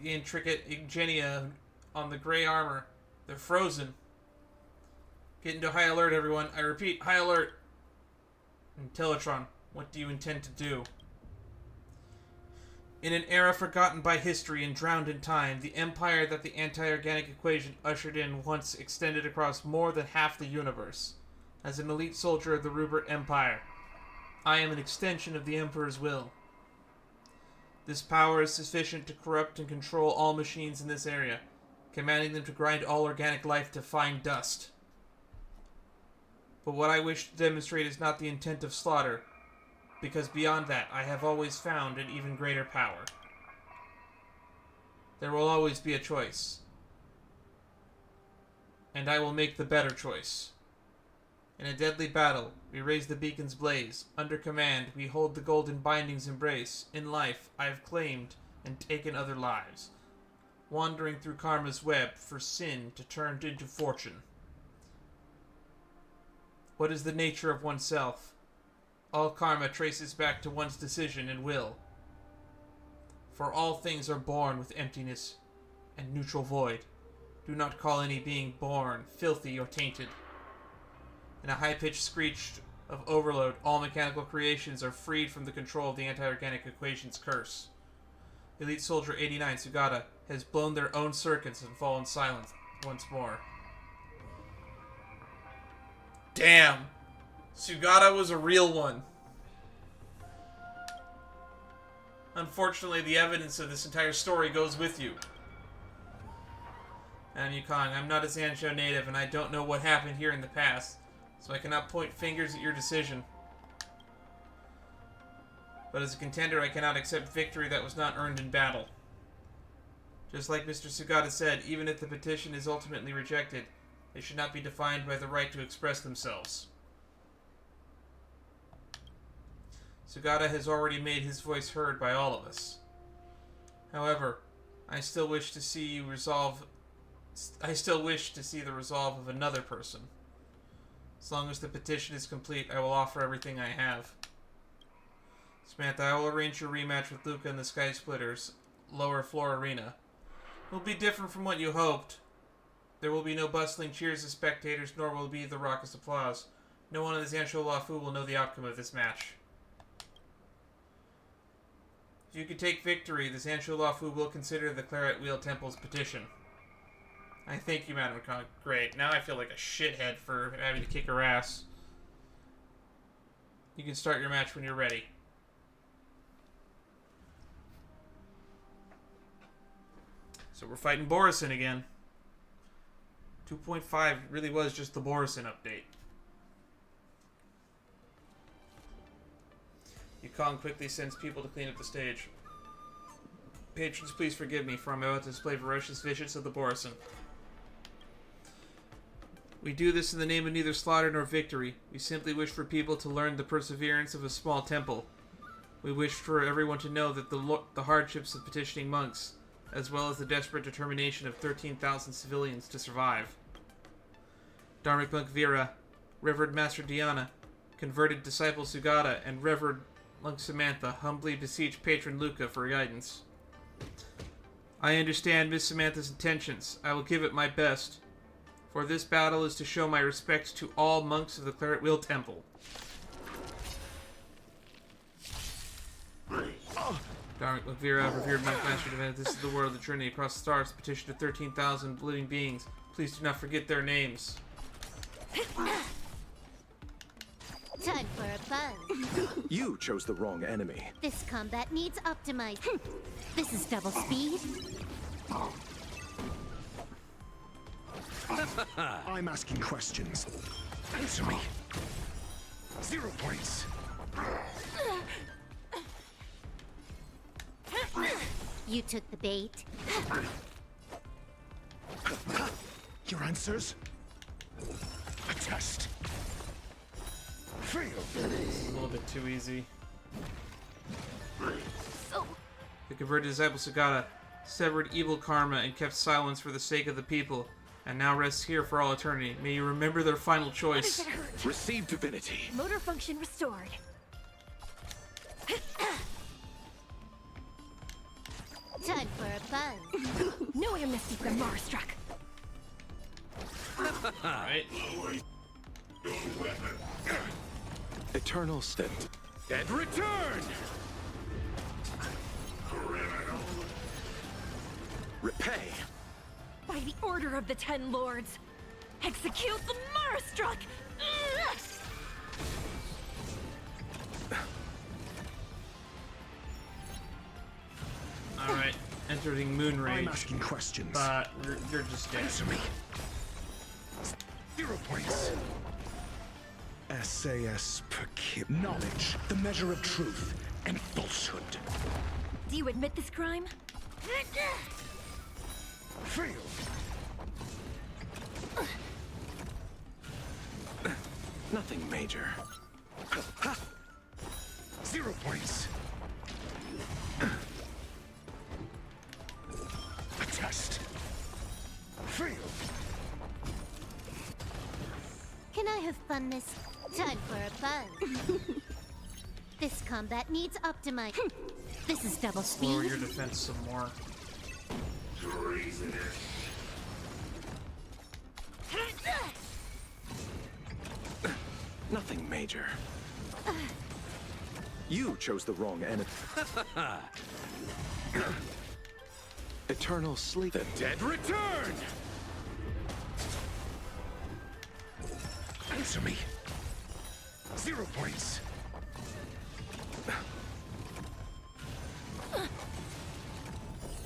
The intricate Ingenia on the gray armor. They're frozen. Get into high alert, everyone. I repeat, high alert. Teletron, what do you intend to do? In an era forgotten by history and drowned in time, the empire that the anti-organic equation ushered in once extended across more than half the universe. As an elite soldier of the Rupert Empire, I am an extension of the Emperor's will. This power is sufficient to corrupt and control all machines in this area, commanding them to grind all organic life to fine dust. But what I wish to demonstrate is not the intent of slaughter, because beyond that, I have always found an even greater power. There will always be a choice. And I will make the better choice. In a deadly battle, we raise the beacon's blaze. Under command, we hold the golden binding's embrace. In life, I have claimed and taken other lives, wandering through karma's web for sin to turn into fortune. What is the nature of oneself? All karma traces back to one's decision and will. For all things are born with emptiness and neutral void. Do not call any being born filthy or tainted. In a high-pitched screech of overload, all mechanical creations are freed from the control of the anti-organic equation's curse. Elite Soldier 89, Sugata, has blown their own circuits and fallen silent once more. Damn! Sugata was a real one. Unfortunately, the evidence of this entire story goes with you. I'm Yukong. I'm not a Zansho native, and I don't know what happened here in the past, so I cannot point fingers at your decision. But as a contender, I cannot accept victory that was not earned in battle. Just like Mr. Sugata said, even if the petition is ultimately rejected, they should not be defined by the right to express themselves. Sugata has already made his voice heard by all of us. However, I still wish to see the resolve of another person. As long as the petition is complete, I will offer everything I have. Samantha, I will arrange your rematch with Luca in the Sky Splitters, lower floor arena. It will be different from what you hoped. There will be no bustling cheers of spectators, nor will be the raucous applause. No one in the Zansho Lafu will know the outcome of this match. If you could take victory, the Zansho Lafu will consider the Claret Wheel Temple's petition. I thank you, Madam Kong. Great. Now I feel like a shithead for having to kick her ass. You can start your match when you're ready. So we're fighting Borison again. 2.5 really was just the Borison update. Yukong quickly sends people to clean up the stage. Patrons, please forgive me, for I'm about to display ferocious visions of the Borison. We do this in the name of neither slaughter nor victory. We simply wish for people to learn the perseverance of a small temple. We wish for everyone to know that the hardships of petitioning monks, as well as the desperate determination of 13,000 civilians to survive. Dharmic Monk Vera, Revered Master Diana, Converted Disciple Sugata, and Revered Monk Samantha humbly beseech Patron Luca for guidance. I understand Miss Samantha's intentions. I will give it my best. For this battle is to show my respect to all monks of the Claret Wheel Temple. Dharmic Monk Vera, Revered Monk Master Diana, this is the world, the journey across the stars, petition to 13,000 living beings. Please do not forget their names. Time for a buzz. You chose the wrong enemy. This combat needs optimizing. This is double speed. I'm asking questions. Answer me. 0 points. You took the bait. Your answers? A test. Fail. It's a little bit too easy. So... The converted disciple Sugata severed evil karma and kept silence for the sake of the people, and now rests here for all eternity. May you remember their final choice. What does it hurt? Receive divinity. Motor function restored. Time for a buzz. No amnesty for Marstruck. Right. Eternal stint. And return! Repay. By the order of the Ten Lords, execute the Marstruck! Alright, entering Moon Rage. I'm asking questions. But you're just dead. Answer me. 0 points. SAS per kid. Knowledge, the measure of truth and falsehood. Do you admit this crime? Fail. Nothing major. 0 points. A test. Fail. Can I have fun this time for a buzz? This combat needs optimize. This is double speed. Lower your defense some more. Nothing major. You chose the wrong enemy. Eternal sleep. The dead return! Answer me. 0 points.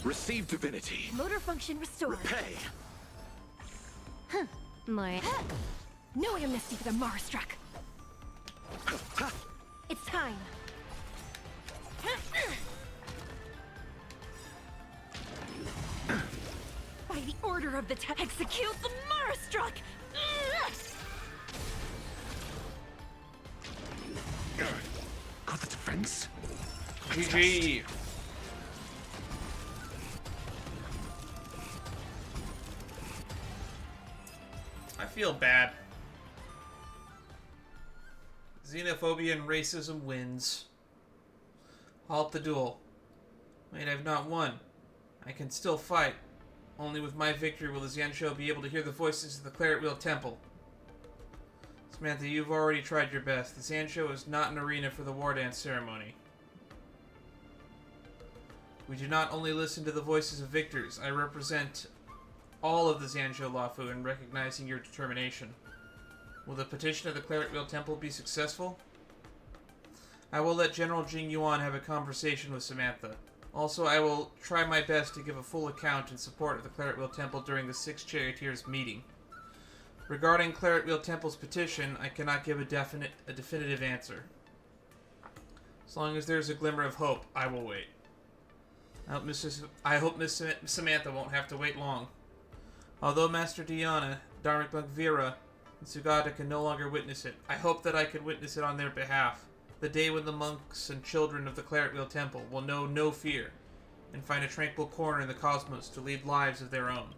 Receive divinity. Motor function restored. Repay. More. No amnesty for the Marstruck. It's time. By the order of the execute the Marstruck! Got the defense? GG. I feel bad. Xenophobia and racism wins. Halt the duel. Wait, I've not won. I can still fight. Only with my victory will the Xianzhou be able to hear the voices of the Claret Wheel Temple. Samantha, you've already tried your best. The Xianzhou is not an arena for the Wardance ceremony. We do not only listen to the voices of victors. I represent all of the Xianzhou Lafu in recognizing your determination. Will the petition of the Claret Wheel Temple be successful? I will let General Jing Yuan have a conversation with Samantha. Also, I will try my best to give a full account in support of the Claret Wheel Temple during the Six Charioteers meeting. Regarding Claret Wheel Temple's petition, I cannot give a definitive answer. As long as there's a glimmer of hope, I will wait. I hope Miss Samantha won't have to wait long. Although Master Diana, Dharmic Monk Vera, and Sugata can no longer witness it, I hope that I can witness it on their behalf. The day when the monks and children of the Claret Wheel Temple will know no fear, and find a tranquil corner in the cosmos to lead lives of their own.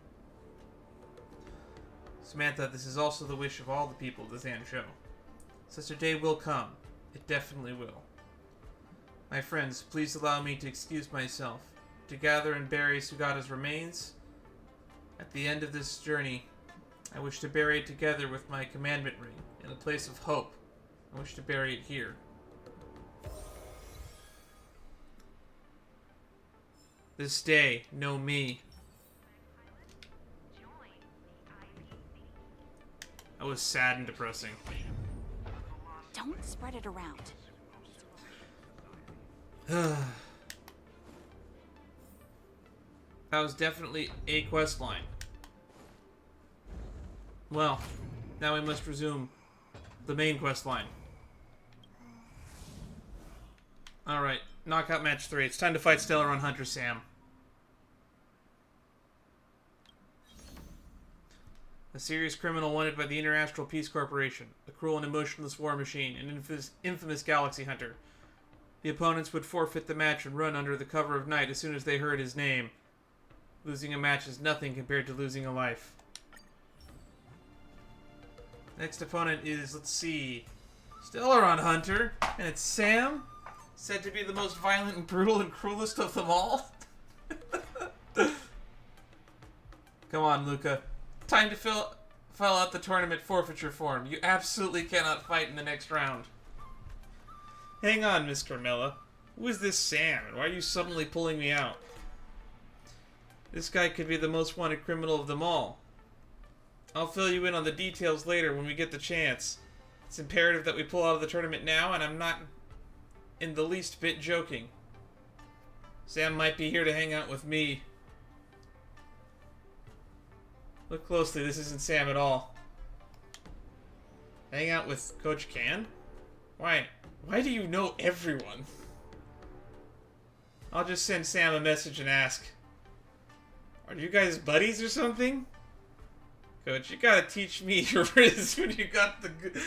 Samantha, this is also the wish of all the people of the Xianzhou. Such a day will come. It definitely will. My friends, please allow me to excuse myself, to gather and bury Sugata's remains. At the end of this journey, I wish to bury it together with my commandment ring, in a place of hope. I wish to bury it here. This day, know me. That was sad and depressing. Don't spread it around. That was definitely a quest line. Well, now we must resume the main quest line. Alright, knockout match 3. It's time to fight Stellaron Hunter SAM. A serious criminal wanted by the International Peace Corporation, a cruel and emotionless war machine, an infamous galaxy hunter. The opponents would forfeit the match and run under the cover of night as soon as they heard his name. Losing a match is nothing compared to losing a life. Next opponent is, let's see, Stellaron Hunter, and it's Sam, said to be the most violent and brutal and cruelest of them all. Come on, Luca. Time to fill out the tournament forfeiture form. You absolutely cannot fight in the next round. Hang on, Miss Carmilla. Who is this Sam, and why are you suddenly pulling me out? This guy could be the most wanted criminal of them all. I'll fill you in on the details later when we get the chance. It's imperative that we pull out of the tournament now, and I'm not in the least bit joking. Sam might be here to hang out with me. Look closely, this isn't Sam at all. Hang out with Coach Can? Why do you know everyone? I'll just send Sam a message and ask. Are you guys buddies or something? Coach, you gotta teach me your riz when you got the good...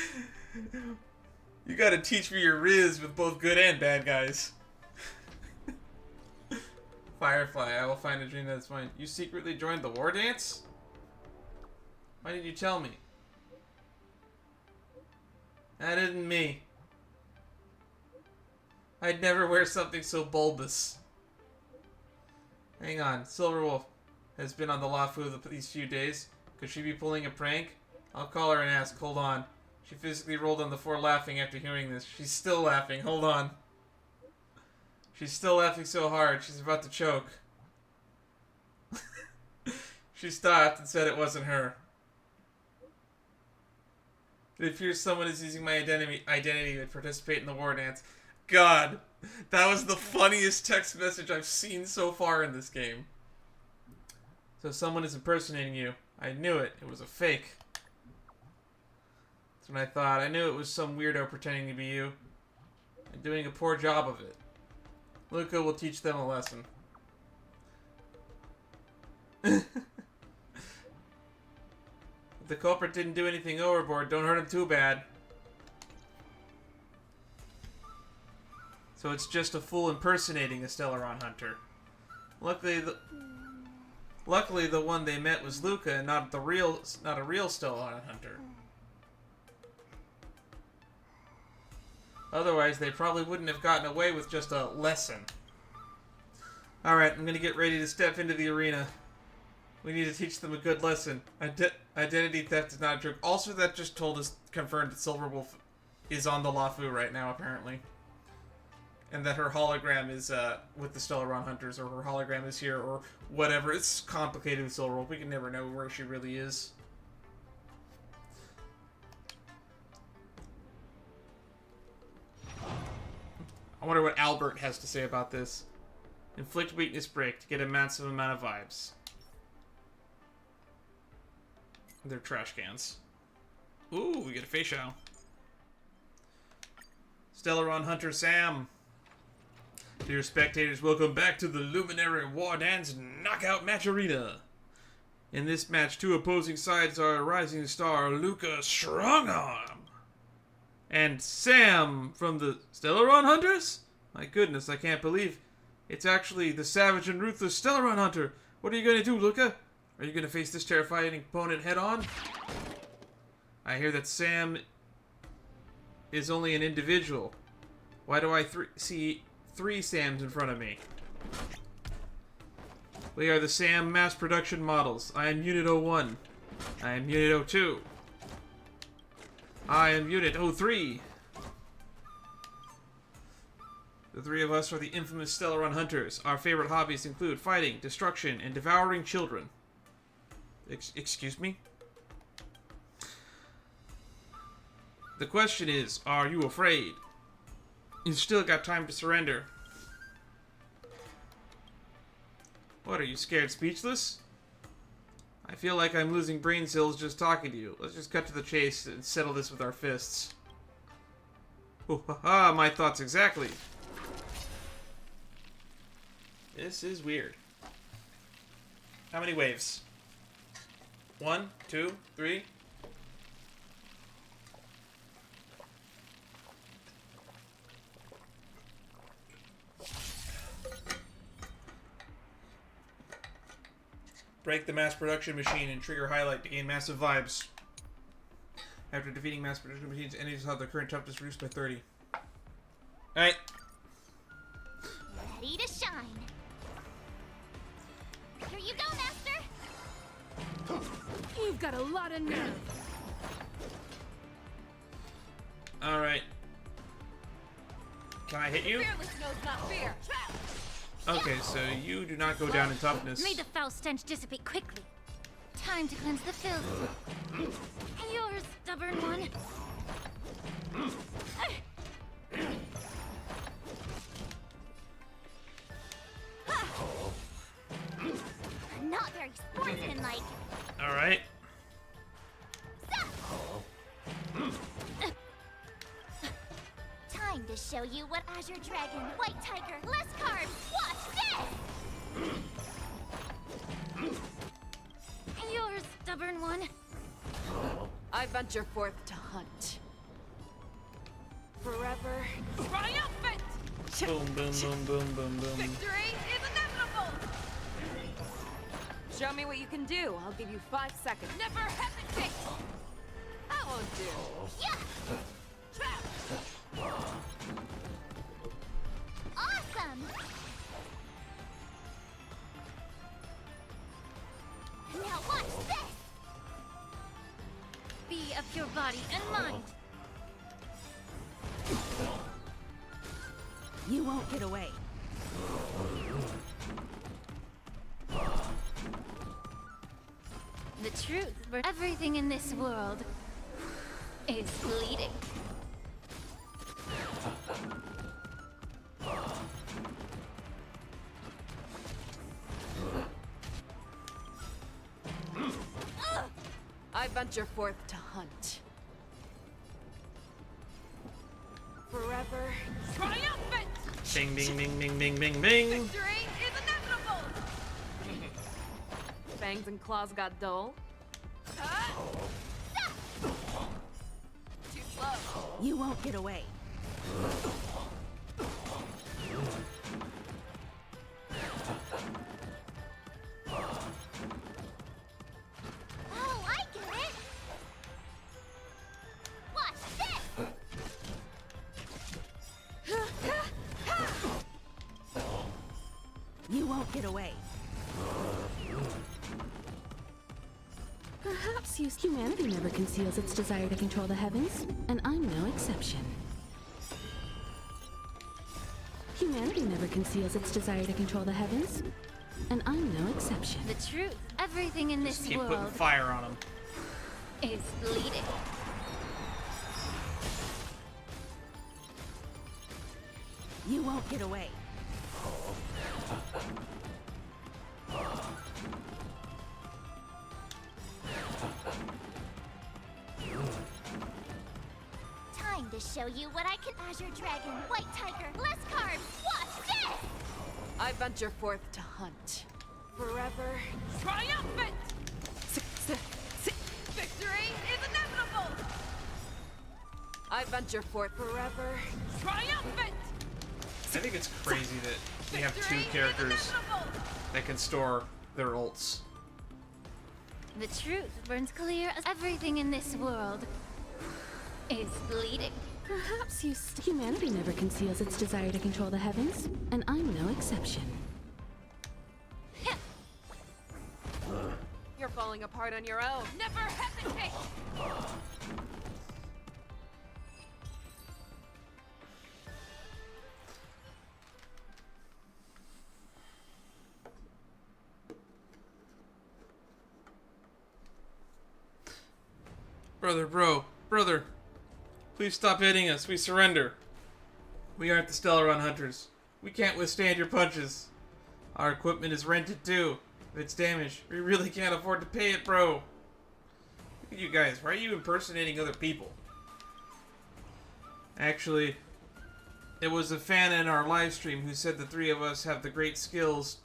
You gotta teach me your riz with both good and bad guys. Firefly, I will find a dream that's mine. You secretly joined the Wardance? Why didn't you tell me? That isn't me. I'd never wear something so bulbous. Hang on, Silverwolf has been on the Lafu these few days. Could she be pulling a prank? I'll call her and ask. Hold on. She physically rolled on the floor laughing after hearing this. She's still laughing. Hold on. She's still laughing so hard, she's about to choke. She stopped and said it wasn't her. It appears someone is using my identity to participate in the war dance. God, that was the funniest text message I've seen so far in this game. So someone is impersonating you. I knew it. It was a fake. That's what I thought. I knew it was some weirdo pretending to be you. And doing a poor job of it. Luca will teach them a lesson. If the culprit didn't do anything overboard, don't hurt him too bad. So it's just a fool impersonating a Stellaron Hunter. Luckily, the one they met was Luca, and not a real Stellaron Hunter. Otherwise, they probably wouldn't have gotten away with just a lesson. Alright, I'm gonna get ready to step into the arena. We need to teach them a good lesson. Identity theft is not a joke. Also, that just confirmed that Silverwolf is on the Lafu right now, apparently. And that her hologram is with the Stellaron Hunters, or her hologram is here, or whatever. It's complicated with Silverwolf. We can never know where she really is. I wonder what Albert has to say about this. Inflict weakness break to get a massive amount of vibes. They're trash cans. Ooh, we get a Faceoff. Stellaron Hunter SAM. Dear spectators, welcome back to the Luminary Wardance Knockout Match Arena. In this match, two opposing sides are Rising Star Luca Strongarm and Sam from the Stellaron Hunters? My goodness, I can't believe it's actually the savage and ruthless Stellaron Hunter. What are you going to do, Luca? Are you going to face this terrifying opponent head on? I hear that Sam is only an individual. Why do I see three Sams in front of me? We are the SAM mass production models. I am Unit 01. I am Unit 02. I am Unit 03. The three of us are the infamous Stellaron Hunters. Our favorite hobbies include fighting, destruction, and devouring children. Excuse me? The question is, are you afraid? You've still got time to surrender. What, are you scared speechless? I feel like I'm losing brain cells just talking to you. Let's just cut to the chase and settle this with our fists. Oh, haha, my thoughts exactly. This is weird. How many waves? 1, 2, 3. Break the mass production machine and trigger highlight to gain massive vibes. After defeating mass production machines, enemies have their current toughness reduced by 30. Alright. Ready to shine. Here you go, Master. You've got a lot of nerve. Alright. Can I hit you? Fearless knows not fear. Okay, so you do not go down in toughness. May the foul stench dissipate quickly. Time to cleanse the filth. You're a stubborn one. Not very sportsmanlike. Alright. Time to show you what Azure Dragon, White Tiger, less carbs. Watch this! You're a stubborn one. I venture forth to hunt. Forever triumphant! Boom, boom, boom, boom, boom, boom. Victory is inevitable! Show me what you can do. I'll give you 5 seconds. Never hesitate! That won't do. Yeah! Awesome! Now watch this! Be of your body and mind. You won't get away. The truth for everything in this world is bleeding. I venture forth to hunt. Forever triumphant! Bing, bing, bing, bing, bing, bing, bing. Victory is inevitable! Fangs and claws got dull. Too slow. You won't get away. Oh, I get it! Watch this! You won't get away. Perhaps humanity never conceals its desire to control the heavens, and I'm no exception. Humanity never conceals its desire to control the heavens, and I'm no exception. The truth, everything in this Just keep putting world fire on them. is bleeding. You won't get away. Time to show you what I can. Azure Dragon, White Tiger, less carbs. Watch this! I venture forth to hunt. Forever triumphant! Victory is inevitable! I venture forth forever triumphant! I think it's crazy that we have two characters that can store their ults. The truth burns clear as everything in this world is bleeding. Perhaps humanity never conceals its desire to control the heavens, and I'm no exception. You're falling apart on your own. Never hesitate! Brother, please stop hitting us. We surrender. We aren't the Stellaron Hunters. We can't withstand your punches. Our equipment is rented too. If it's damaged, we really can't afford to pay it, bro. Look at you guys. Why are you impersonating other people? Actually, it was a fan in our live stream who said the three of us have the great skills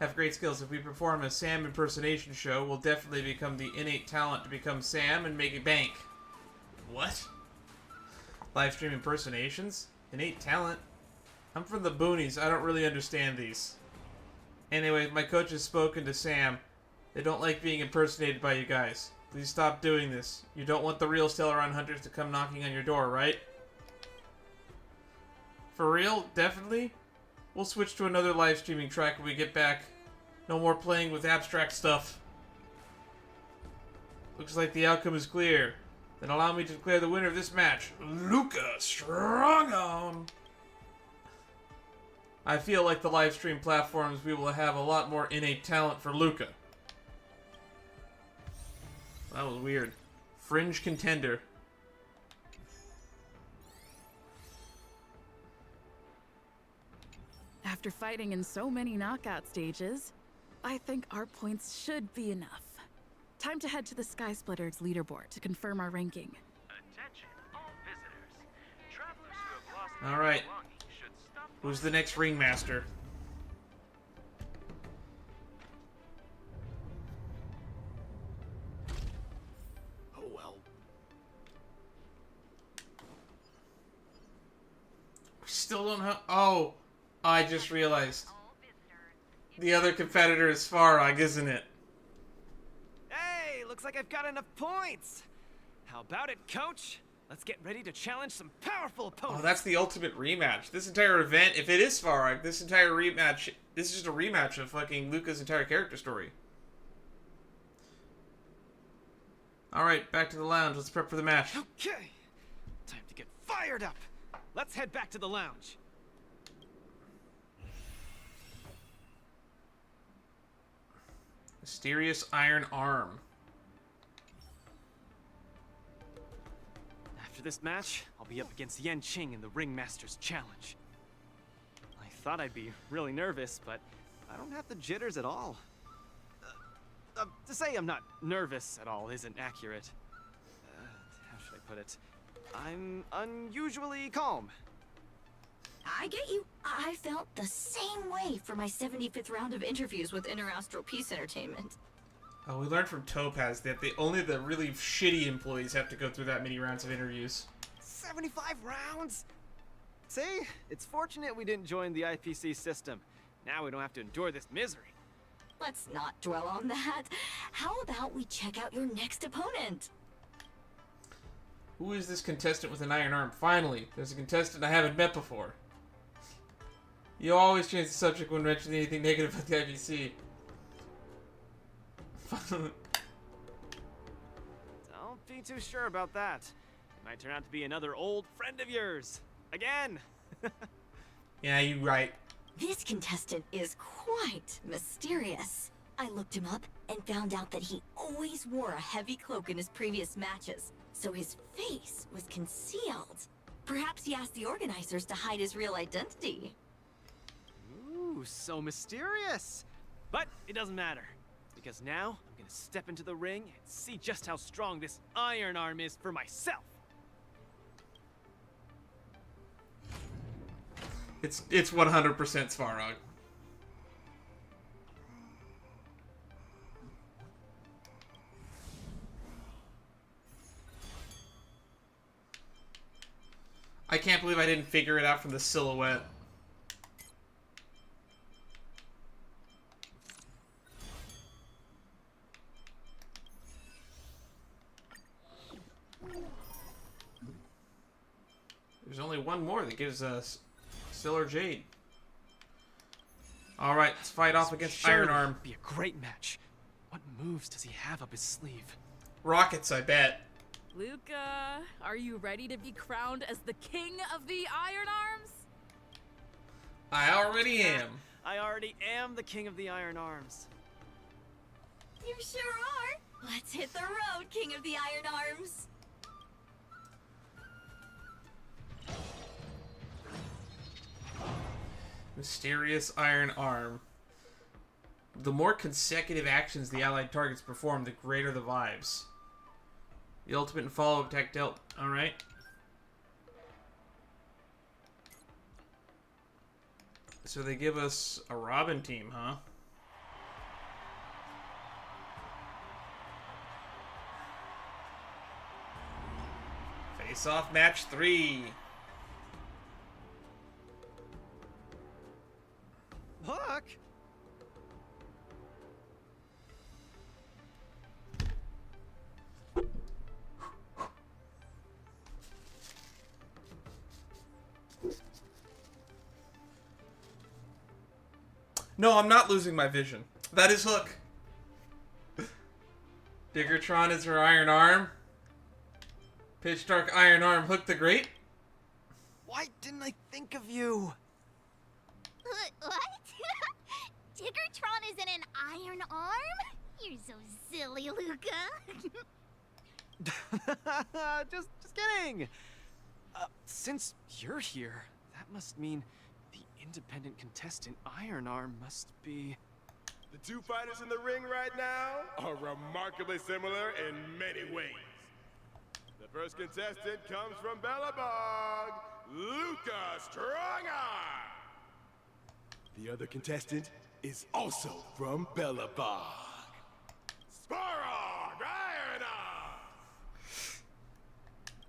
have great skills. If we perform a Sam impersonation show, we'll definitely become the innate talent to become Sam and make it bank. What? Live stream impersonations? Innate talent? I'm from the boonies. I don't really understand these. Anyway, my coach has spoken to Sam. They don't like being impersonated by you guys. Please stop doing this. You don't want the real Stellaron Hunters to come knocking on your door, right? For real? Definitely? We'll switch to another live streaming track when we get back. No more playing with abstract stuff. Looks like the outcome is clear. Then allow me to declare the winner of this match. Luca Strong Arm! I feel like the live stream platforms we will have a lot more innate talent for Luca. That was weird. Fringe contender. After fighting in so many knockout stages, I think our points should be enough. Time to head to the Sky Splitters leaderboard to confirm our ranking. Attention, all visitors. Travelers who have lost Alright. belongings should stop. Who's the next ringmaster? Oh well. We still don't have... Oh, I just realized. The other competitor is Farag, isn't it? Hey, looks like I've got enough points. How about it, coach? Let's get ready to challenge some powerful opponents. Oh, that's the ultimate rematch. This entire event, if it is Farag, this entire rematch, this is just a rematch of fucking Luca's entire character story. Alright, back to the lounge. Let's prep for the match. Okay, time to get fired up. Let's head back to the lounge. Mysterious Iron Arm. After this match, I'll be up against Yen Qing in the Ringmaster's Challenge. I thought I'd be really nervous, but I don't have the jitters at all. To say I'm not nervous at all isn't accurate. How should I put it? I'm unusually calm. I get you. I felt the same way for my 75th round of interviews with Interastral Peace Entertainment. Oh, we learned from Topaz that only the really shitty employees have to go through that many rounds of interviews. 75 rounds? See? It's fortunate we didn't join the IPC system. Now we don't have to endure this misery. Let's not dwell on that. How about we check out your next opponent? Who is this contestant with an iron arm? Finally, there's a contestant I haven't met before. You always change the subject when mentioning anything negative about the IPC. Don't be too sure about that. It might turn out to be another old friend of yours. Again! Yeah, you're right. This contestant is quite mysterious. I looked him up and found out that he always wore a heavy cloak in his previous matches, so his face was concealed. Perhaps he asked the organizers to hide his real identity. Ooh, so mysterious! But it doesn't matter, because now I'm gonna step into the ring and see just how strong this iron arm is for myself. It's 100% Svarog. I can't believe I didn't figure it out from the silhouette. There's only one more that gives us Stellar Jade. Alright, let's fight off against Iron Arm. Be a great match. What moves does he have up his sleeve? Rockets, I bet. Luca, are you ready to be crowned as the king of the Iron Arms? I already am. I already am the king of the Iron Arms. You sure are. Let's hit the road, King of the Iron Arms. Mysterious Iron Arm. The more consecutive actions the allied targets perform, the greater the vibes. The ultimate and follow-up attack dealt. Alright. So they give us a Robin team, huh? Faceoff match 3. Look! No, I'm not losing my vision. That is Hook. Diggertron is her iron arm. Pitch Dark Iron Arm Hook the Great. Why didn't I think of you? What? Diggertron isn't an iron arm? You're so silly, Luca. just kidding. Since you're here, that must mean the independent contestant Iron Arm must be... The two fighters in the ring right now are remarkably similar in many ways. The first contestant comes from Bellabog, Luca Strongarm. The other contestant is also from Bellabog, Sparrog Iron Arm.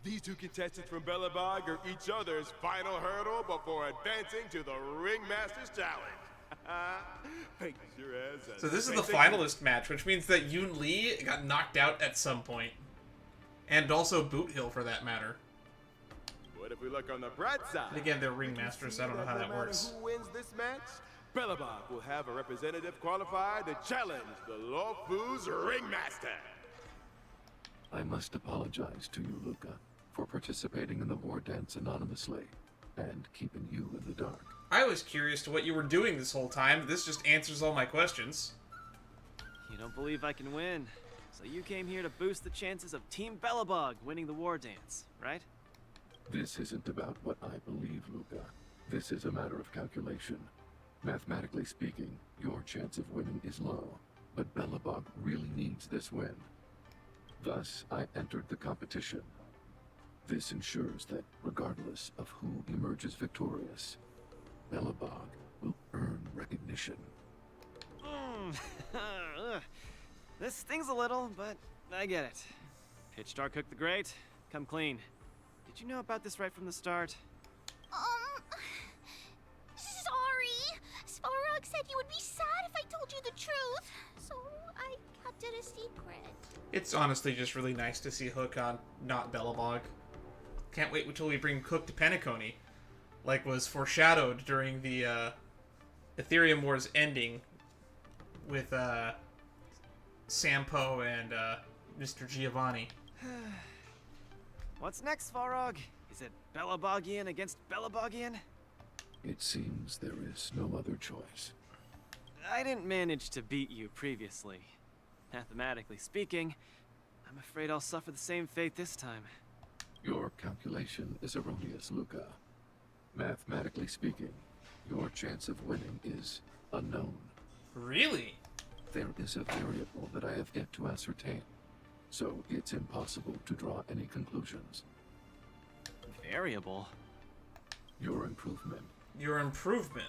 These two contestants from Bellabog are each other's final hurdle before advancing to the Ringmaster's Challenge. So this is the finalist match, which means that Yoon Lee got knocked out at some point. And also Boot Hill, for that matter. What if we look on the bright side? And again, they're ringmasters, so I don't know how that works. Who wins this match? Bellabog will have a representative qualified to challenge the Luofu's Ringmaster. I must apologize to you, Luca, for participating in the Wardance anonymously and keeping you in the dark. I was curious to what you were doing this whole time. This just answers all my questions. You don't believe I can win, so you came here to boost the chances of Team Bellabog winning the Wardance, right? This isn't about what I believe, Luca. This is a matter of calculation. Mathematically speaking, your chance of winning is low, but Bellabog really needs this win. Thus, I entered the competition. This ensures that, regardless of who emerges victorious, Bellabog will earn recognition. This stings a little, but I get it. Pitch Dark Hook the Great, come clean. Did you know about this right from the start? Sorry. Sparrog said you would be sad if I told you the truth, so I kept it a secret. It's honestly just really nice to see Hook on not Bellabog. Can't wait until we bring Hook to Penacony, like was foreshadowed during the Ethereum Wars ending with Sampo and Mr. Giovanni. What's next, Farog? Is it Bellabogian against Bellabogian? It seems there is no other choice. I didn't manage to beat you previously. Mathematically speaking, I'm afraid I'll suffer the same fate this time. Your calculation is erroneous, Luca. Mathematically speaking, your chance of winning is unknown. Really? There is a variable that I have yet to ascertain, so it's impossible to draw any conclusions. Variable? Your improvement. Your improvement.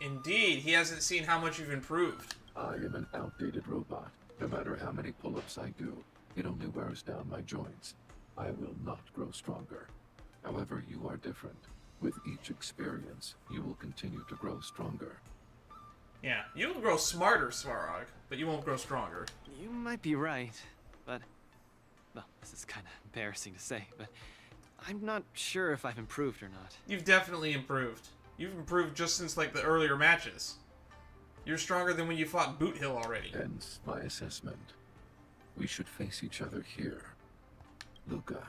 Indeed, he hasn't seen how much you've improved. I am an outdated robot. No matter how many pull-ups I do, it only wears down my joints. I will not grow stronger. However, you are different. With each experience, you will continue to grow stronger. Yeah, you will grow smarter, Svarog, but you won't grow stronger. You might be right, but... Well, this is kind of embarrassing to say, but I'm not sure if I've improved or not. You've definitely improved. You've improved just since, like, the earlier matches. You're stronger than when you fought Boot Hill already. Hence my assessment. We should face each other here. Luca,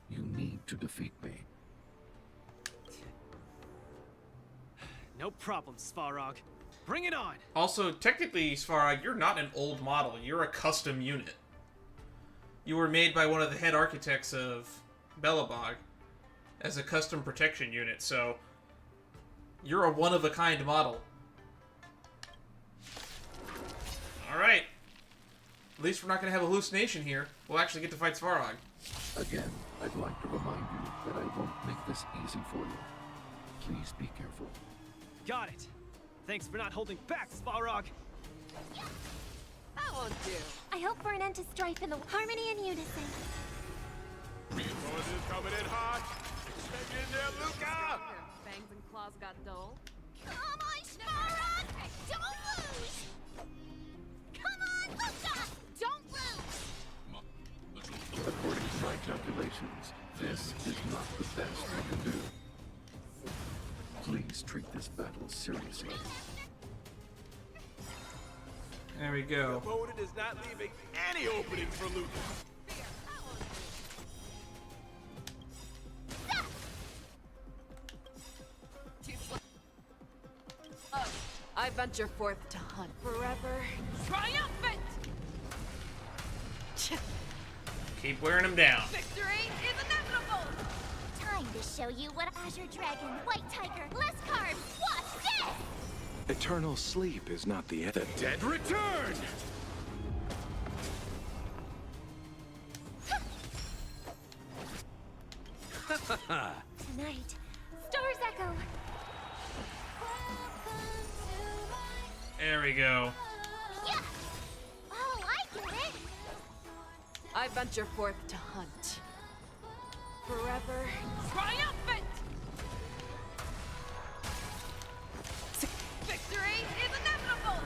you need to defeat me. No problem, Svarog. Bring it on! Also, technically, Svarog, you're not an old model. You're a custom unit. You were made by one of the head architects of Bellabog as a custom protection unit, so you're a one-of-a-kind model. Alright. At least we're not going to have a hallucination here. We'll actually get to fight Svarog. Again, I'd like to remind you that I won't make this easy for you. Please be careful. Got it. Thanks for not holding back, Svarog. That won't do. I hope for an end to strife in the harmony and unison. Opponent is coming in hot. Hang in there, Luca. Fangs and claws got dull. Come on, Stellaron! Don't lose! Come on, Luca! Don't lose! According to my calculations, this is not the best we can do. Please treat this battle seriously. There we go. The opponent is not leaving any opening for Luca. I venture forth to hunt forever. Triumphant! Keep wearing him down. Victory is inevitable! Time to show you what Azure Dragon, White Tiger, less carbs, watch this! Eternal sleep is not the dead return! Tonight, stars echo. There we go. Yeah! Oh, I get it! I venture forth to hunt. Forever. Triumphant! Victory is inevitable!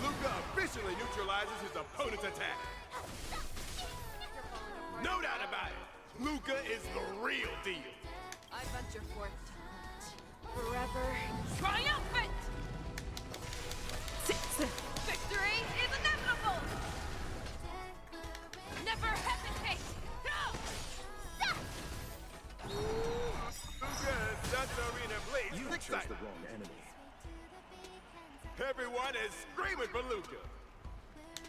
Luca officially neutralizes his opponent's attack. No doubt about it. Luca is the real deal. I venture forth to hunt. Forever. Triumphant! Victory is inevitable! Never hesitate! Luca has done the arena blades. You chose the wrong enemy. Everyone is screaming for Luca.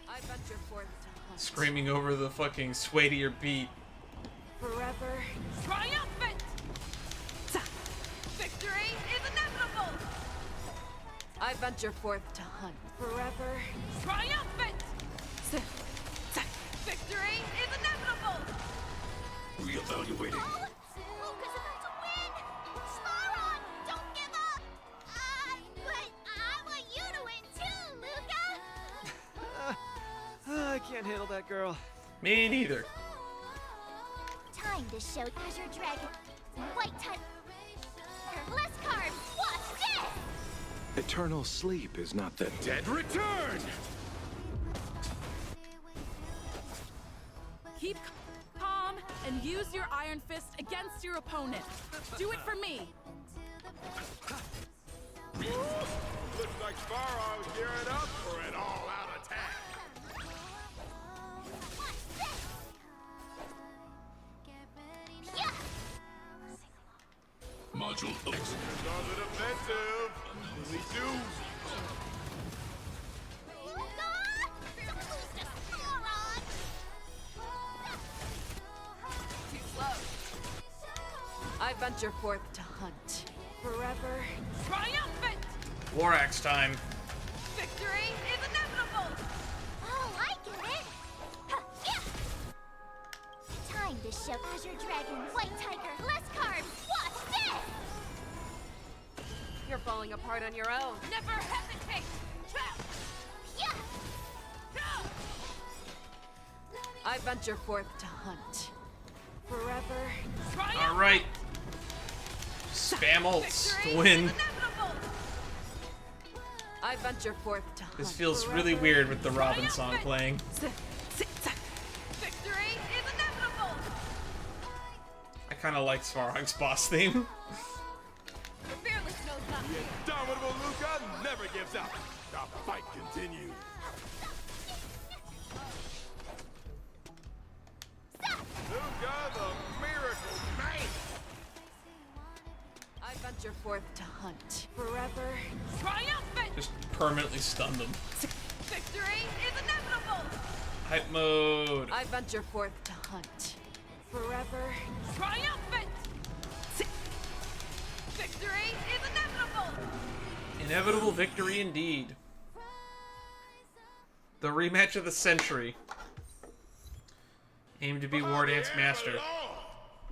I venture forth to hunt. Screaming over the fucking sway to your beat. Forever. Triumphant! Victory is inevitable! I venture forth to hunt. Forever. Triumphant! Victory is inevitable! Reevaluating. Luca's about to win! Stellaron, don't give up! But I want you to win too, Luca! I can't handle that girl. Me neither. Time to show Azure Dragon, White Tiger, less carbs, watch this! Eternal sleep is not the dead return! Keep calm and use your Iron Fist against your opponent. Do it for me. Looks like Stellaron's gearing up for an all-out attack. Module On the defensive. Really do. Too slow. I venture forth to hunt. Forever. Triumphant! War Axe time. Victory is inevitable! Oh, I get it! Yeah! Time to show Azure Dragon, White Tiger, less carbs, watch this! You're falling apart on your own. Never hesitate! Yeah! I venture forth to hunt. Forever. All right. Spam ults to win. I venture forth to hunt. This feels really weird with the Robin song playing. Victory is inevitable! I kind of like Svarog's boss theme. The fearless knows not The indomitable Luca never gives up. The fight continues. Luca, the miracle man! I venture forth to hunt. Forever. Triumphant! Just permanently stunned them. Victory is inevitable! Hype mode. I venture forth to hunt. Forever. Triumphant! Victory is inevitable! Inevitable victory indeed. The rematch of the century. Aim to be Wardance Master.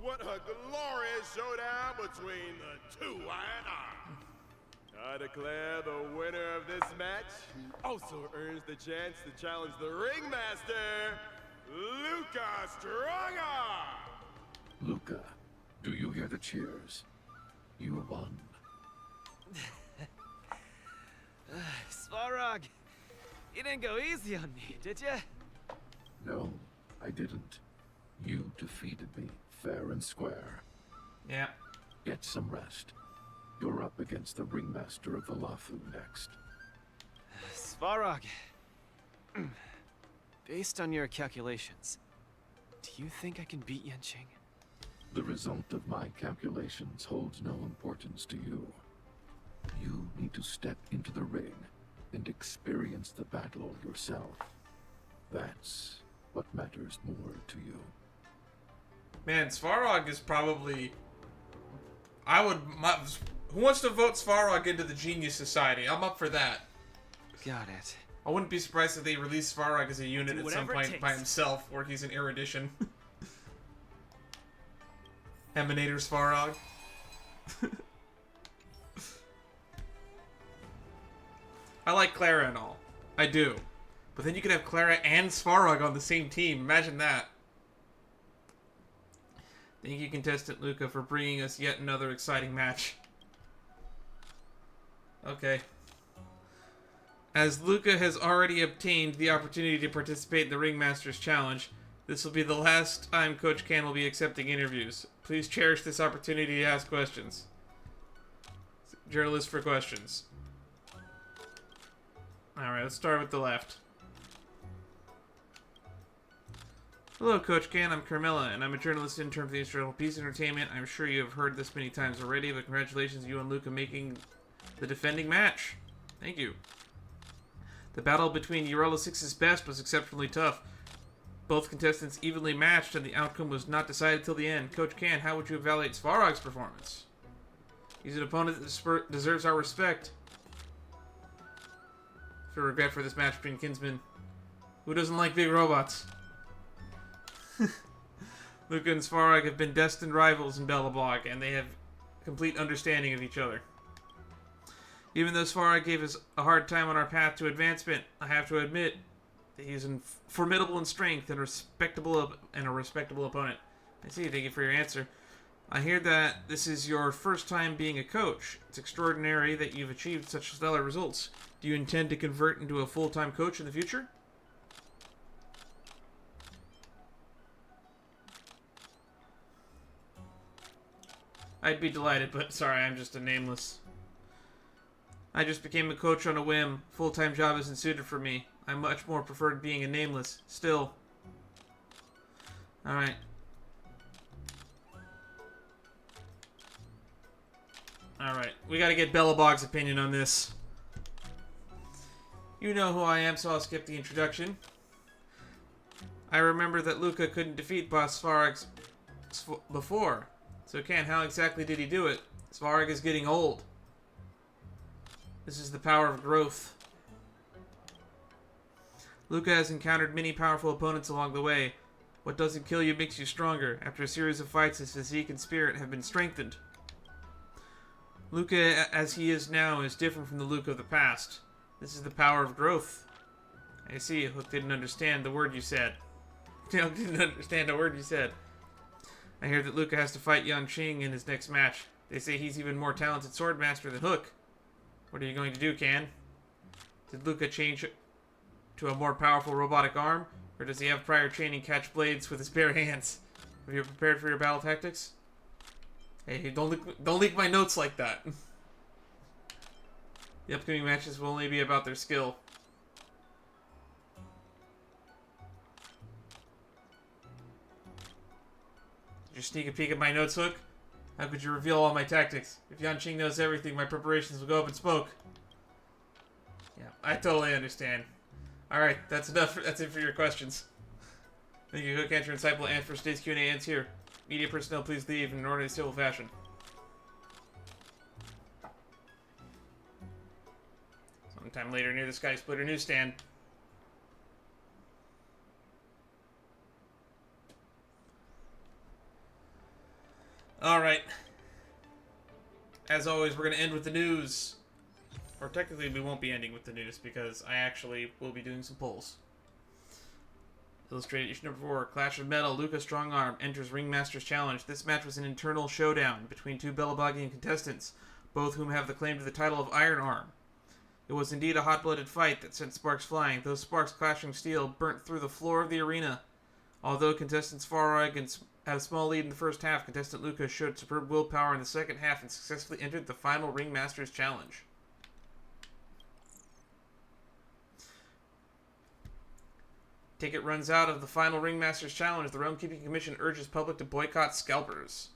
Lord, what a glorious showdown between the two iron arms. I declare the winner of this match, who also earns the chance to challenge the ringmaster, Luca Strongarm. Luca, do you hear the cheers? You won. Svarog, you didn't go easy on me, did ya? No, I didn't. You defeated me, fair and square. Yeah. Get some rest. You're up against the ringmaster of the Lathu next. Svarog, based on your calculations, do you think I can beat Yanqing? The result of my calculations holds no importance to you. You need to step into the ring and experience the battle yourself. That's what matters more to you. Man, Svarog is probably... Who wants to vote Svarog into the Genius Society? I'm up for that. Got it. I wouldn't be surprised if they release Svarog as a unit at some point by himself, where he's an erudition. Emanator Svarog. I like Clara and all. I do. But then you could have Clara and Svarog on the same team. Imagine that. Thank you, contestant Luca, for bringing us yet another exciting match. Okay. As Luca has already obtained the opportunity to participate in the Ringmaster's Challenge, this will be the last time Coach Kan will be accepting interviews. Please cherish this opportunity to ask questions. Journalist for questions. Alright, let's start with the left. Hello, Coach Kan. I'm Carmilla, and I'm a journalist intern for the Instrumental Peace Entertainment. I'm sure you have heard this many times already, but congratulations to you and Luca making the defending match. Thank you. The battle between Urella 6's best was exceptionally tough. Both contestants evenly matched, and the outcome was not decided till the end. Coach Kan, how would you evaluate Svarog's performance? He's an opponent that deserves our respect. I feel regret for this match between kinsmen. Who doesn't like big robots? Luca and Svarog have been destined rivals in Belobog, and they have complete understanding of each other. Even though Svarog gave us a hard time on our path to advancement, I have to admit that he is formidable in strength and a respectable opponent. I see. Thank you for your answer. I hear that this is your first time being a coach. It's extraordinary that you've achieved such stellar results. Do you intend to convert into a full-time coach in the future? I'd be delighted, but sorry, I'm just a nameless. I just became a coach on a whim. Full-time job isn't suited for me. I much more preferred being a nameless. Still. Alright. Alright, we gotta get Belobog's opinion on this. You know who I am, so I'll skip the introduction. I remember that Luca couldn't defeat Boss Svarog before. So Kan, how exactly did he do it? Svarog is getting old. This is the power of growth. Luca has encountered many powerful opponents along the way. What doesn't kill you makes you stronger. After a series of fights, his physique and spirit have been strengthened. Luca, as he is now, is different from the Luca of the past. This is the power of growth. I see, Hook didn't understand the word you said. Didn't understand a word you said. I hear that Luca has to fight Yanqing in his next match. They say he's even more talented swordmaster than Hook. What are you going to do, Kan? Did Luca change to a more powerful robotic arm? Or does he have prior training catch blades with his bare hands? Have you prepared for your battle tactics? Hey, don't leak my notes like that. The upcoming matches will only be about their skill. Did you sneak a peek at my notes, Hook? How could you reveal all my tactics? If Yanqing knows everything, my preparations will go up in smoke. Yeah, I totally understand. Alright, that's enough. That's it for your questions. Thank you, Hook. Answer insightful and for today's Q&A ends here. Media personnel, please leave in an orderly, civil fashion. Sometime later near the Sky Splitter newsstand. Alright. As always, we're going to end with the news. Or technically, we won't be ending with the news because I actually will be doing some polls. Illustrated issue number 4, Clash of Metal, Luca Strongarm enters Ringmaster's Challenge. This match was an internal showdown between two Belabogian contestants, both whom have the claim to the title of Iron Arm. It was indeed a hot-blooded fight that sent sparks flying. Those sparks clashing steel burnt through the floor of the arena. Although contestants Farag had a small lead in the first half, contestant Luca showed superb willpower in the second half and successfully entered the final Ringmaster's Challenge. Ticket runs out of the final Ringmaster's Challenge. The Realm Keeping Commission urges public to boycott scalpers.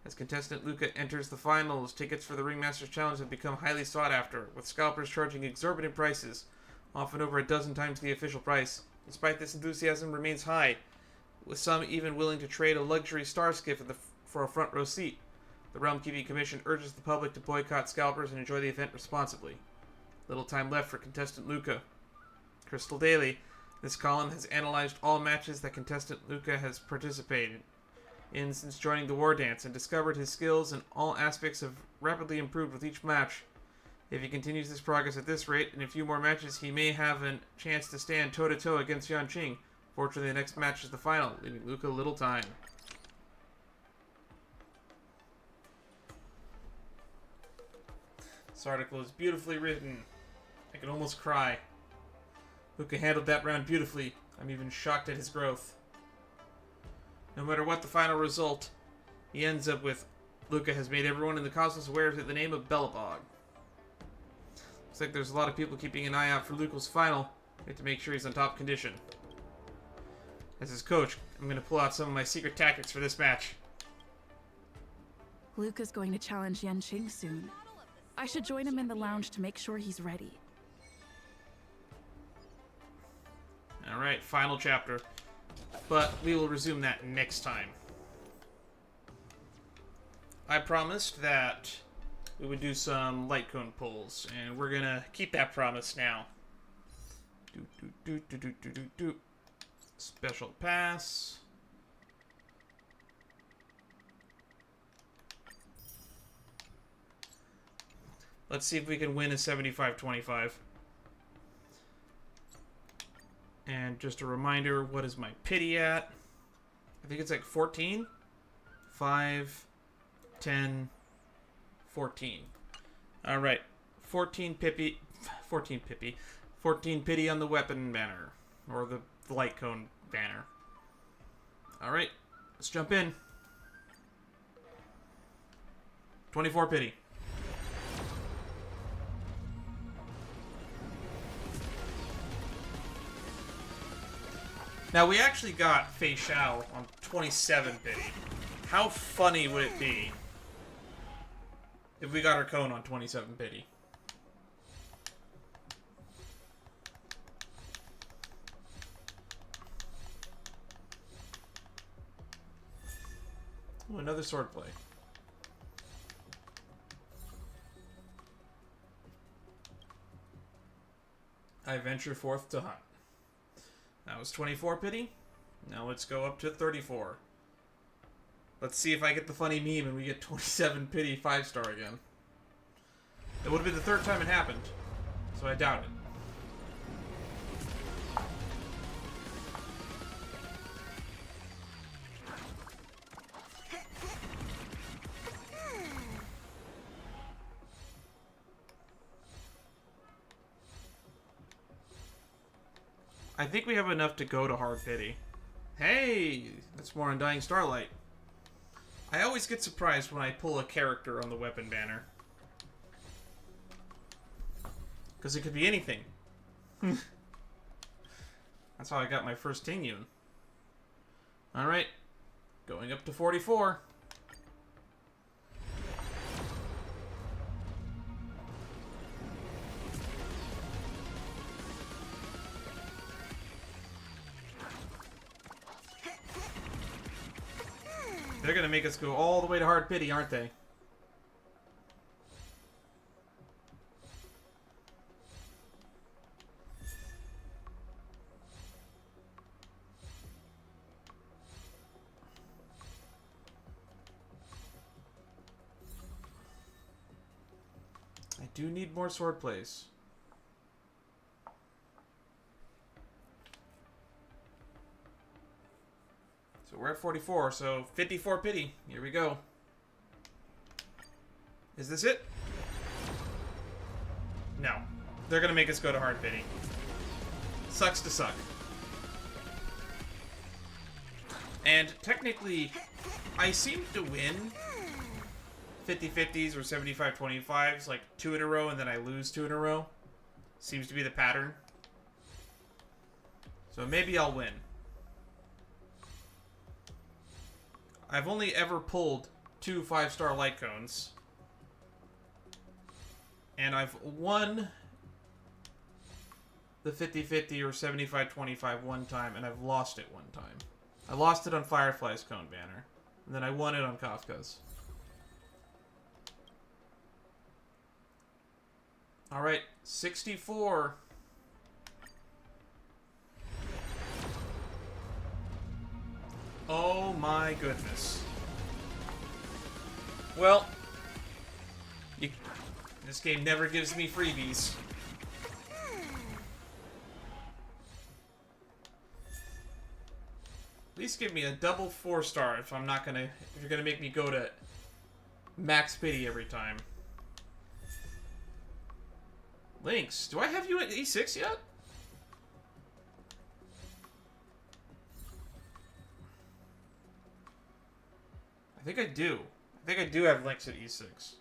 As contestant Luca enters the finals, tickets for the Ringmaster's Challenge have become highly sought after, with scalpers charging exorbitant prices, often over a dozen times the official price. Despite this, enthusiasm remains high, with some even willing to trade a luxury star skiff for a front row seat. The Realm Keeping Commission urges the public to boycott scalpers and enjoy the event responsibly. Little time left for contestant Luca. Crystal Daily. This column has analyzed all matches that contestant Luca has participated in since joining the Wardance and discovered his skills in all aspects have rapidly improved with each match. If he continues this progress at this rate, in a few more matches he may have a chance to stand toe-to-toe against Yanqing. Fortunately, the next match is the final, leaving Luca little time. This article is beautifully written. I can almost cry. Luca handled that round beautifully. I'm even shocked at his growth. No matter what the final result, he ends up with, Luca has made everyone in the cosmos aware of the name of Belobog. Looks like there's a lot of people keeping an eye out for Luca's final. We have to make sure he's on top condition. As his coach, I'm going to pull out some of my secret tactics for this match. Luca's going to challenge Yanqing soon. I should join him in the lounge to make sure he's ready. Alright, final chapter. But we will resume that next time. I promised that we would do some light cone pulls, and we're gonna keep that promise now. Special pass. Let's see if we can win a 75-25. And just a reminder, what is my pity at? I think it's like 14? 5, 10, 14. Alright. 14 pity on the weapon banner. Or the light cone banner. Alright. Let's jump in. 24 pity. Now, we actually got Faceoff on 27 pity. How funny would it be if we got our cone on 27 pity? Ooh, another swordplay. I venture forth to hunt. That was 24 pity. Now let's go up to 34. Let's see if I get the funny meme and we get 27 pity 5-star again. It would have been the third time it happened, so I doubt it. I think we have enough to go to hard pity. Hey, that's more Undying Starlight. I always get surprised when I pull a character on the weapon banner. Because it could be anything. That's how I got my first Tingyun. Alright, going up to 44. They're gonna make us go all the way to hard pity, aren't they? I do need more sword plays. we're at 44, so 54 pity. Here we go. Is this it? No. They're gonna make us go to hard pity. Sucks to suck. And technically, I seem to win 50-50s or 75-25s like 2 in a row, and then I lose 2 in a row. Seems to be the pattern. So maybe I'll win. I've only ever pulled 2 5-star light cones. And I've won the 50-50 or 75-25 one time, and I've lost it one time. I lost it on Firefly's cone banner, and then I won it on Kafka's. Alright, 64. Oh my goodness. Well, this game never gives me freebies. At least give me a double 4-star if I'm not gonna, if you're gonna make me go to max pity every time. Lynx, do I have you at E6 yet? I think I do. I think I do have Lynx at E6.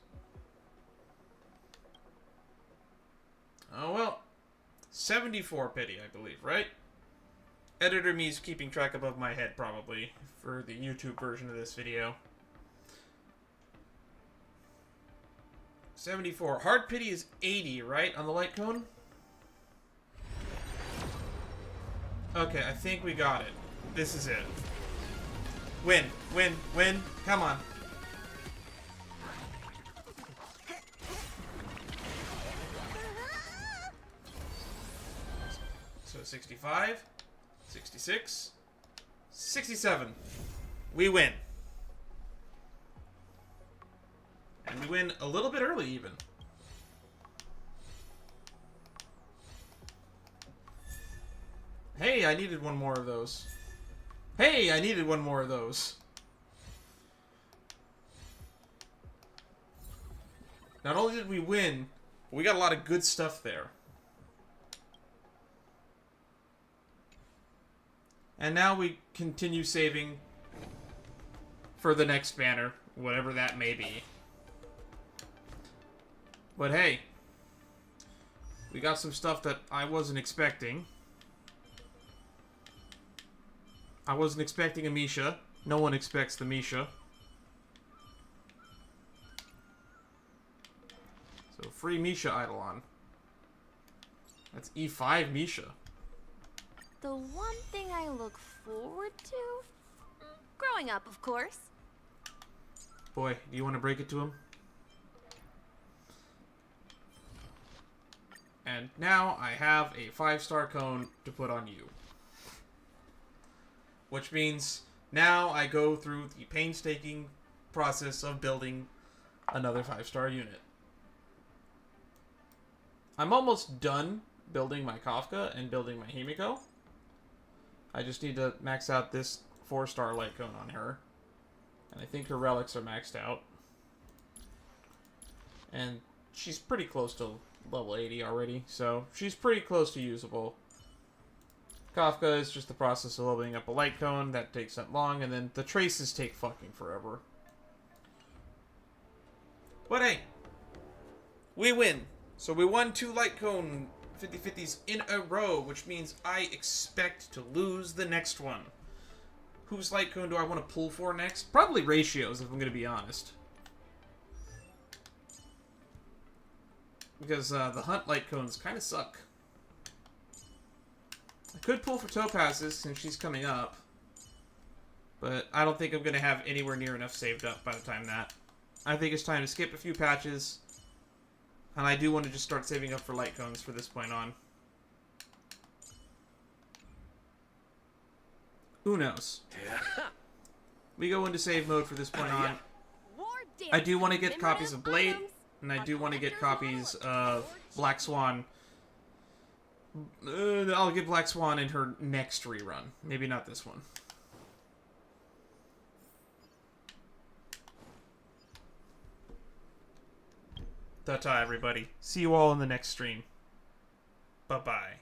Oh well. 74 pity, I believe, right? Editor me's keeping track above my head, probably, for the YouTube version of this video. 74. Hard pity is 80, right? On the light cone? Okay, I think we got it. This is it. Win, win, win. Come on. So 65, 66, 67. We win. And we win a little bit early, even. Hey, I needed one more of those. Hey, I needed one more of those. Not only did we win, but we got a lot of good stuff there. And now we continue saving for the next banner, whatever that may be. But hey, we got some stuff that I wasn't expecting. I wasn't expecting a Misha. No one expects the Misha. So free Misha Eidolon. That's E5 Misha. The one thing I look forward to? Growing up, of course. Boy, do you want to break it to him? And now I have a 5-star cone to put on you. Which means now I go through the painstaking process of building another 5-star unit. I'm almost done building my Kafka and building my Himiko. I just need to max out this 4-star light cone on her. And I think her relics are maxed out. And she's pretty close to level 80 already, so she's pretty close to usable. Kafka is just the process of leveling up a light cone. That takes that long, and then the traces take fucking forever. But hey, we win. So we won 2 light cone 50-50s in a row, which means I expect to lose the next one. Whose light cone do I want to pull for next? Probably Ratios, if I'm going to be honest. Because the Hunt light cones kind of suck. I could pull for Topaz's since she's coming up. But I don't think I'm going to have anywhere near enough saved up by the time that. I think it's time to skip a few patches. And I do want to just start saving up for light cones for this point on. Who knows? We go into save mode for this point on. I do want to get copies of Blade. And I do want to get copies of Black Swan. I'll get Black Swan in her next rerun. Maybe not this one. Ta-ta, everybody. See you all in the next stream. Bye-bye.